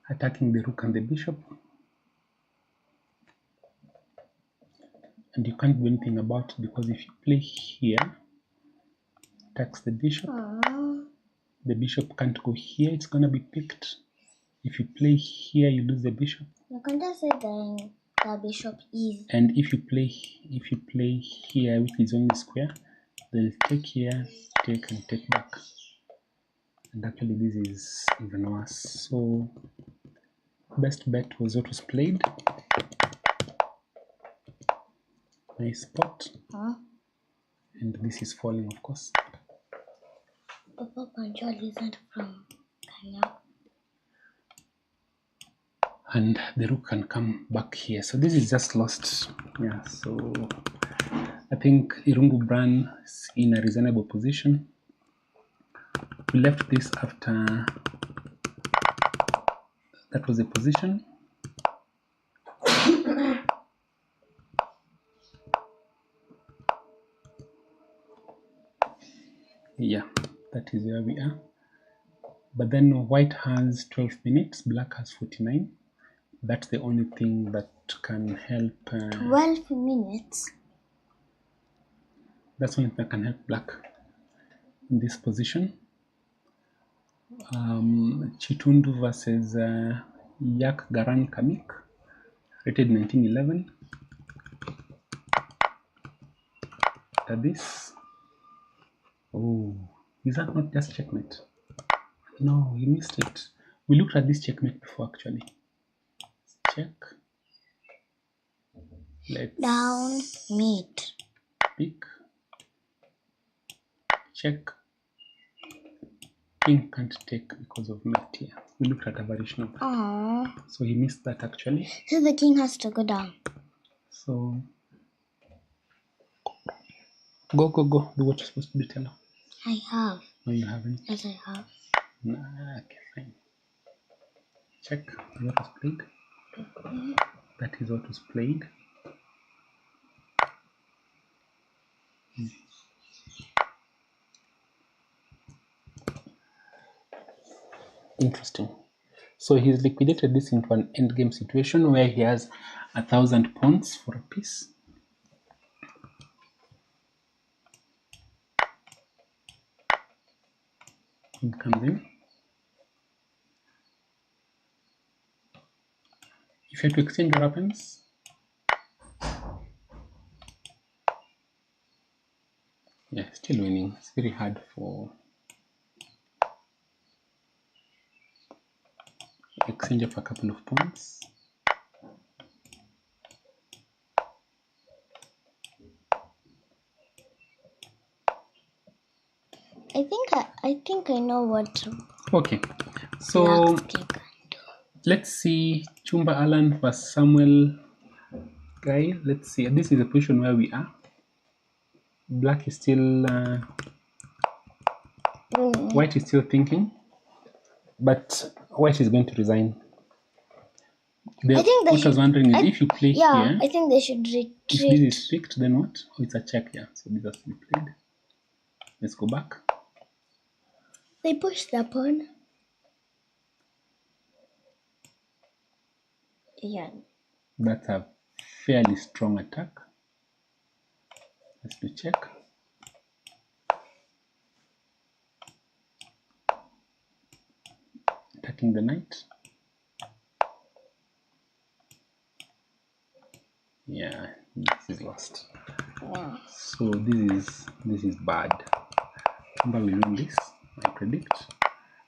Attacking the rook and the bishop. And you can't do anything about it because if you play here, attacks the bishop. The bishop can't go here, it's gonna be picked. If you play here, you lose the bishop. You can't just say the bishop is. And if you play here, which is only square, they'll take here, take and take back. And actually this is even worse. So best bet was what was played. Nice spot. And this is falling, of course. Papa Panchal isn't from Kenya. And the rook can come back here. So this is just lost. Yeah, so I think Irungu Bran is in a reasonable position. We left this after that was the position. Yeah, that is where we are. But then white has 12 minutes, black has 49. That's the only thing that can help. 12 minutes? That's the only thing that can help black in this position. Chitundu versus Yak Garan Kamik, rated 1911. After this, oh, is that not just checkmate? No, he missed it. We looked at this checkmate before actually. Check. Let's down mate. Pick. Check. King can't take because of mate here. We looked at a variation of that. Aww. So he missed that actually. So the king has to go down. So go. Do what you're supposed to do, Tella. I have. No, you haven't. Yes, I have. Nah, okay, fine. Check what was played. That is what was played. Interesting. So he's liquidated this into an endgame situation where he has 1,000 pawns for a piece. It comes in. If you have to exchange what happens? Yeah, still winning. It's very hard for exchange of a couple of pawns. I think I know what. Okay, so let's see Chumba Alan versus Samuel Guy. Let's see. This is a position where we are. Black is still. White is still thinking, but White is going to resign. I think they what I was wondering is if you play here. I think they should retreat. If this is picked, then what? Oh, it's a check here. So this has to be played. Let's go back. They push the pawn. Yeah. That's a fairly strong attack. Let's do check. Attacking the knight. Yeah, this is lost. Yeah. So this is bad. Chumba will win this, I predict.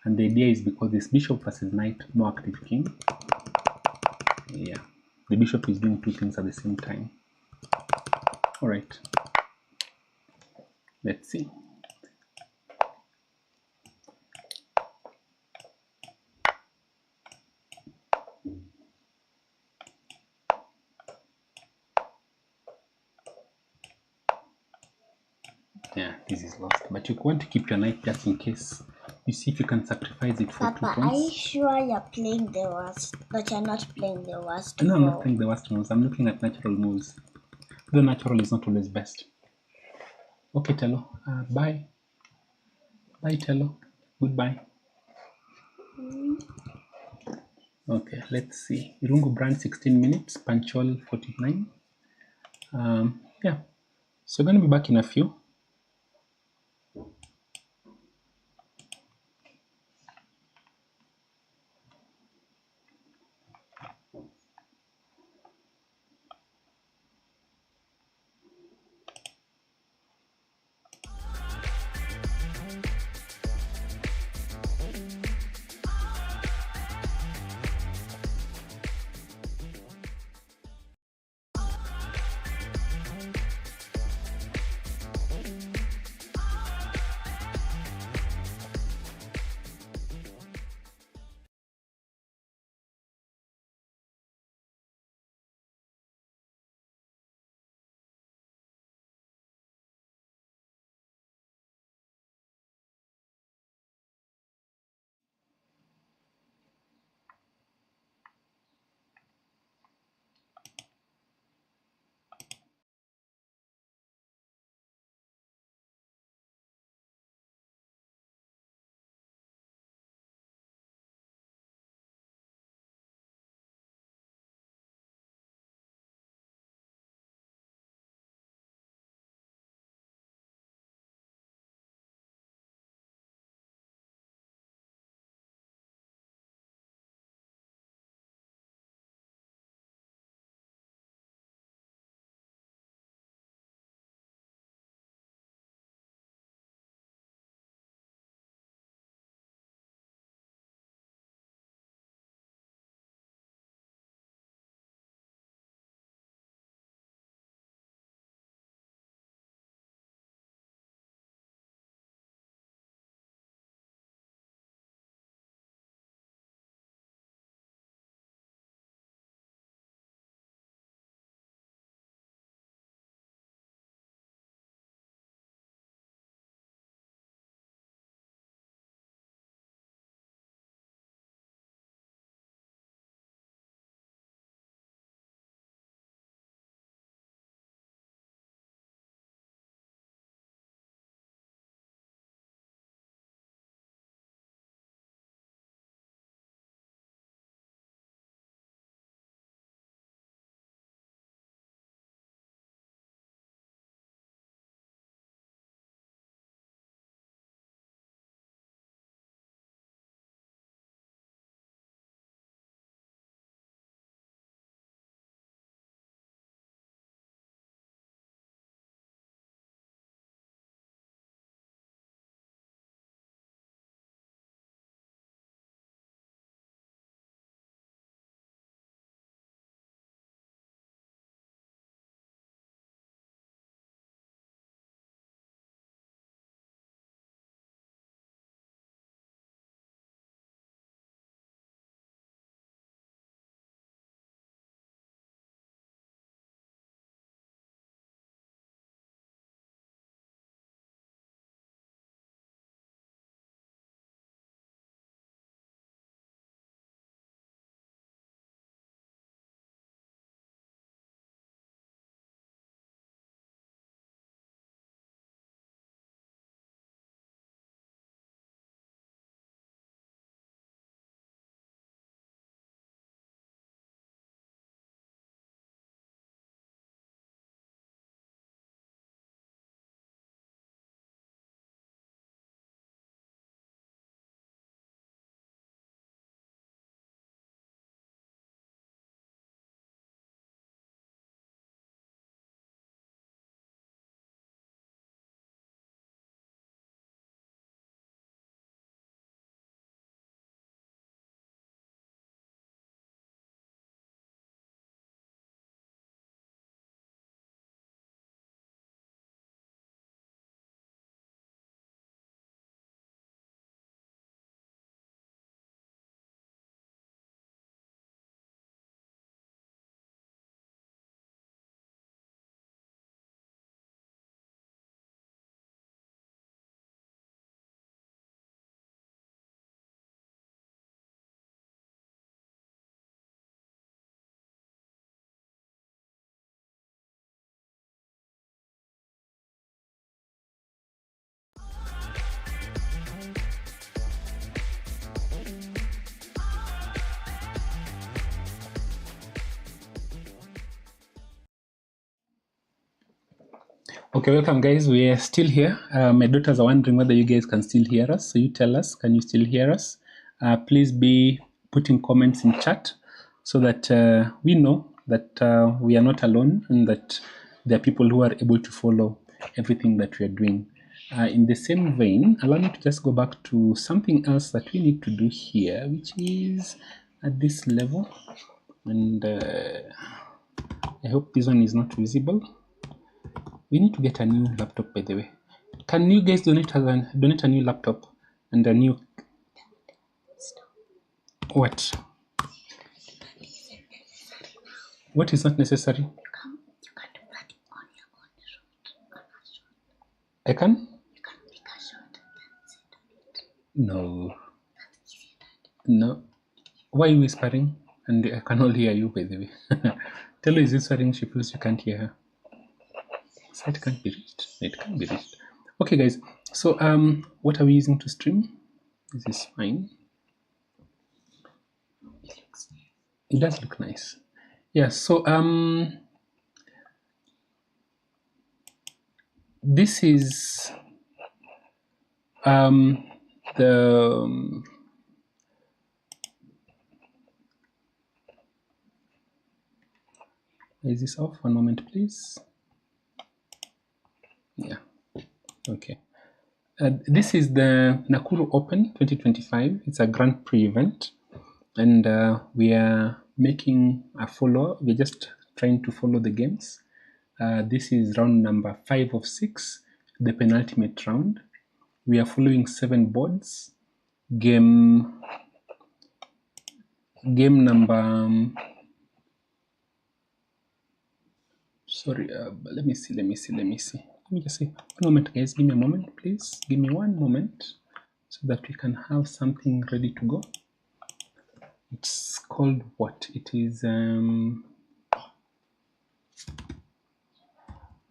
And the idea is because this bishop versus knight, no active king. Yeah, the bishop is doing two things at the same time. All right, let's see. Yeah, this is lost, but you want to keep your knight just in case. You see if you can sacrifice it for Papa, 2 pawns. are you sure you're playing the worst, but you're not playing the worst? No, I'm not playing the worst moves. I'm looking at natural moves. Though natural is not always best. Okay, Tello. Bye. Bye, Tello. Goodbye. Okay, let's see. Irungu brand 16 minutes, Panchol 49. Yeah, so we're going to be back in a few. Okay, welcome guys. We are still here. My daughters are wondering whether you guys can still hear us. So you tell us, can you still hear us? Please be putting comments in chat so that we know that we are not alone and that there are people who are able to follow everything that we are doing. In the same vein, allow me to just go back to something else that we need to do here, which is at this level. And I hope this one is not visible. We need to get a new laptop, by the way. Can you guys donate a new laptop and a new what? What is not necessary? You can't do that on your own. I can? You can make a shot and sit on it. No. No. Why are you whispering? And I can only hear you, by the way. Tell her is whispering, she feels you can't hear her. So it can't be reached. It can't be reached. Okay, guys. So what are we using to stream? This is fine. It does look nice. Yeah, so this is the is this off? One moment, please. Yeah. Okay. This is the Nakuru Open 2025. It's a Grand Prix event, and we are making a follow. We're just trying to follow the games. This is round number 5 of 6, the penultimate round. We are following 7 boards. Game number. Sorry, let me see. Let me just see. One moment, guys. Give me a moment, please. Give me one moment so that we can have something ready to go. It's called what? It is. We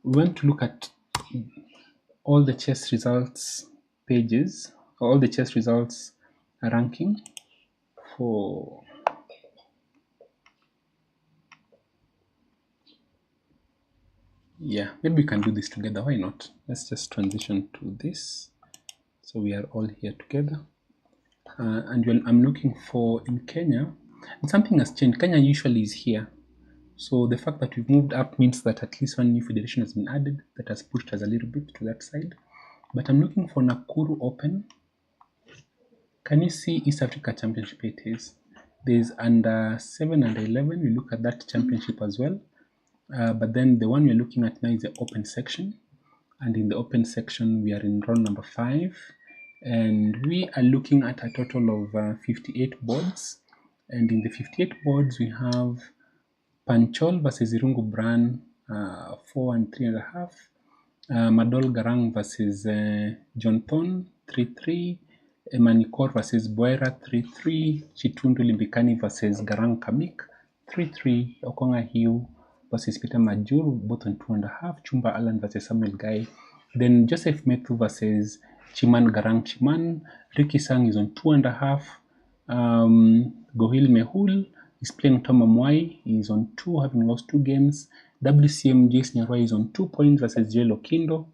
want to look at all the chess results pages, all the chess results ranking for. Yeah, maybe we can do this together. Why not? Let's just transition to this. So we are all here together. And when I'm looking for in Kenya, and something has changed. Kenya usually is here. So the fact that we've moved up means that at least one new federation has been added that has pushed us a little bit to that side. But I'm looking for Nakuru Open. Can you see East Africa Championship it is? There's under 7 and 11. We look at that championship as well. But then the one we're looking at now is the open section. And in the open section, we are in round number 5. And we are looking at a total of 58 boards. And in the 58 boards, we have Panchol versus Irungu Bran, 4 and 3.5. Madol Garang versus John Thorne, 3-3. Manikor versus Boera, 3-3. Chitundu Limbikani versus Garang Kamik, 3-3. Okonga Hiu versus Peter Majur, both on 2.5. Chumba Alan versus Samuel Guy. Then Joseph Methu versus Chiman Garang Chiman. Ricky Sang is on 2.5. Gohil Mehul is playing Toma Mwai. He's on 2, having lost 2 games. WCM Jason Nyarwa is on 2 points versus Jelo Kindo.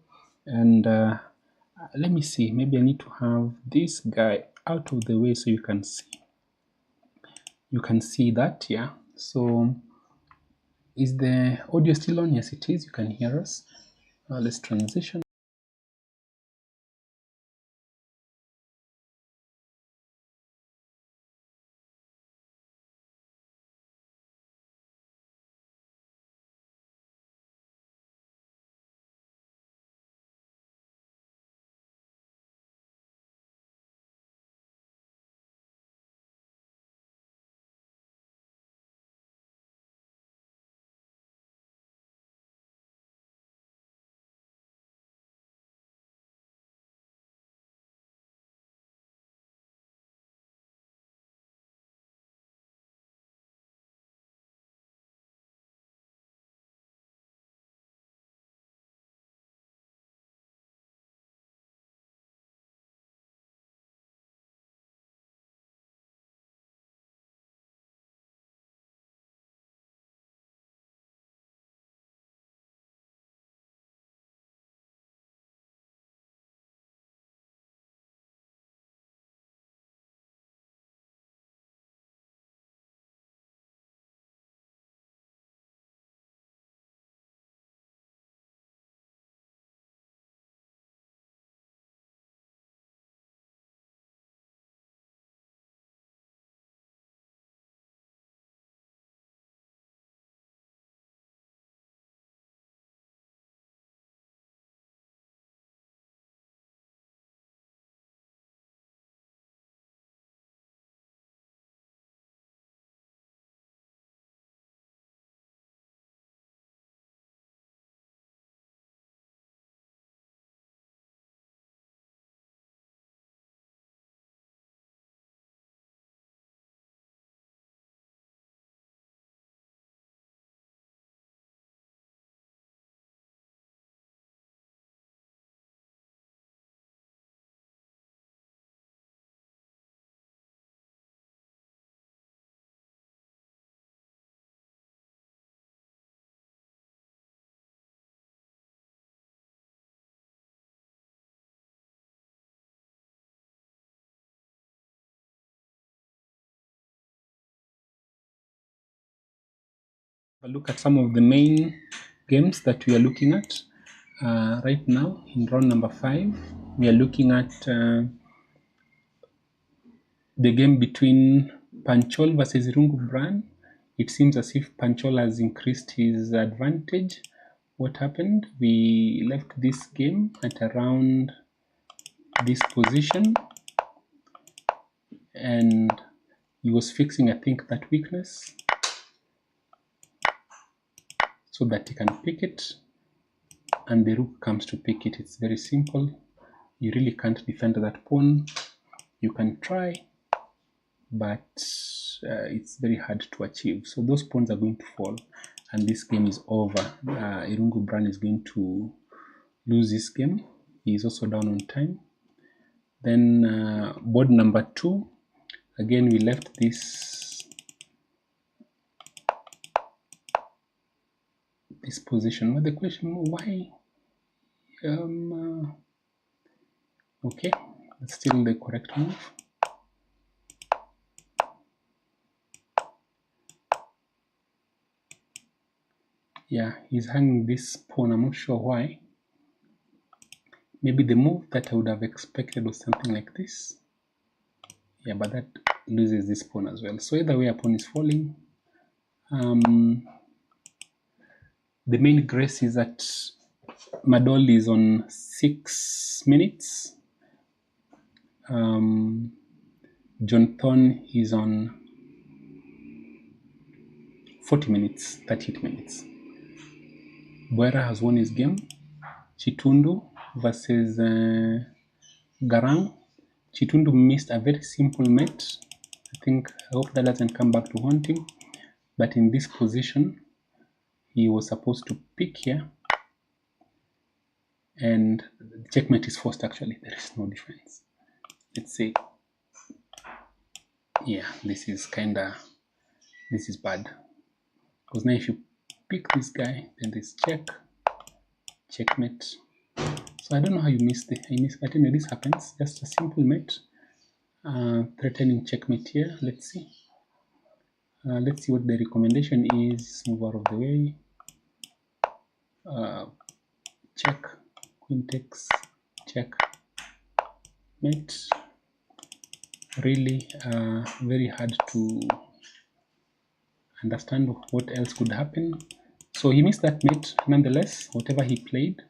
And let me see. Maybe I need to have this guy out of the way so you can see. You can see that, yeah. So is the audio still on? Yes, it is. You can hear us. Let's transition. Look at some of the main games that we are looking at right now in round number 5. We are looking at the game between Panchol versus Rungu Bran. It seems as if Panchol has increased his advantage. What happened? We left this game at around this position, and he was fixing, I think, that weakness so that he can pick it, and the rook comes to pick it. It's very simple. You really can't defend that pawn. You can try, but it's very hard to achieve. So those pawns are going to fall, and this game is over. Irungu Bran is going to lose this game. He is also down on time. Then board number 2, again we left this position. But the question, why? Okay, that's still the correct move. Yeah, he's hanging this pawn. I'm not sure why. Maybe the move that I would have expected was something like this. Yeah, but that loses this pawn as well. So either way, a pawn is falling. The main grace is that Madol is on 6 minutes. John Thorne is on 40 minutes, 38 minutes. Boera has won his game. Chitundu versus Garang. Chitundu missed a very simple mate. I hope that doesn't come back to haunt him. But in this position, he was supposed to pick here. And checkmate is forced actually. There is no difference. Let's say, yeah, this is bad. Because now if you pick this guy, then there's checkmate. So I don't know how you missed it. But anyway, this happens. Just a simple mate. Threatening checkmate here. Let's see. Let's see what the recommendation is. Move out of the way. Check. Queen takes. Check. Mate. Really very hard to understand what else could happen. So he missed that mate nonetheless, whatever he played.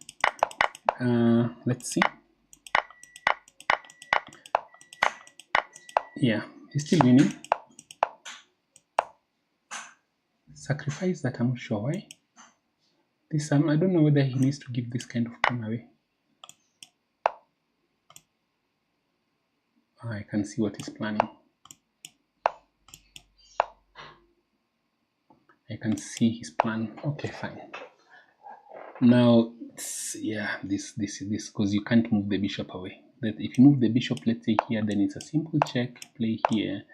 Let's see. Yeah, he's still winning. Sacrifice that, I'm not sure why. This I don't know whether he needs to give this kind of pawn away. I can see what he's planning. I can see his plan. Okay, fine. Now, yeah, this because you can't move the bishop away. That if you move the bishop, let's say here, then it's a simple check. Play here,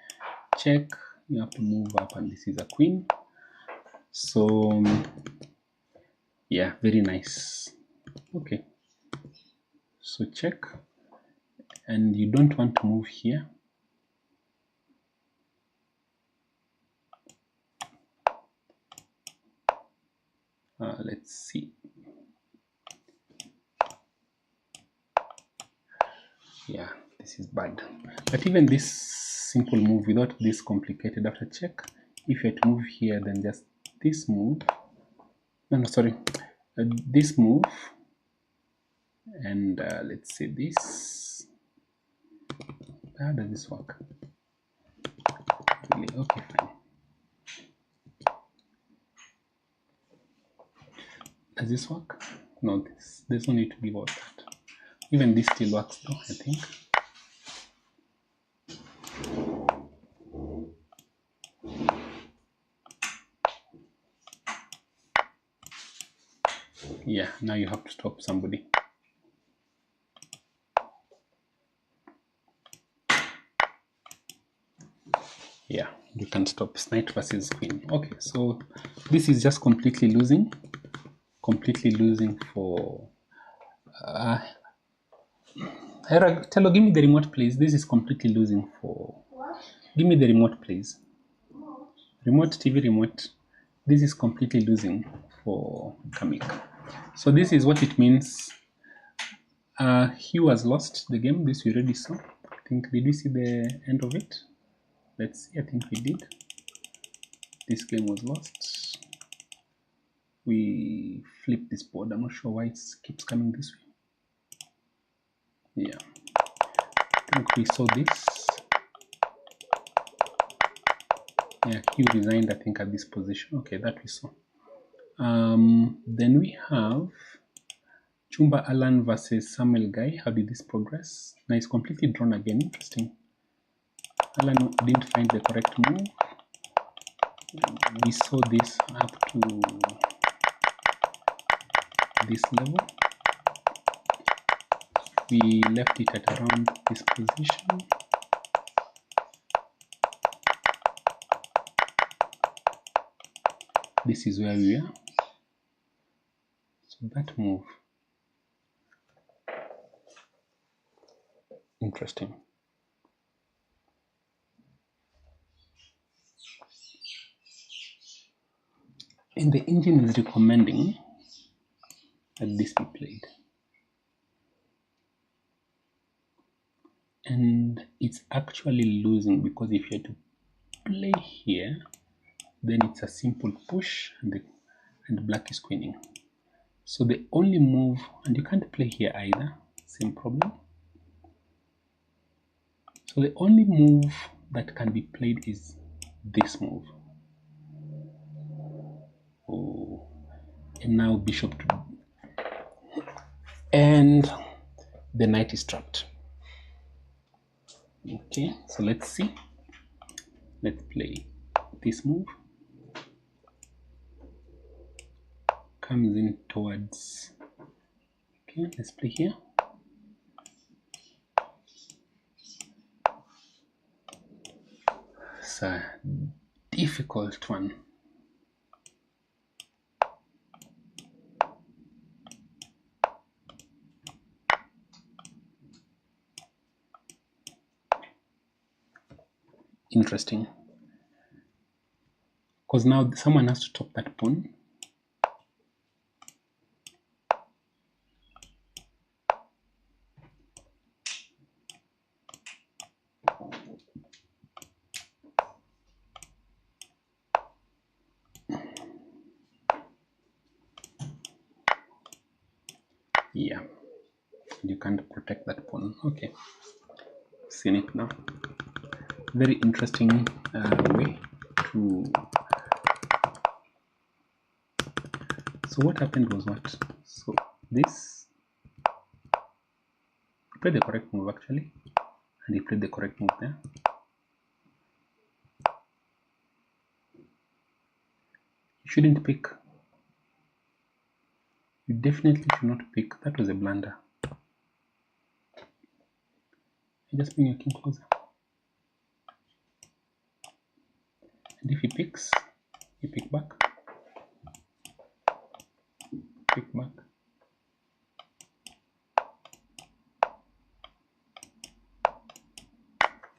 check. You have to move up, and this is a queen. So, yeah, very nice. Okay. So check, and you don't want to move here. Let's see. Yeah, this is bad. But even this simple move without this complicated after check, if you had to move here, then just this move. No, sorry. This move. And let's say this. How does this work? Really? Okay, fine. Does this work? No, there's no need to be about that. Even this still works though, I think. Yeah, now you have to stop somebody. Yeah, you can stop. Knight versus queen. Okay, so this is just completely losing for Tello, give me the remote, please. This is completely losing for... What? Give me the remote, please. Remote, TV remote. this is completely losing for Kamik. So this is what it means. Hugh has lost the game. This we already saw. I think, did we see the end of it? Let's see. I think we did. This game was lost. We flipped this board. I'm not sure why it keeps coming this way. Yeah, I think we saw this. Yeah, Hugh resigned, I think, at this position. Okay, that we saw. Then we have Chumba Alan versus Samuel Guy. How did this progress? Now it's completely drawn again. Interesting. Alan didn't find the correct move. We saw this up to this level. We left it at around this position. This is where we are. So that move. Interesting. And the engine is recommending that this be played. And it's actually losing because if you had to play here, then it's a simple push and black is queening. So the only move, and you can't play here either, same problem. So the only move that can be played is this move. Oh, and now bishop to, and the knight is trapped. Okay, so let's see. Let's play this move. Comes in towards, okay, let's play here. It's a difficult one. Interesting. Because now someone has to top that pawn. Yeah, you can't protect that pawn. Okay, seen it now. Very interesting way to. So what happened was what? So this played the correct move actually, and he played the correct move there. You shouldn't pick. You definitely should not pick. That was a blunder. You just bring your king closer. And if he picks, you pick back. Pick back.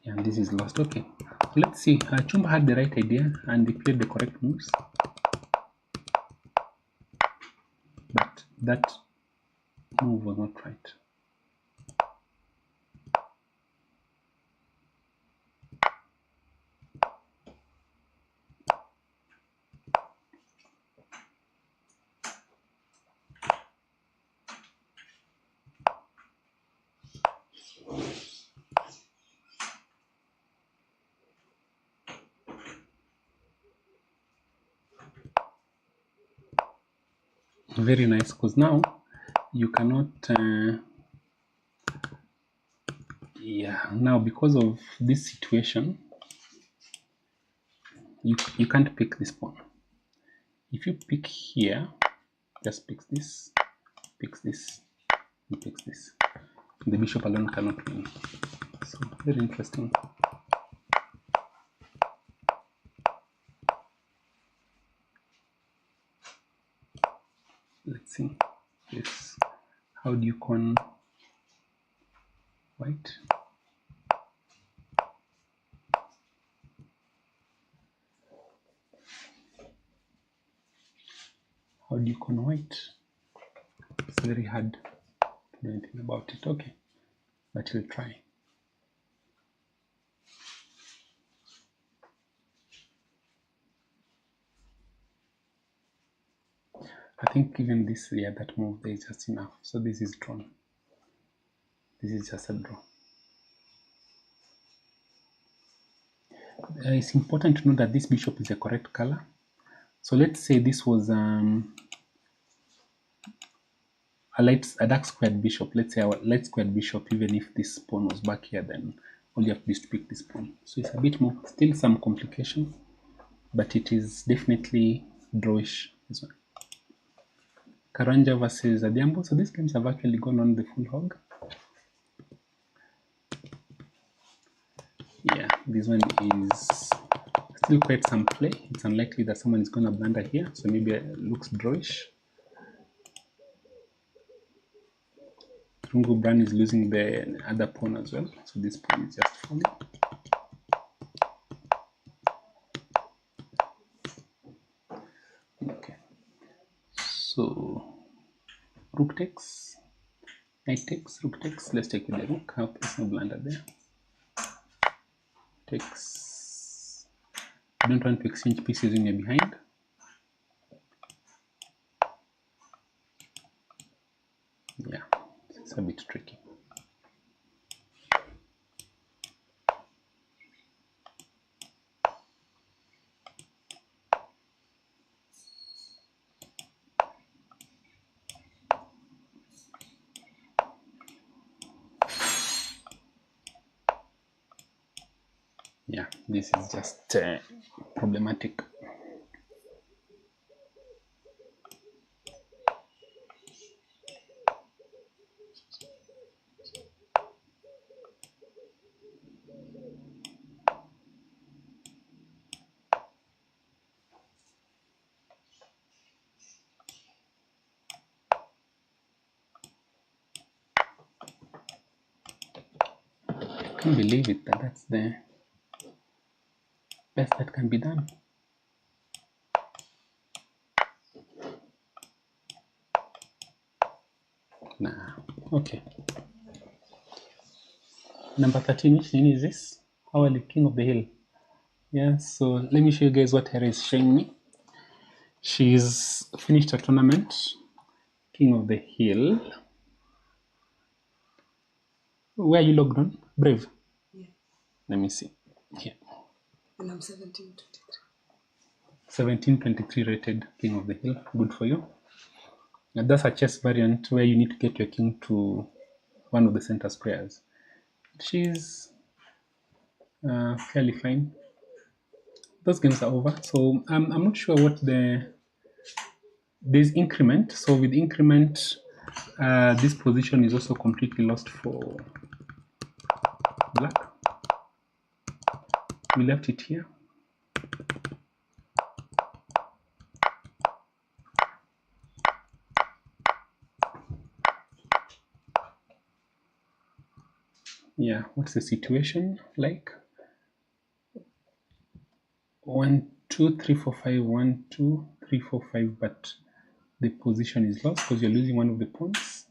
Yeah, and this is lost. Okay, let's see. Chumba had the right idea and he played the correct moves. But that move was not right. Very nice, because now you cannot yeah, now because of this situation you can't pick this pawn. If you pick here, just picks this, and picks this. The bishop alone cannot win. So very interesting. Let's see this. How do you con white? How do you con white? It's very hard to do anything about it. Okay, but we'll try. I think even this, yeah, that move there is just enough. So this is drawn. This is just a draw. It's important to know that this bishop is a correct color. So let's say this was a dark squared bishop. Let's say our light squared bishop. Even if this pawn was back here, then all you have to do is to pick this pawn. So it's a bit more, still some complication, but it is definitely drawish as well. Karanja versus Adhiambo. So these games have actually gone on the full hog. Yeah, this one is still quite some play. It's unlikely that someone is going to blunder here, so maybe it looks drawish. Rungu Bran is losing the other pawn as well, so this pawn is just falling. Okay, so rook takes, knight takes, rook takes. Let's take with the rook. I hope there's no blunder there. Takes. I don't want to exchange pieces when you're behind. Yeah, it's a bit tricky. Yeah, this is just problematic. I can't believe it, that that's the best that can be done. Nah, okay. Number 13, which name is this? Our King of the Hill. Yeah, so let me show you guys what Hera is showing me. She's finished a tournament, King of the Hill. Where are you logged on? Brave? Yeah. Let me see. Here. And I'm 1723. 1723 rated King of the Hill. Good for you. And that's a chess variant where you need to get your king to one of the center squares. She's fairly fine. Those games are over. So I'm not sure what there's increment. So with increment, this position is also completely lost for black. We left it here. Yeah, what's the situation like? 1 2 3 4 5 1 2 3 4 5, but the position is lost because you're losing one of the pawns,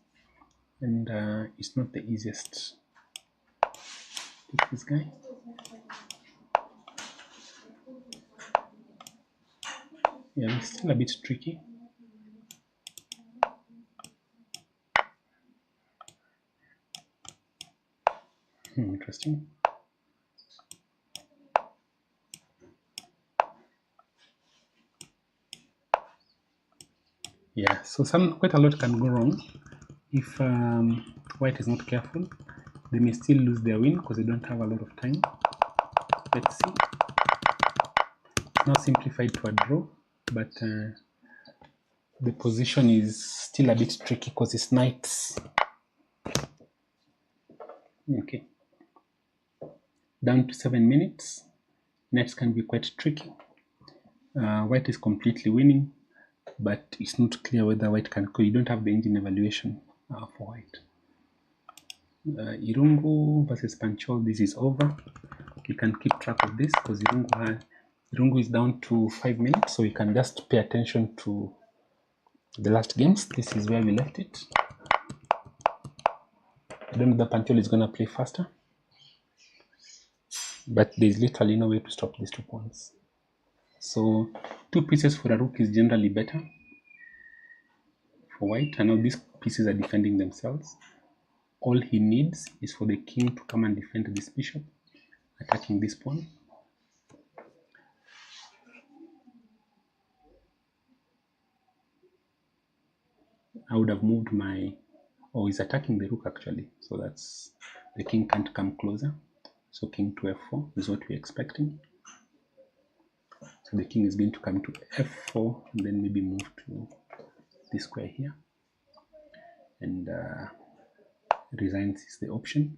and it's not the easiest. Take this guy. Yeah, it's still a bit tricky. Interesting. Yeah, so quite a lot can go wrong if white is not careful. They may still lose their win because they don't have a lot of time. Let's see. It's now simplified to a draw, but the position is still a bit tricky because it's knights. Okay. Down to 7 minutes. Knights can be quite tricky. White is completely winning, but it's not clear whether white can go. You don't have the engine evaluation for white. Irungu versus Panchol, this is over. You can keep track of this because Irungu is down to 5 minutes, so you can just pay attention to the last games. This is where we left it. I don't know the Pantheon is gonna play faster, but there's literally no way to stop these 2 pawns. So 2 pieces for a rook is generally better for white, and now these pieces are defending themselves. All he needs is for the king to come and defend this bishop, attacking this pawn. I would have moved my, oh, he's attacking the rook actually, so that's, the king can't come closer. So king to f4 is what we're expecting. So the king is going to come to f4 and then maybe move to this square here, and resigns is the option.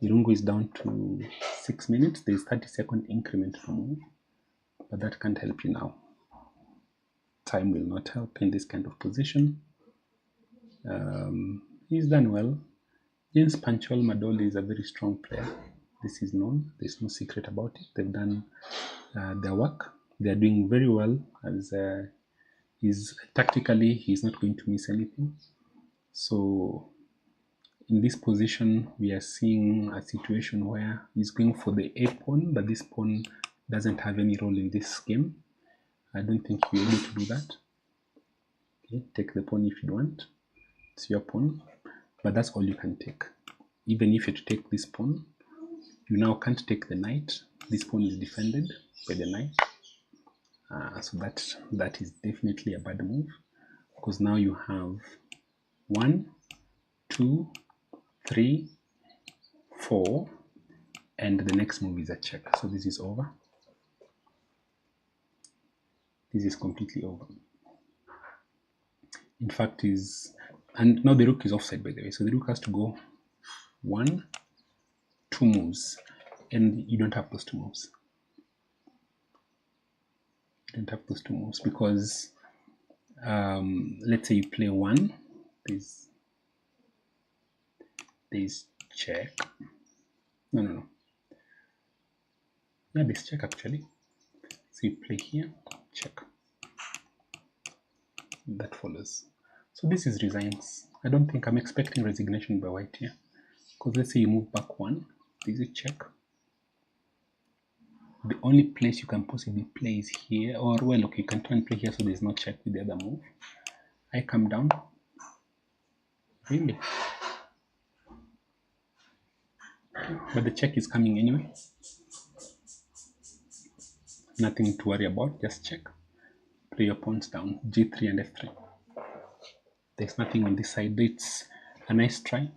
Irungu is down to 6 minutes. There's 30-second increment per move, but that can't help you now. Time will not help in this kind of position. He's done well. James Panchal Madoli is a very strong player. This is known. There's no secret about it. They've done their work. They're doing very well. As tactically, he's not going to miss anything. So in this position, we are seeing a situation where he's going for the a pawn, but this pawn doesn't have any role in this game. I don't think you're able to do that. Okay, take the pawn if you want. It's your pawn, but that's all you can take. Even if you take this pawn, you now can't take the knight. This pawn is defended by the knight. So that is definitely a bad move, because now you have 1, 2, 3, 4, and the next move is a check. So this is over. This is completely over. In fact, and now the rook is offside, by the way. So the rook has to go 1, 2 moves, and you don't have those 2 moves. You don't have those 2 moves because let's say you play 1. There's check. No. Yeah, there's check actually. So you play here, check. That follows. So this is resigns. I don't think I'm expecting resignation by white here, because let's say you move back 1, there's a check. The only place you can possibly play is here, or well, okay, you can try and play here so there's no check with the other move. I come down. Really? Okay. But the check is coming anyway. Nothing to worry about, just check. Play your pawns down, g3 and f3. There's nothing on this side. It's a nice try.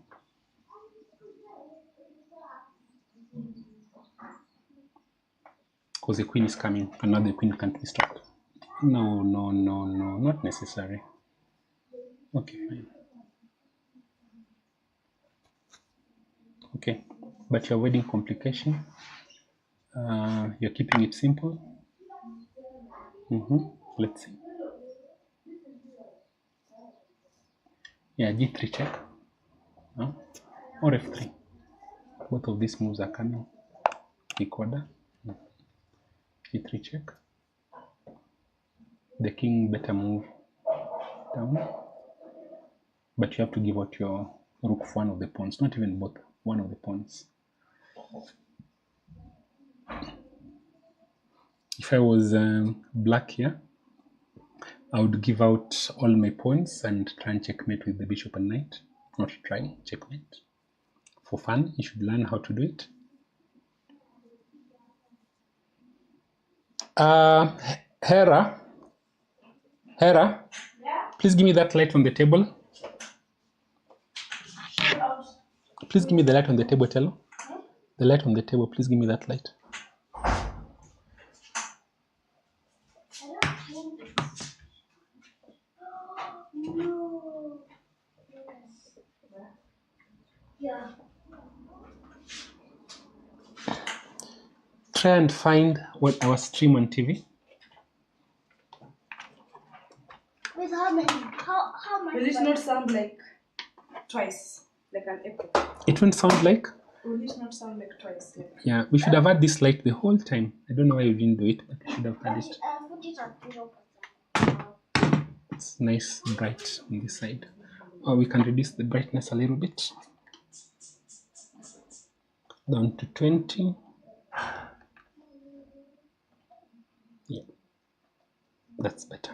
Because the queen is coming, and now the queen can't be stopped. No, not necessary. Okay, fine. Okay, but you're avoiding complication. You're keeping it simple. Let's see. Yeah, g3 check, or f3. Both of these moves are coming. Recorder. G3 check. The king better move down, but you have to give out your rook for one of the pawns, not even both, one of the pawns. If I was black here, I would give out all my pawns and try and checkmate with the bishop and knight. Not try, checkmate. For fun, you should learn how to do it. Hera, yeah? Please give me that light on the table. Please give me the light on the table, Tello. The light on the table, please give me that light. Try and find what our stream on TV. With how many? How much? Will it not sound like twice, like an echo? It won't sound like? Will it not sound like twice? Like... Yeah, we should have had this light the whole time. I don't know why you didn't do it, but we should have had it. Put it at 0%. It's nice bright on this side. Or we can reduce the brightness a little bit down to 20. Yeah, that's better.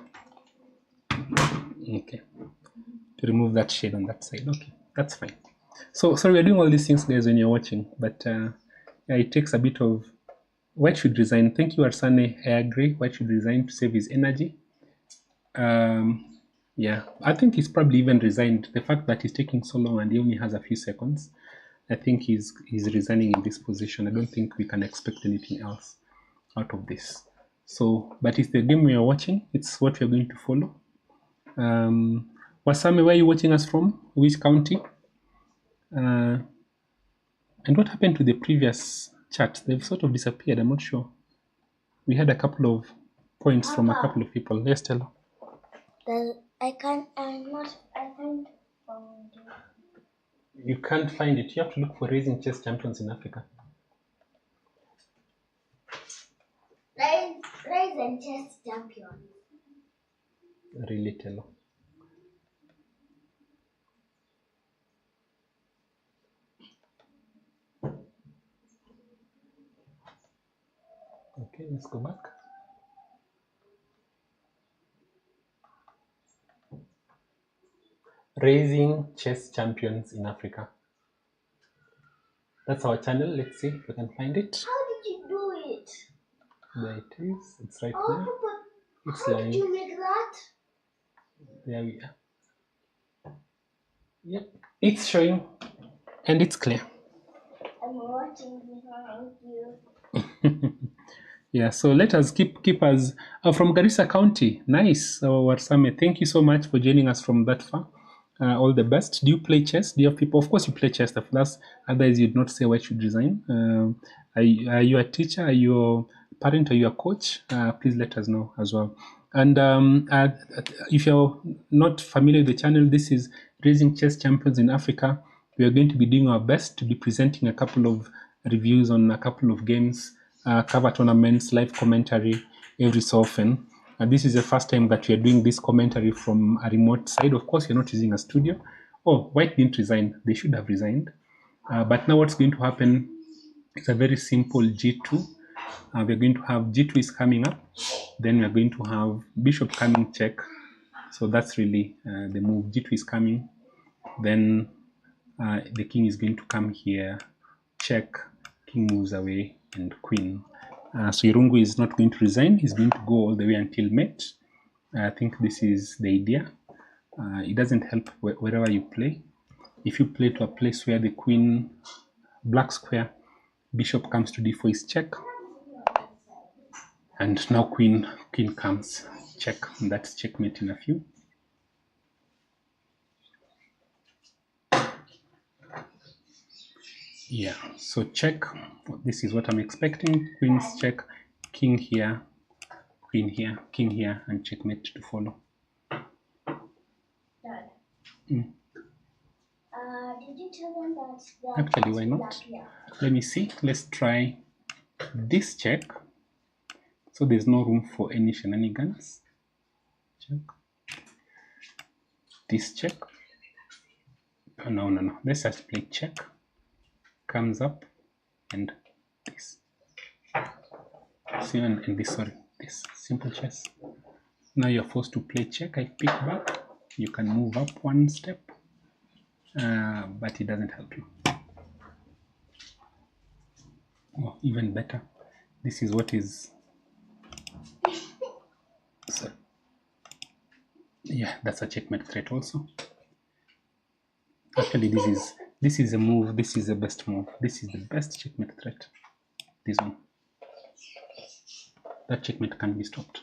Okay, to remove that shade on that side. Okay, that's fine. So sorry, we're doing all these things, guys, when you're watching, but yeah, it takes a bit of white should resign. Thank you, Arsane. I agree. White should resign to save his energy. Yeah, I think he's probably even resigned. The fact that he's taking so long and he only has a few seconds, I think he's resigning in this position. I don't think we can expect anything else out of this. So, but it's the game we are watching. It's what we're going to follow. Wasame, where are you watching us from? Which county? And what happened to the previous chat? They've sort of disappeared. I'm not sure. We had a couple of points from a couple of people. Yes, Stella. I can't find it. You can't find it. You have to look for raising chess champions in Africa. Raising chess champions. Really, Telo. Okay, let's go back. Raising chess champions in Africa. That's our channel. Let's see if we can find it. How did you do it? There it is. It's right Oh, there. Papa, It's how lying. did you make that? There we are. Yep, it's showing and it's clear. I'm watching behind you. Yeah, so let us keep us from Garissa County. Nice, Warsame. Thank you so much for joining us from that far. All the best. Do you play chess? Do you have people? Of course, you play chess. The class. Otherwise, you'd not say why should resign. Are you a teacher? Are you a parent? Are you a coach? Please let us know as well. And if you're not familiar with the channel, this is Raising Chess Champions in Africa. We are going to be doing our best to be presenting a couple of reviews on a couple of games, cover tournaments, live commentary every so often. And this is the first time that we are doing this commentary from a remote side. Of course, you're not using a studio. Oh, White didn't resign. They should have resigned. But now what's going to happen is a very simple G2. We're going to have G2 is coming up. Then we're going to have Bishop coming check. So that's really the move. G2 is coming. Then the king is going to come here, check, king moves away, and queen. So Irungu is not going to resign. He's going to go all the way until mate. I think this is the idea. It doesn't help wherever you play. If you play to a place where the queen, black square, bishop comes to d4 is check. And now queen comes check. And that's checkmate in a few. Yeah, so check. This is what I'm expecting. Queen's check, king here, queen here, king here, and checkmate to follow. Dad. Mm. Did you tell them that? Actually, why not? Let me see. Let's try this check. So there's no room for any shenanigans. Check. This check. Oh, no. Let's just play check. Comes up and this. See, and this, sorry, this simple chess. Now you're forced to play check. I pick back. You can move up one step, but it doesn't help you. Oh, even better. This is what is. So, yeah, that's a checkmate threat also. Actually, this is a move. This is the best move. This is the best checkmate threat. This one. That checkmate can be stopped.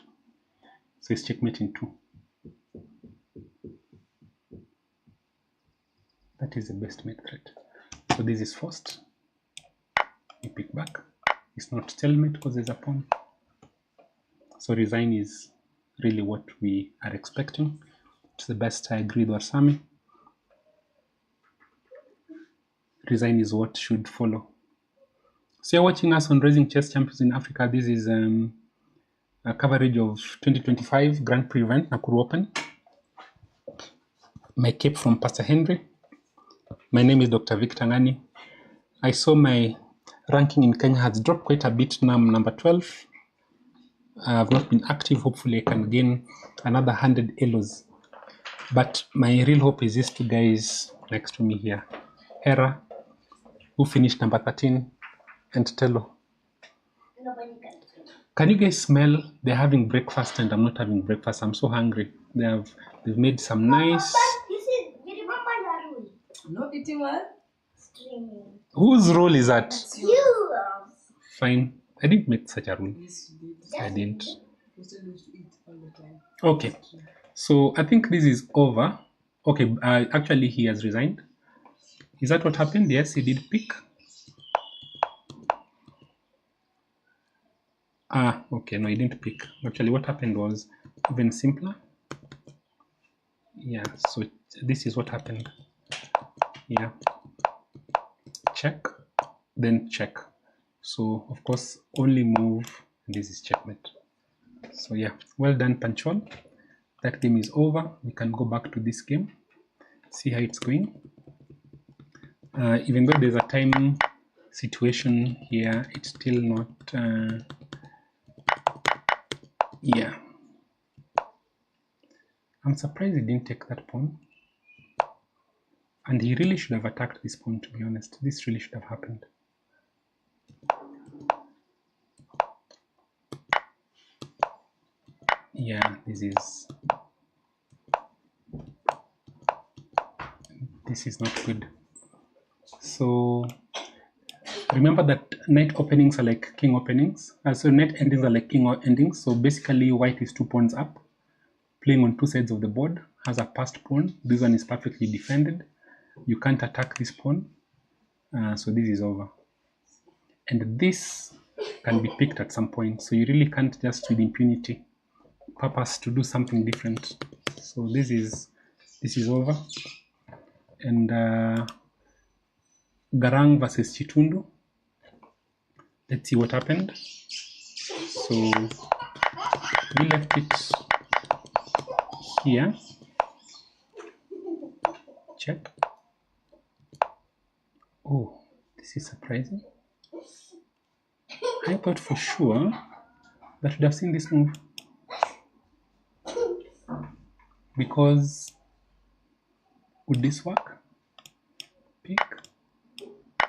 So it's checkmate in 2. That is the best mate threat. So this is forced. You pick back. It's not stalemate because there's a pawn. So resign is really what we are expecting. It's the best. I agree with Warsame. Resign is what should follow. So you're watching us on Raising Chess Champions in Africa. This is a coverage of 2025 Grand Prix event, Nakuru Open. my cape from Pastor Henry. My name is Dr. Victor Ngani. I saw my ranking in Kenya has dropped quite a bit now. I'm number 12. I've not been active. Hopefully I can gain another 100 elos. But my real hope is these two guys next to me here. Hera, who finished number 13, and Tello. Can you guys smell? They're having breakfast and I'm not having breakfast. I'm so hungry. They've made some nice. You remember the rule? No eating well? Streaming. Whose rule is that? You. Fine. I didn't make such a rule. Yes, you did. I didn't. You still used to eat all the time. Okay. So I think this is over. Okay. Actually, he has resigned. Is that what happened? Yes, he did pick. Okay. No, he didn't pick. Actually, what happened was even simpler. Yeah. So this is what happened. Yeah. Check. Then check. So of course, only move. This is checkmate. So yeah, well done, Panchol. That game is over. We can go back to this game, see how it's going. Even though there's a time situation here, it's still not. Yeah, I'm surprised he didn't take that pawn. And he really should have attacked this pawn, to be honest. This really should have happened. Yeah, this is not good. So remember that knight openings are like king openings. So knight endings are like king endings. So basically white is 2 pawns up, playing on 2 sides of the board, has a passed pawn. This one is perfectly defended. You can't attack this pawn. So this is over. And this can be picked at some point. So you really can't just with impunity purpose to do something different. So this is over. And Garang versus Chitundu. Let's see what happened. So we left it here. Check. Oh, this is surprising. I thought for sure that would have seen this move, because would this work? Pick,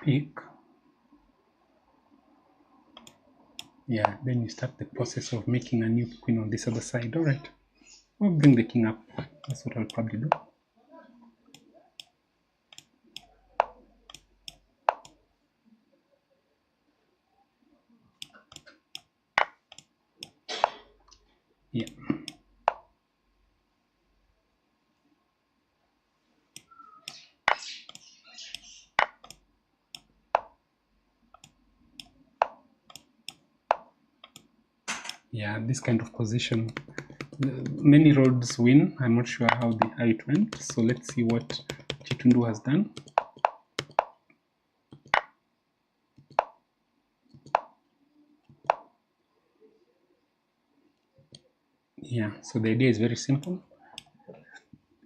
pick. Yeah, then you start the process of making a new queen on this other side. All right, we'll bring the king up. That's what I'll probably do. Yeah. Yeah, this kind of position, many roads win. I'm not sure how it went. So let's see what Chitundu has done. Yeah, so the idea is very simple.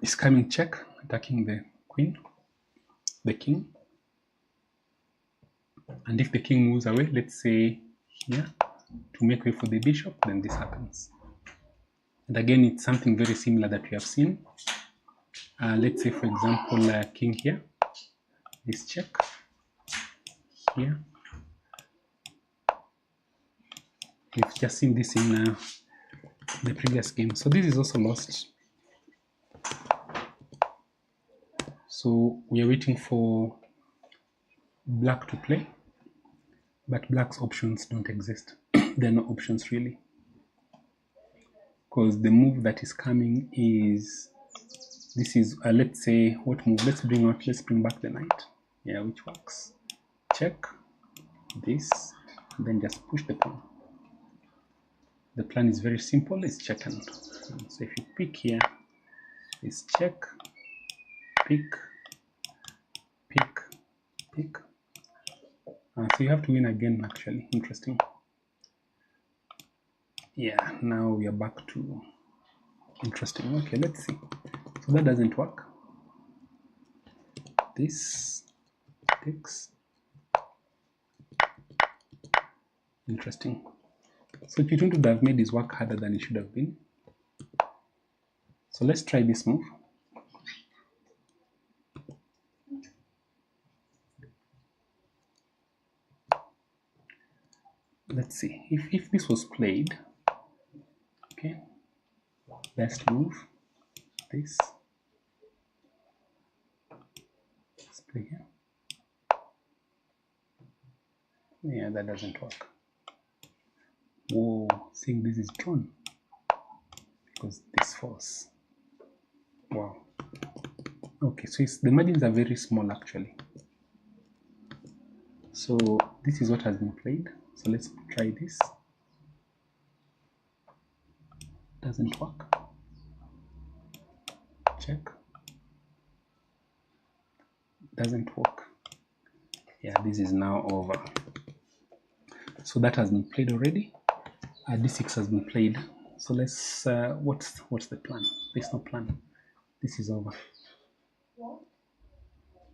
It's coming check, attacking the queen, the king. And if the king moves away, let's say here, to make way for the bishop, then this happens. And again, it's something very similar that we have seen. Let's say, for example, king here, this check here. We've just seen this in the previous game. So this is also lost. So we are waiting for black to play, but black's options don't exist. There are no options really, because the move that is coming is, this is let's say, what move? Let's bring back the knight. Yeah, which works. Check this, then just push the pawn. The plan is very simple. It's check and. So if you pick here, it's check, pick, pick, pick. So you have to win again, actually. Interesting. Yeah, now we are back to interesting. Okay, let's see. So that doesn't work. this takes. Interesting. So Chitundu would have made his work harder than it should have been. So let's try this move. Let's see if this was played. Okay, best move. This. Let's play here. Yeah, that doesn't work. Whoa, seeing this is drawn because this falls. Wow. Okay, so the margins are very small actually. So this is what has been played. So let's try this. Doesn't work. Check. Doesn't work. Yeah, this is now over. So that has been played already. D6 has been played. So let's what's the plan? There's no plan. This is over.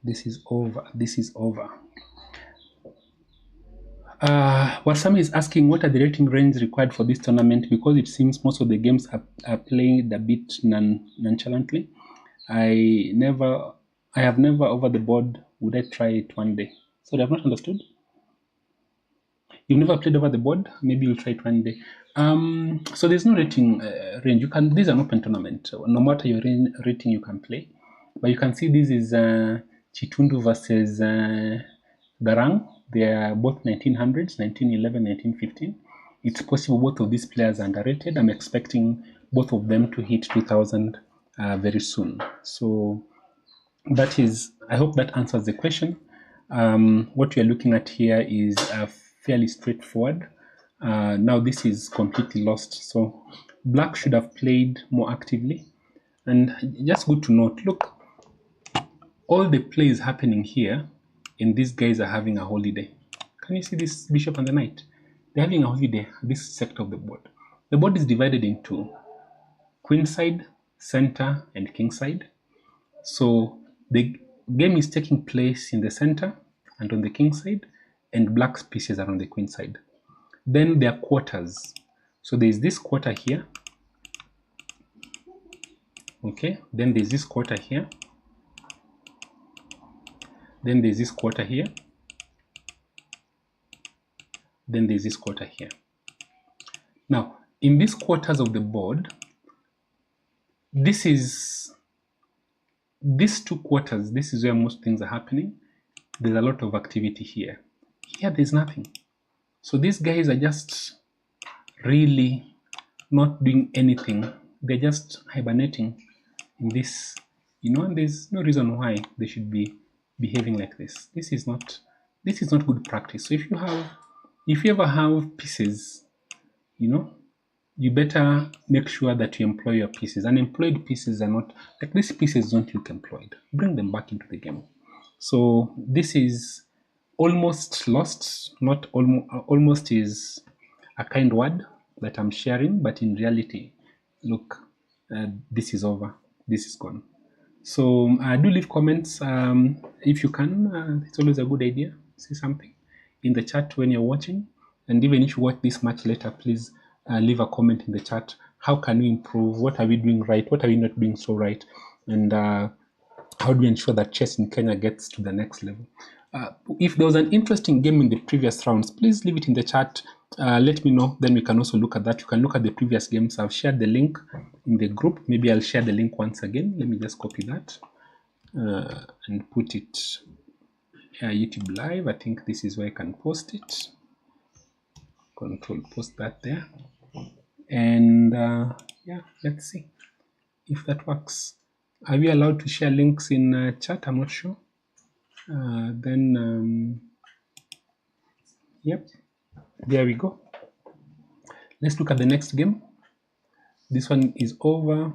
This is over. This is over. Wasami is asking what are the rating range required for this tournament, because it seems most of the games are played a bit nonchalantly. I have never over the board. Would I try it one day? So I have not understood. You've never played over the board? Maybe you'll try it one day. So there's no rating range. These are an open tournament. No matter your rating, you can play. But you can see this is Chitundu versus Garang. They are both 1900s, 1911, 1915. It's possible both of these players are underrated. I'm expecting both of them to hit 2000 very soon. So that is, I hope that answers the question. What we are looking at here is fairly straightforward. Now this is completely lost. So black should have played more actively. And just good to note, look, all the play is happening here, and these guys are having a holiday. Can you see this bishop and the knight? They're having a holiday, this sector of the board. The board is divided into queen side, center, and king side. So the game is taking place in the center and on the king side, and black's pieces are on the queen side. Then there are quarters. So there's this quarter here. Okay, then there's this quarter here. Then there's this quarter here. Then there's this quarter here. Now, in these quarters of the board, these two quarters, this is where most things are happening. There's a lot of activity here. Here, there's nothing. So these guys are just really not doing anything. They're just hibernating in this, and there's no reason why they should be behaving like this. This is not good practice. So if you ever have pieces, you better make sure that you employ your pieces. Unemployed pieces are not, like these pieces don't look employed. Bring them back into the game. So this is almost lost. Not almost is a kind word that I'm sharing, but in reality, look, this is over. This is gone. So do leave comments if you can. It's always a good idea. Say something in the chat when you're watching, and even if you watch this much later, please leave a comment in the chat. How can we improve? What are we doing right? What are we not doing so right? And how do we ensure that chess in Kenya gets to the next level? If there was an interesting game in the previous rounds, please leave it in the chat. Let me know. Then we can also look at that. You can look at the previous games. I've shared the link in the group. Maybe I'll share the link once again. Let me just copy that and put it here, YouTube Live. I think this is where I can post it. Control post that there. And yeah, let's see if that works. Are we allowed to share links in chat? I'm not sure. Yep, there we go. Let's look at the next game. This one is over.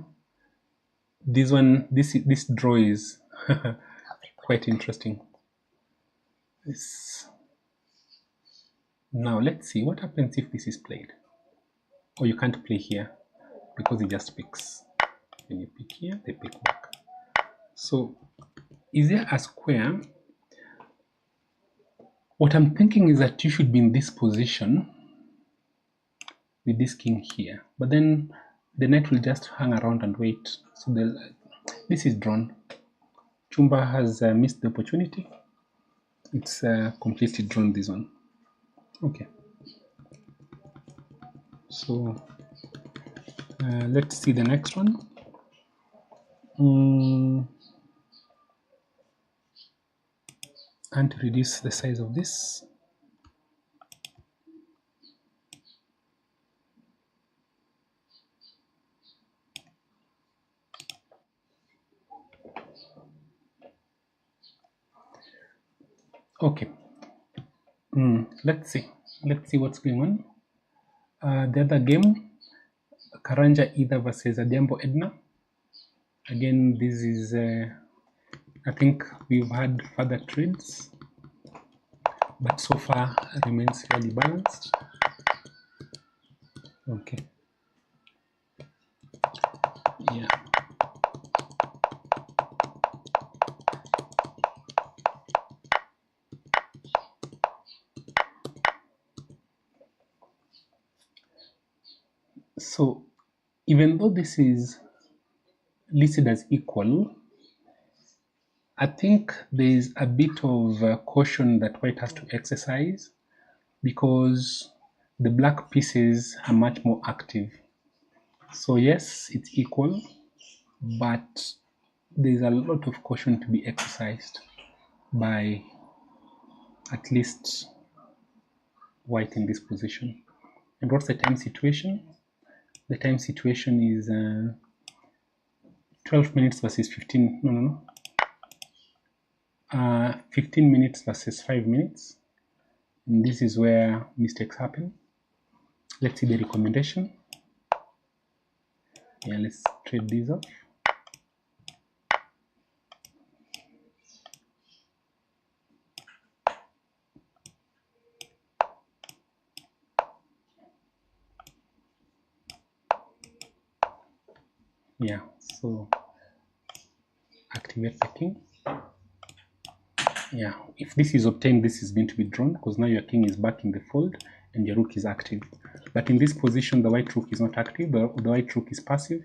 This draw is quite interesting. Now let's see what happens if this is played. Or you can't play here because it just picks. When you pick here, they pick back. So is there a square? What I'm thinking is that you should be in this position with this king here, but then the knight will just hang around and wait. So this is drawn. Chumba has missed the opportunity. It's completely drawn, this one. Okay. So let's see the next one. And to reduce the size of this, okay. Let's see what's going on. The other game, Karanja Ida versus Adhiambo Edna. Again, this is I think we've had further trades, but so far remains fairly balanced. Okay. Yeah. So even though this is listed as equal, I think there's a bit of caution that white has to exercise, because the black pieces are much more active. So yes, it's equal, but there's a lot of caution to be exercised by at least white in this position. And what's the time situation? The time situation is 12 minutes versus 15. No. 15 minutes versus 5 minutes. And this is where mistakes happen. Let's see the recommendation. Yeah, let's trade these off. Yeah, so activate the king. Yeah, if this is obtained, this is going to be drawn, because now your king is back in the fold and your rook is active. But in this position, the white rook is not active, the white rook is passive.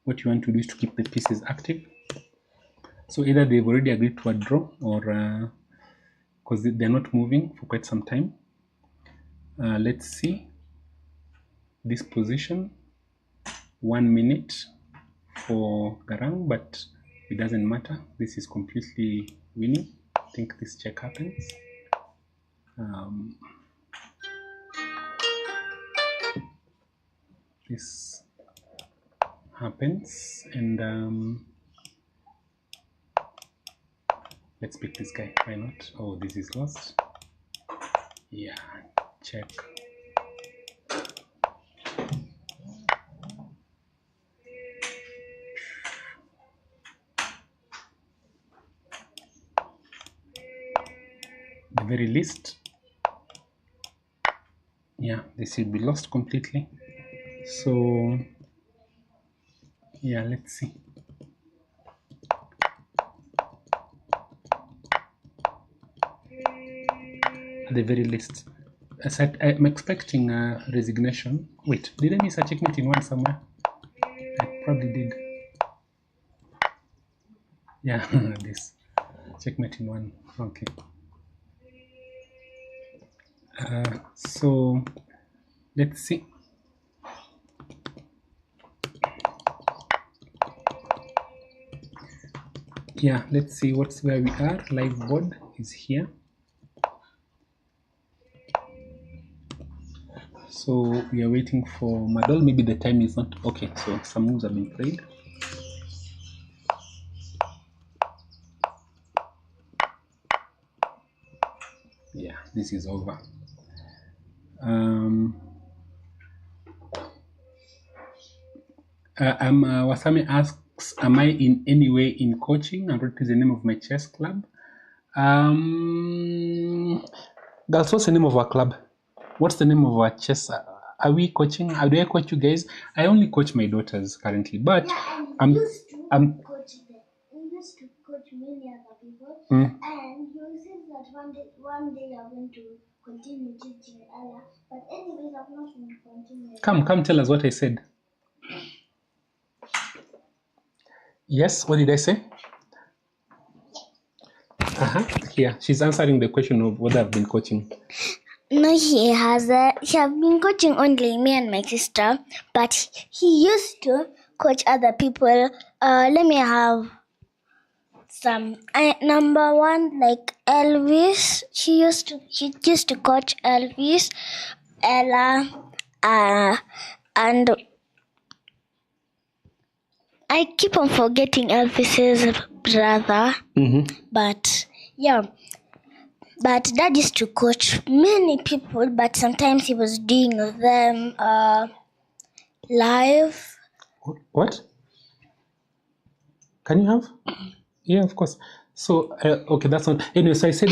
What you want to do is to keep the pieces active. So either they've already agreed to a draw, or because they're not moving for quite some time. Let's see this position. 1 minute for Garang, but it doesn't matter. This is completely winning. I think this check happens. This happens, and let's pick this guy. Why not? Oh, this is lost. Yeah, check. The very least, yeah, this will be lost completely. So yeah, let's see. At the very least, I'm expecting a resignation. Wait, did I miss a checkmate in one somewhere? I probably did. Yeah, this checkmate in one. Okay. So let's see. Yeah, let's see what's where we are. Live board is here. So we are waiting for Madol. Maybe the time is not okay. So some moves have been played. Yeah, this is over. Wasami asks, am I in any way in coaching, and what is the name of my chess club? Girls, what's the name of our club? What's the name of our chess? Are we coaching? How do I coach you guys? I only coach my daughters currently, but Yeah, and you used to coach them. You used to coach many other people. And you said that one day you're going to continue teaching Ella, but anyways, I've not been continuing. Come, tell us what I said. Yes, what did I say? Here, she's answering the question of whether I've been coaching. No, he hasn't. He have been coaching only me and my sister, but he used to coach other people. Let me have some. Number one, like Elvis. He used to coach Elvis, Ella, and I keep on forgetting Elvis's brother. But yeah. But Dad used to coach many people, but sometimes he was doing them live. What? Can you have? Yeah, of course. So, okay, that's not. Anyway, so I said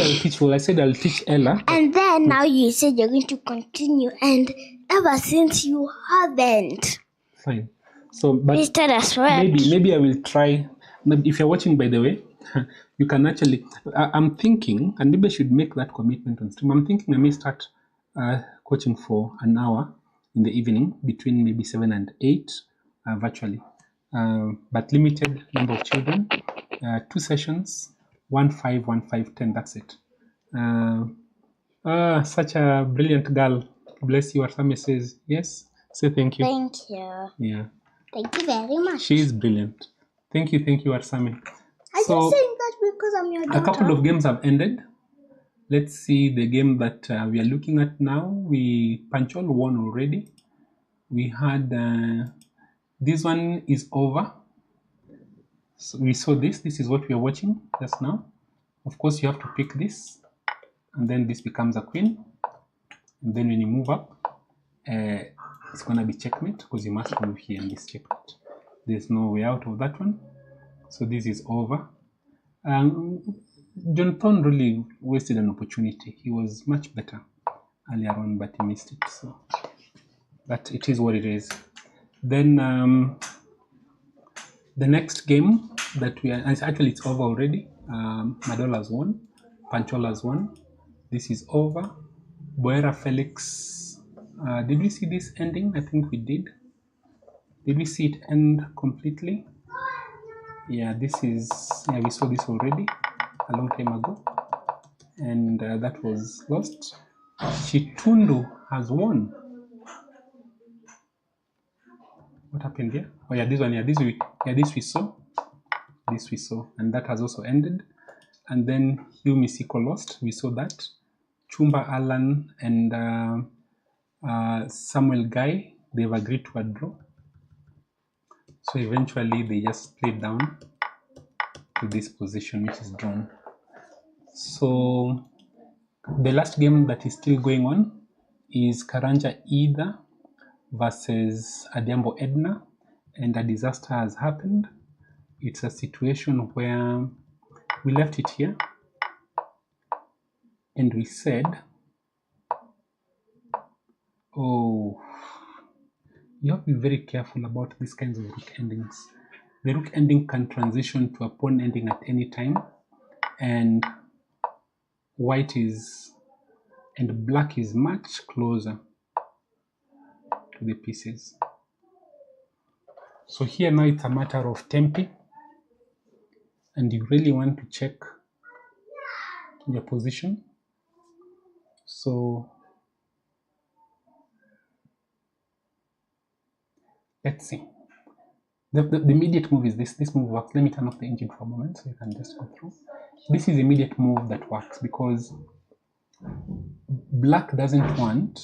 I'll teach Ella. And then now you said you're going to continue, and ever since you haven't. Fine. So, but Mr. Aswad. maybe I will try. Maybe if you're watching, by the way, you can actually. I'm thinking, and maybe I should make that commitment on stream. I'm thinking I may start coaching for an hour in the evening between maybe 7 and 8 virtually, but limited number of children. 2 sessions, 1, 5, 1, 5, 10. That's it. Such a brilliant girl. Bless you. Arsame says yes. Say thank you. Thank you. Yeah. Thank you very much. She is brilliant. Thank you, Arsame. Are you saying that because I'm your daughter? A couple of games have ended. Let's see the game that we are looking at now. Panchol won already. We had this one is over. So we saw this. This is what we are watching just now. Of course, you have to pick this, and then this becomes a queen. And then when you move up, it's gonna be checkmate because you must move here and this checkmate. There's no way out of that one. So this is over. Jonathan really wasted an opportunity. He was much better earlier on, but he missed it. So, but it is what it is. Then the next game that it's over already. Madol has won. Panchol has won. This is over. Boera Felix. Did we see this ending? I think we did. Did we see it end completely? Yeah, we saw this already a long time ago, and that was lost. Chitundu has won. What happened here? Oh yeah, this one. Yeah, this we saw. This we saw, and that has also ended. And then Hugh Misiko lost. We saw that. Chumba Alan and Samuel Guy, they've agreed to a draw. So eventually they just played down to this position, which is drawn. So the last game that is still going on is Karanja Ida versus Adhiambo Edna, and a disaster has happened. It's a situation where we left it here and we said, oh, you have to be very careful about these kinds of rook endings. The rook ending can transition to a pawn ending at any time, and black is much closer to the pieces. So here now it's a matter of tempi, and you really want to check your position. So let's see. The immediate move is this. This move works. Let me turn off the engine for a moment so you can just go through. This is the immediate move that works because black doesn't want,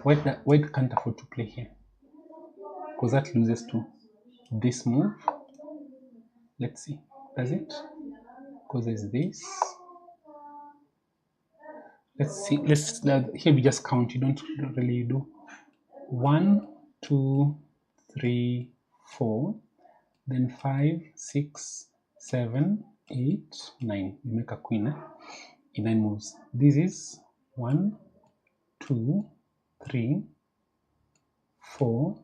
white can't afford to play here because that loses to this move. Let's see, does it? Because there's this. Let's see, here we just count, you don't really do 1, 2, 3, 4, then 5, 6, 7, 8, 9. You make a queen in 9 moves. This is 1, 2, 3, 4,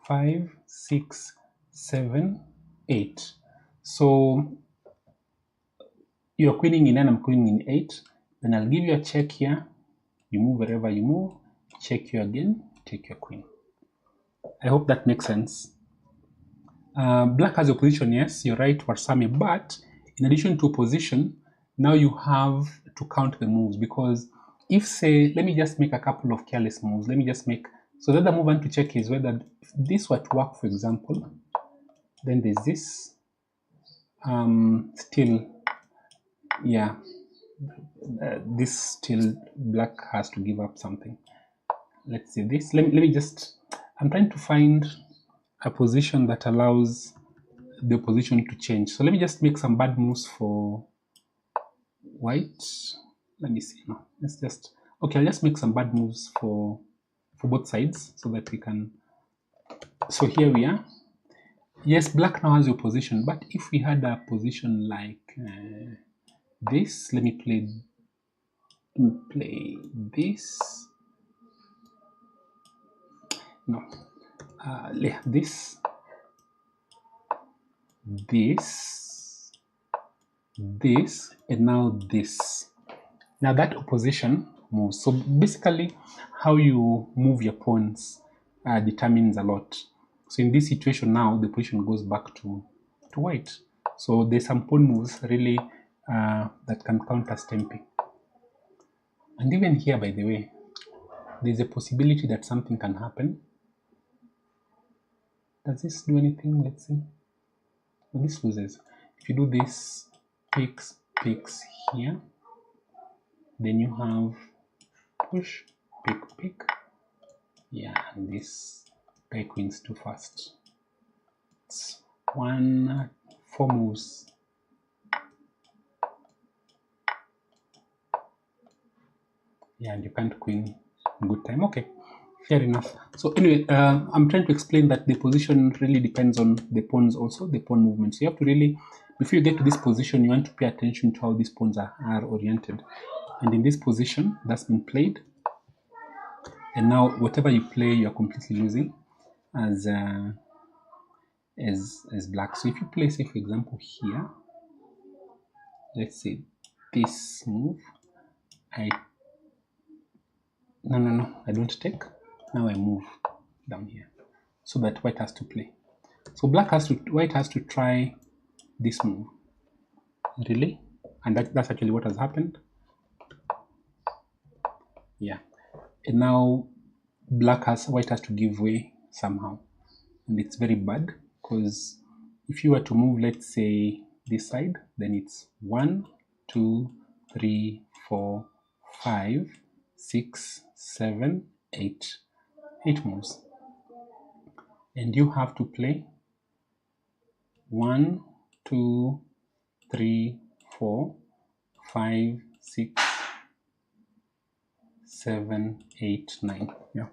5, 6, 7, 8. So You're queening in 9, I'm queening in 8. Then I'll give you a check here. You move wherever you move. Check you again. Take your queen. I hope that makes sense. Black has a position, yes, you're right, Warsame, but in addition to position, now you have to count the moves, because if, say, let me just make a couple of careless moves. Let me just make, so the other move I want to check is whether if this were to work, for example, then there's this, still, yeah, this still, black has to give up something. Let's say this, let me just, I'm trying to find a position that allows the position to change. So let me just make some bad moves for white. Let me see. No, let's just, okay, I'll just make some bad moves for both sides so that we can, so here we are. Yes, black now has your position, but if we had a position like this, let me play this. No, this, and now this. Now that opposition moves. So basically, how you move your pawns determines a lot. So in this situation now, the position goes back to white. So there's some pawn moves really that can counter stamping. And even here, by the way, there's a possibility that something can happen. Does this do anything? Let's see. Well, this loses. If you do this, picks here, then you have push, pick. Yeah, and this guy queens too fast. It's 4 moves. Yeah, and you can't queen in good time. Okay, fair enough. So anyway, I'm trying to explain that the position really depends on the pawns also, the pawn movement. So you have to really, before you get to this position, you want to pay attention to how these pawns are oriented. And in this position, that's been played. And now whatever you play, you're completely losing as black. So if you play, say for example here, let's say this move, no, I don't take. Now I move down here so that white has to play. So white has to try this move, really, and that's actually what has happened. Yeah, and now white has to give way somehow, and it's very bad because if you were to move, let's say this side, then it's 1, 2, 3, 4, 5, 6, 7, 8 moves, and you have to play 1, 2, 3, 4, 5, 6, 7, 8, 9. Yeah.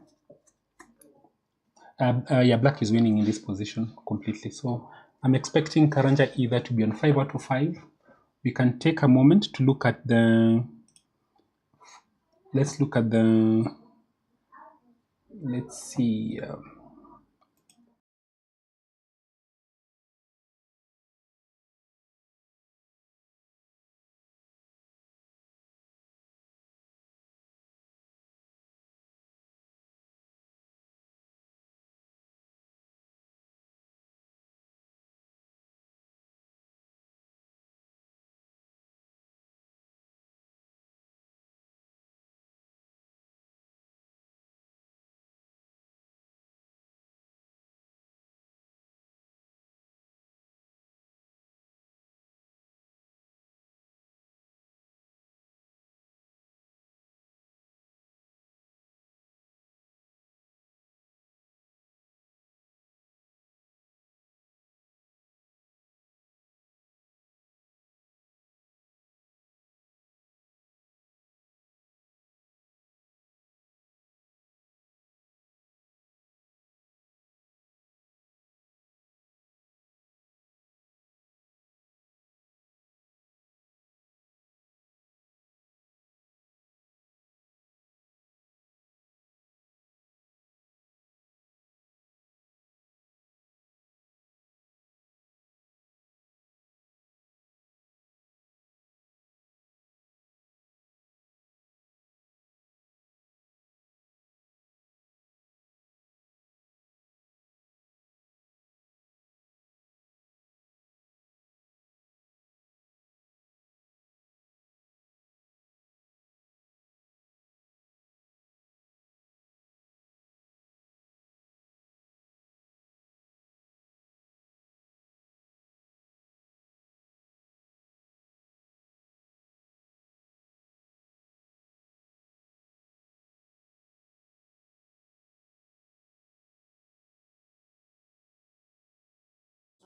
Yeah, black is winning in this position completely. So I'm expecting Karanja either to be on 5 out of 5. We can take a moment to look at the, let's see.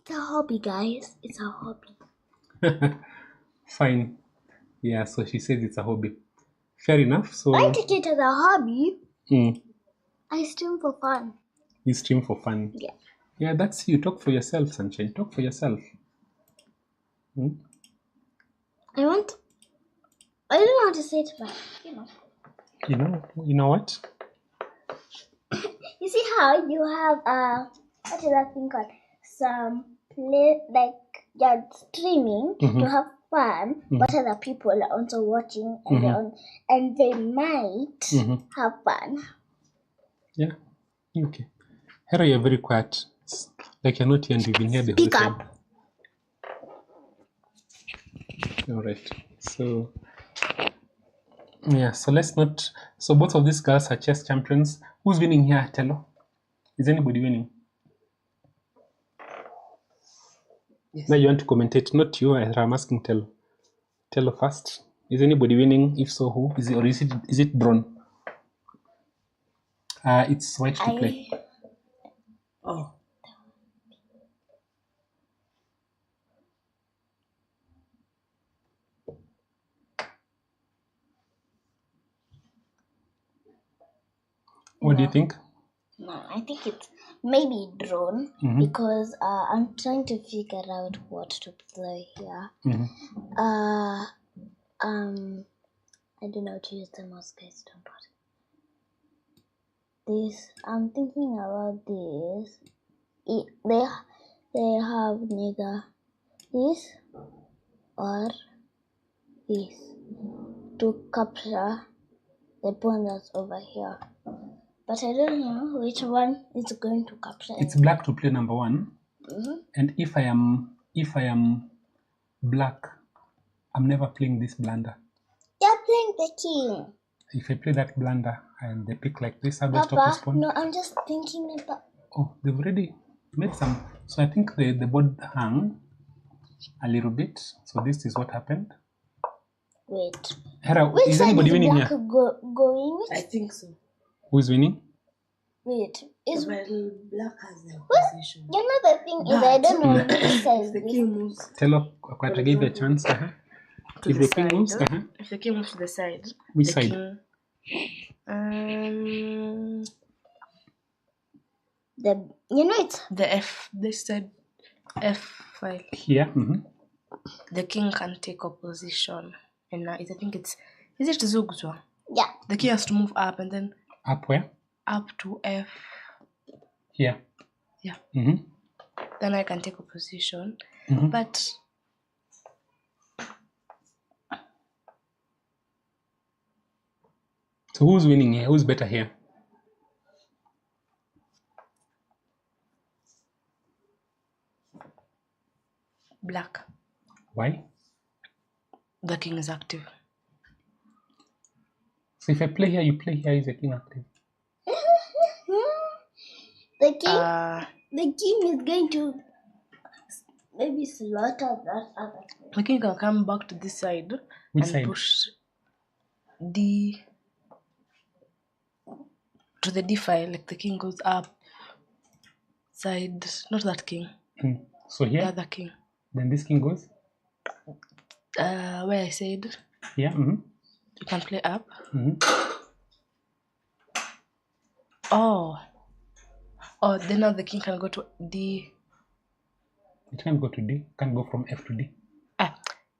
It's a hobby, guys. It's a hobby. Fine. Yeah, so she says it's a hobby. Fair enough. So I take it as a hobby. mm, I stream for fun. you stream for fun. Yeah. Yeah, that's you. Talk for yourself, Sunshine. Talk for yourself. I don't know how to say it, but you know. You know what? You see how you have what is that thing called? Some play like you're streaming to have fun, but other people are also watching and they might have fun. Yeah. Okay. Hera, you're very quiet. It's like you're not here and you've been here the whole Speak time. up. All right. So yeah, so let's not. So both of these girls are chess champions. Who's winning here, Tello? Is anybody winning? Yes. Now you want to commentate, not you. I'm asking Tello. Tello first. Is anybody winning? If so, who? Is it drawn? It's white to play. Oh. What do you think? No, I think it's maybe drawn because I'm trying to figure out what to play here. I don't know how to use the mouse, guys. Don't worry. This I'm thinking about this. They have neither this or this to capture the pawn that's over here. But I don't know which one is going to capture. It's black to play number one. And if I am black, I'm never playing this blunder. You're playing the king. If I play that blunder and they pick like this, how do I stop this Papa, pawn? no, I'm just thinking about. Oh, they've already made some. So I think the board hung a little bit. So this is what happened. Wait. Hera, Which is side anybody is winning black here? going? Which? I think so. Who's winning? Wait. Is Well, black has the what? position. You know the thing is I don't know which side. The king moves. Tell her, I gave you a chance. To If the king side. moves, If the king moves to the side. Which the side? King, It's the F. This side. F file. Here. The king can take a position, and now I think it's. Is it Zugzwa? yeah. The king has to move up and then Up where? up to F. Here. Yeah. Mm-hmm. Then I can take a position. Mhm. But So who's winning here? Who's better here? black. Why? The king is active. So if I play here, you play here, is the king active? The king is going to maybe slaughter that other thing. The king can come back to this side Which and side? push D to the D file. Like the king goes up side, not that king, So the here, other king. then this king goes Where I said here. you can play up. Mm-hmm. Oh, then now the king can go to D. It can't go to D. Can't go from F to D.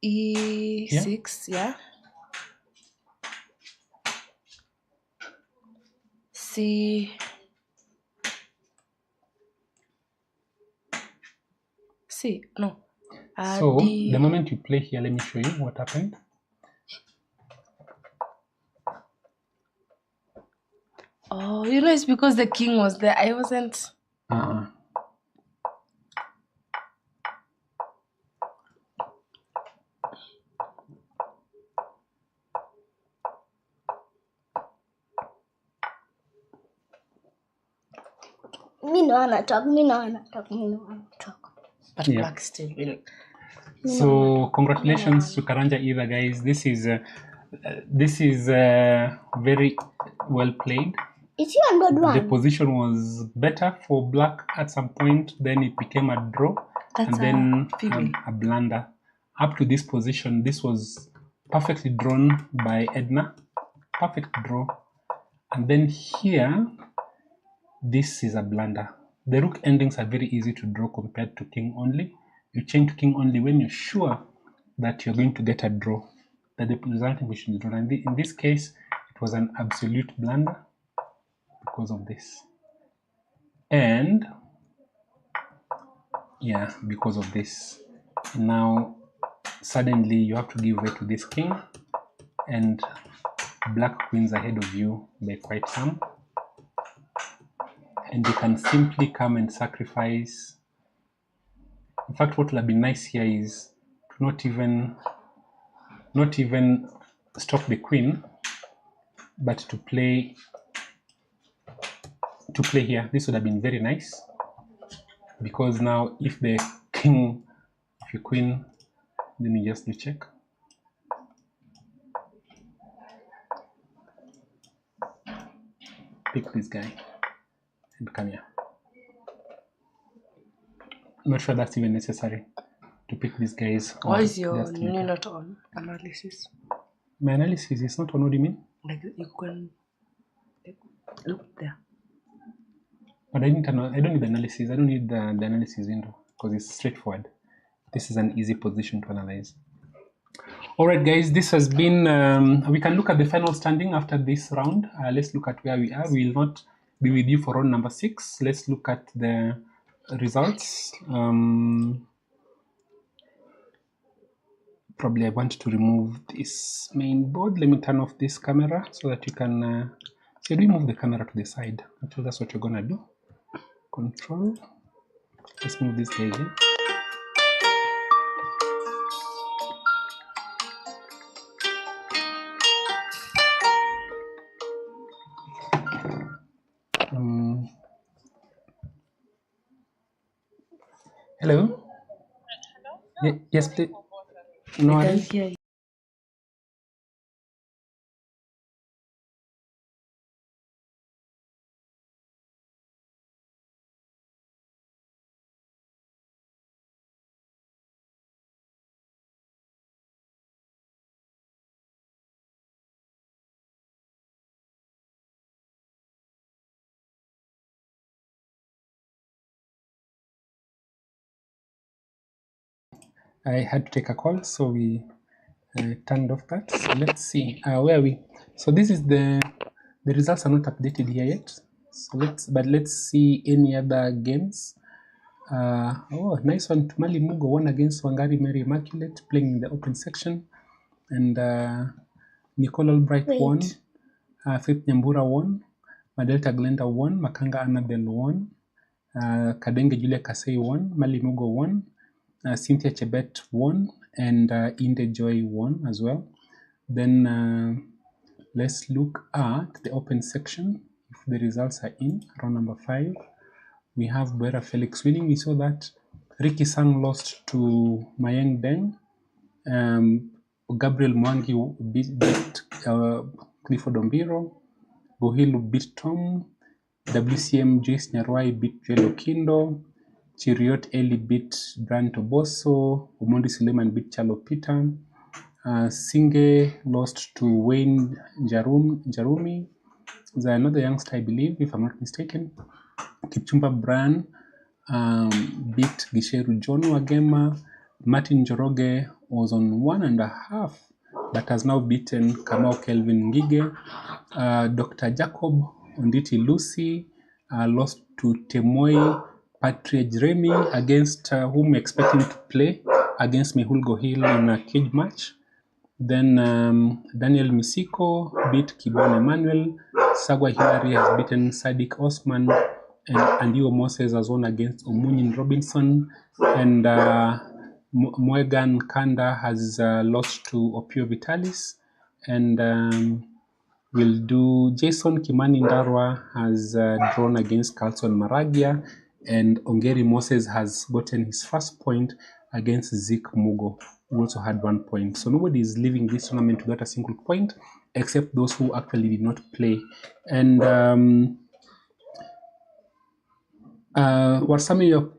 E6, yeah. C. No. So D. the moment you play here, let me show you what happened. Oh, it's because the king was there. I wasn't. Me no wanna talk. But Yeah. black still winning. So congratulations to Karanja either, guys. This is very well played. Is he on board The one? position was better for black at some point. Then it became a draw. That's and then female. a blunder. Up to this position, this was perfectly drawn by Edna. Perfect draw. And then here, this is a blunder. The rook endings are very easy to draw compared to king only. You change to king only when you're sure that you're going to get a draw, that the resulting position is drawn. And in this case, it was an absolute blunder because of this. And yeah, because of this. Now, suddenly you have to give way to this king, and black queen's ahead of you by quite some. And you can simply come and sacrifice. In fact, what would have been nice here is to not even stop the queen, but to play here. This would have been very nice, because now if the king, if your queen, then you just do check. Pick this guy and come here. Not sure that's even necessary to pick these guys. Why is your new not on analysis? My analysis is not on. What do you mean? Like you can look there. But I don't need analysis. I don't need the analysis window because it's straightforward. This is an easy position to analyze. All right, guys, this has been, we can look at the final standing after this round. Let's look at where we are. We will not be with you for round number 6. Let's look at the results. Probably I want to remove this main board. Let me turn off this camera so that you can, so we move the camera to the side. Actually, that's what you're gonna do. Control. Let's move this guy here. Hello? Hello? Yes, please. No, I Because here I had to take a call, so we turned off that. So let's see where are we. So this is the results are not updated here yet. So let's see any other games. Oh, nice one. Tumali Mugo won against Wangari Mary Immaculate, playing in the open section, and Nicole Albright won. Faith Nyambura won. Madelta Glenda won. Makanga Annabelle won. Kadenge Julia Kasei won. Mali Mugo won. Cynthia Chebet won, and Inde Joy won as well. Then let's look at the open section. If the results are in round number 5, we have Buera Felix winning. We saw that Ricky Sang lost to Mayeng Deng. Gabriel Mwangi beat Clifford Ombiro. Bohilu beat Tom. WCM Joyce Nyarwai beat Joel Okindo. Chiriot Eli beat Brian Toboso. Omondi Suleiman beat Chalo Peter. Singe lost to Wayne Jarumi. There's another youngster, I believe, if I'm not mistaken. Kipchumba Brian beat Gisheru John Wagema. Martin Joroge was on 1.5, but has now beaten Kamau Kelvin Ngige. Dr. Jacob Onditi Lucy lost to Temoi Patria Jeremy, against whom we're expecting to play against Mehul Gohil in a cage match. Then Daniel Misiko beat Kibon Emmanuel. Sagwa Hilary has beaten Sadiq Osman, and Andio Moses has won against Omunyin Robinson. And Moegan Kanda has lost to Opio Vitalis. And we'll do Jason Kimani Ndarwa has drawn against Carlson Maragia, and Ongeri Moses has gotten his first point against Zik Mugo, who also had 1 point. So nobody is leaving this tournament without a single point, except those who actually did not play. And what some of you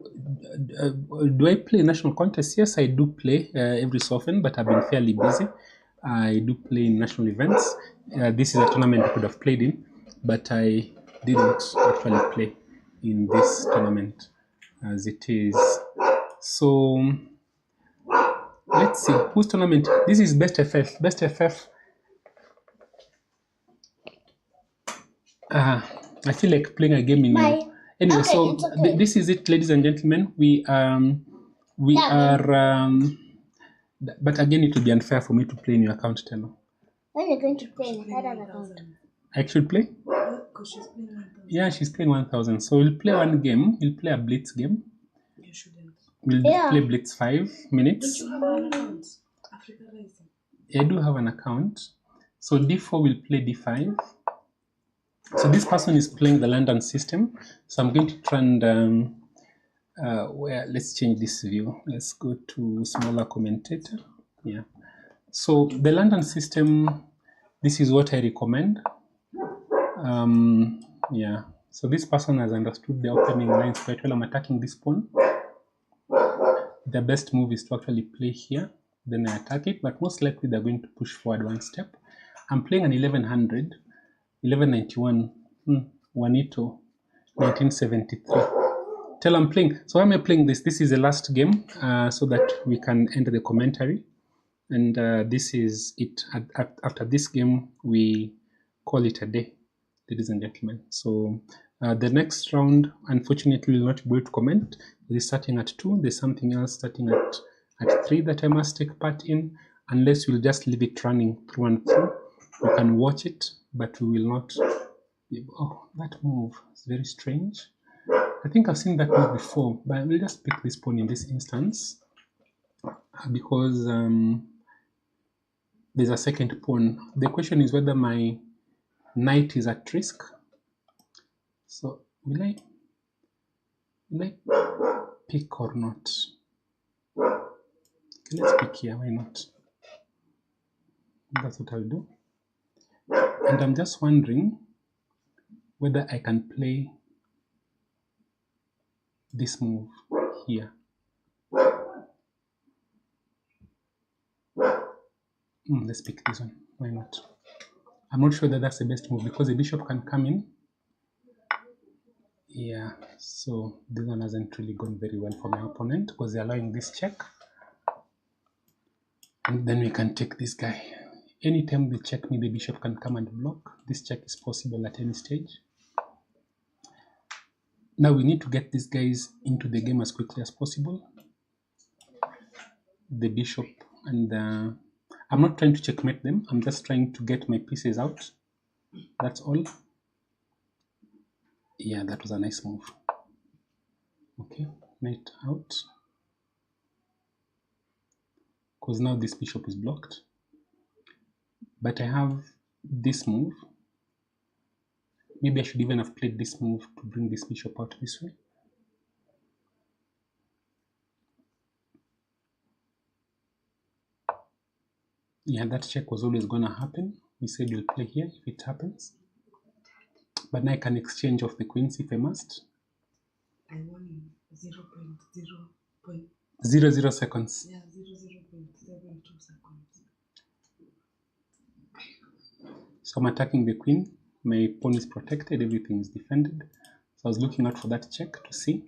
Do I play national contests? Yes, I do play every so often, but I've been fairly busy. I do play in national events. This is a tournament I could have played in, but I didn't actually play in this tournament as it is. So let's see whose tournament. This is Best FF. Best FF. I feel like playing a game in. Bye. Anyway, Okay, so it's okay. this is it, ladies and gentlemen. We Yeah, are. But again, it will be unfair for me to play in your account, Telo. when you're going to play in another account. I should play? Because she's playing 1,000. Yeah, she's playing 1,000. So we'll play one game. We'll play a blitz game. You shouldn't. We'll Yeah. play blitz 5 minutes. You have an account. Africa Rising. I do have an account. So D4 will play D5. So this person is playing the London system. So I'm going to try and let's change this view. Let's go to smaller commentator. Yeah. So the London system, this is what I recommend. Yeah. So this person has understood the opening lines quite well. I'm attacking this pawn. The best move is to actually play here. Then I attack it, but most likely they're going to push forward one step. I'm playing an 1100, 1191, Juanito, 1973. Tell I'm playing. So why am I playing this? This is the last game so that we can end the commentary. And this is it. After this game, we call it a day, ladies and gentlemen. So the next round, unfortunately, will not be able to comment. It is starting at 2. There's something else starting at 3 that I must take part in, unless we'll just leave it running through and through. You can watch it, but we will not. Oh, that move is very strange. I think I've seen that move before, but we'll just pick this pawn in this instance because there's a second pawn. The question is whether my knight is at risk. So will I pick or not? Okay, let's pick here. Why not? That's what I'll do. And I'm just wondering whether I can play this move here. Let's pick this one. Why not? I'm not sure that that's the best move because the bishop can come in. Yeah, so this one hasn't really gone very well for my opponent because they're allowing this check. And then we can take this guy. Anytime they check me, the bishop can come and block. This check is possible at any stage. Now we need to get these guys into the game as quickly as possible. The bishop and the... I'm not trying to checkmate them. I'm just trying to get my pieces out. That's all. Yeah, that was a nice move. Okay, knight out. Because now this bishop is blocked. But I have this move. Maybe I should even have played this move to bring this bishop out this way. Yeah, that check was always going to happen. We said we'll play here if it happens. But now I can exchange off the queens if I must. I won 0.0. 0 seconds. Yeah, 0.72 seconds. So I'm attacking the queen. My pawn is protected. Everything is defended. So I was looking out for that check to see.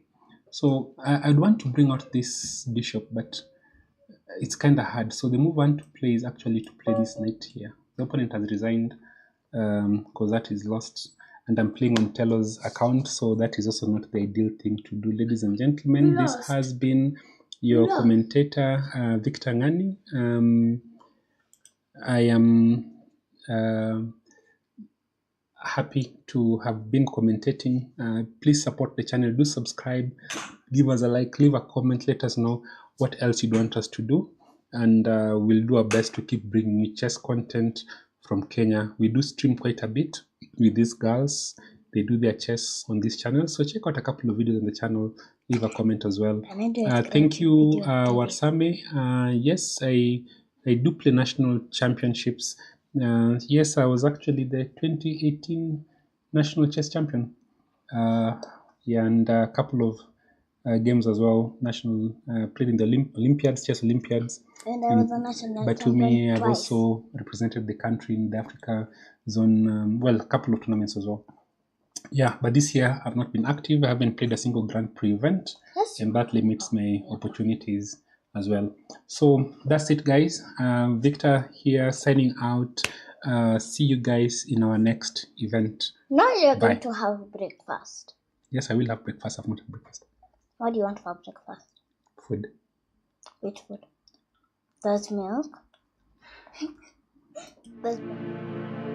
So I'd want to bring out this bishop, but it's kind of hard. So the move I want to play is actually to play this knight here. The opponent has resigned because that is lost. And I'm playing on Telo's account, so that is also not the ideal thing to do. Ladies and gentlemen, this has been your commentator, Victor Ngani. I am happy to have been commentating. Please support the channel. Do subscribe, give us a like, leave a comment, let us know what else you'd want us to do. And we'll do our best to keep bringing you chess content from Kenya. We do stream quite a bit with these girls. They do their chess on this channel. So check out a couple of videos on the channel. Leave a comment as well. Thank you, Warsame. Yes, I do play national championships. Yes, I was actually the 2018 national chess champion. Yeah, and a couple of games as well. National played in the Olympiads, chess Olympiads. And I was a national But to champion me, I've twice. also represented the country in the Africa zone. Well, a couple of tournaments as well. Yeah, but this year I've not been active. I haven't played a single Grand Prix event, and that limits my opportunities as well. So that's it, guys. Victor here signing out. See you guys in our next event. Now you're Bye. going to have breakfast. Yes, I will have breakfast. I've not had breakfast. What do you want for breakfast? Food. Which food? There's milk. There's milk.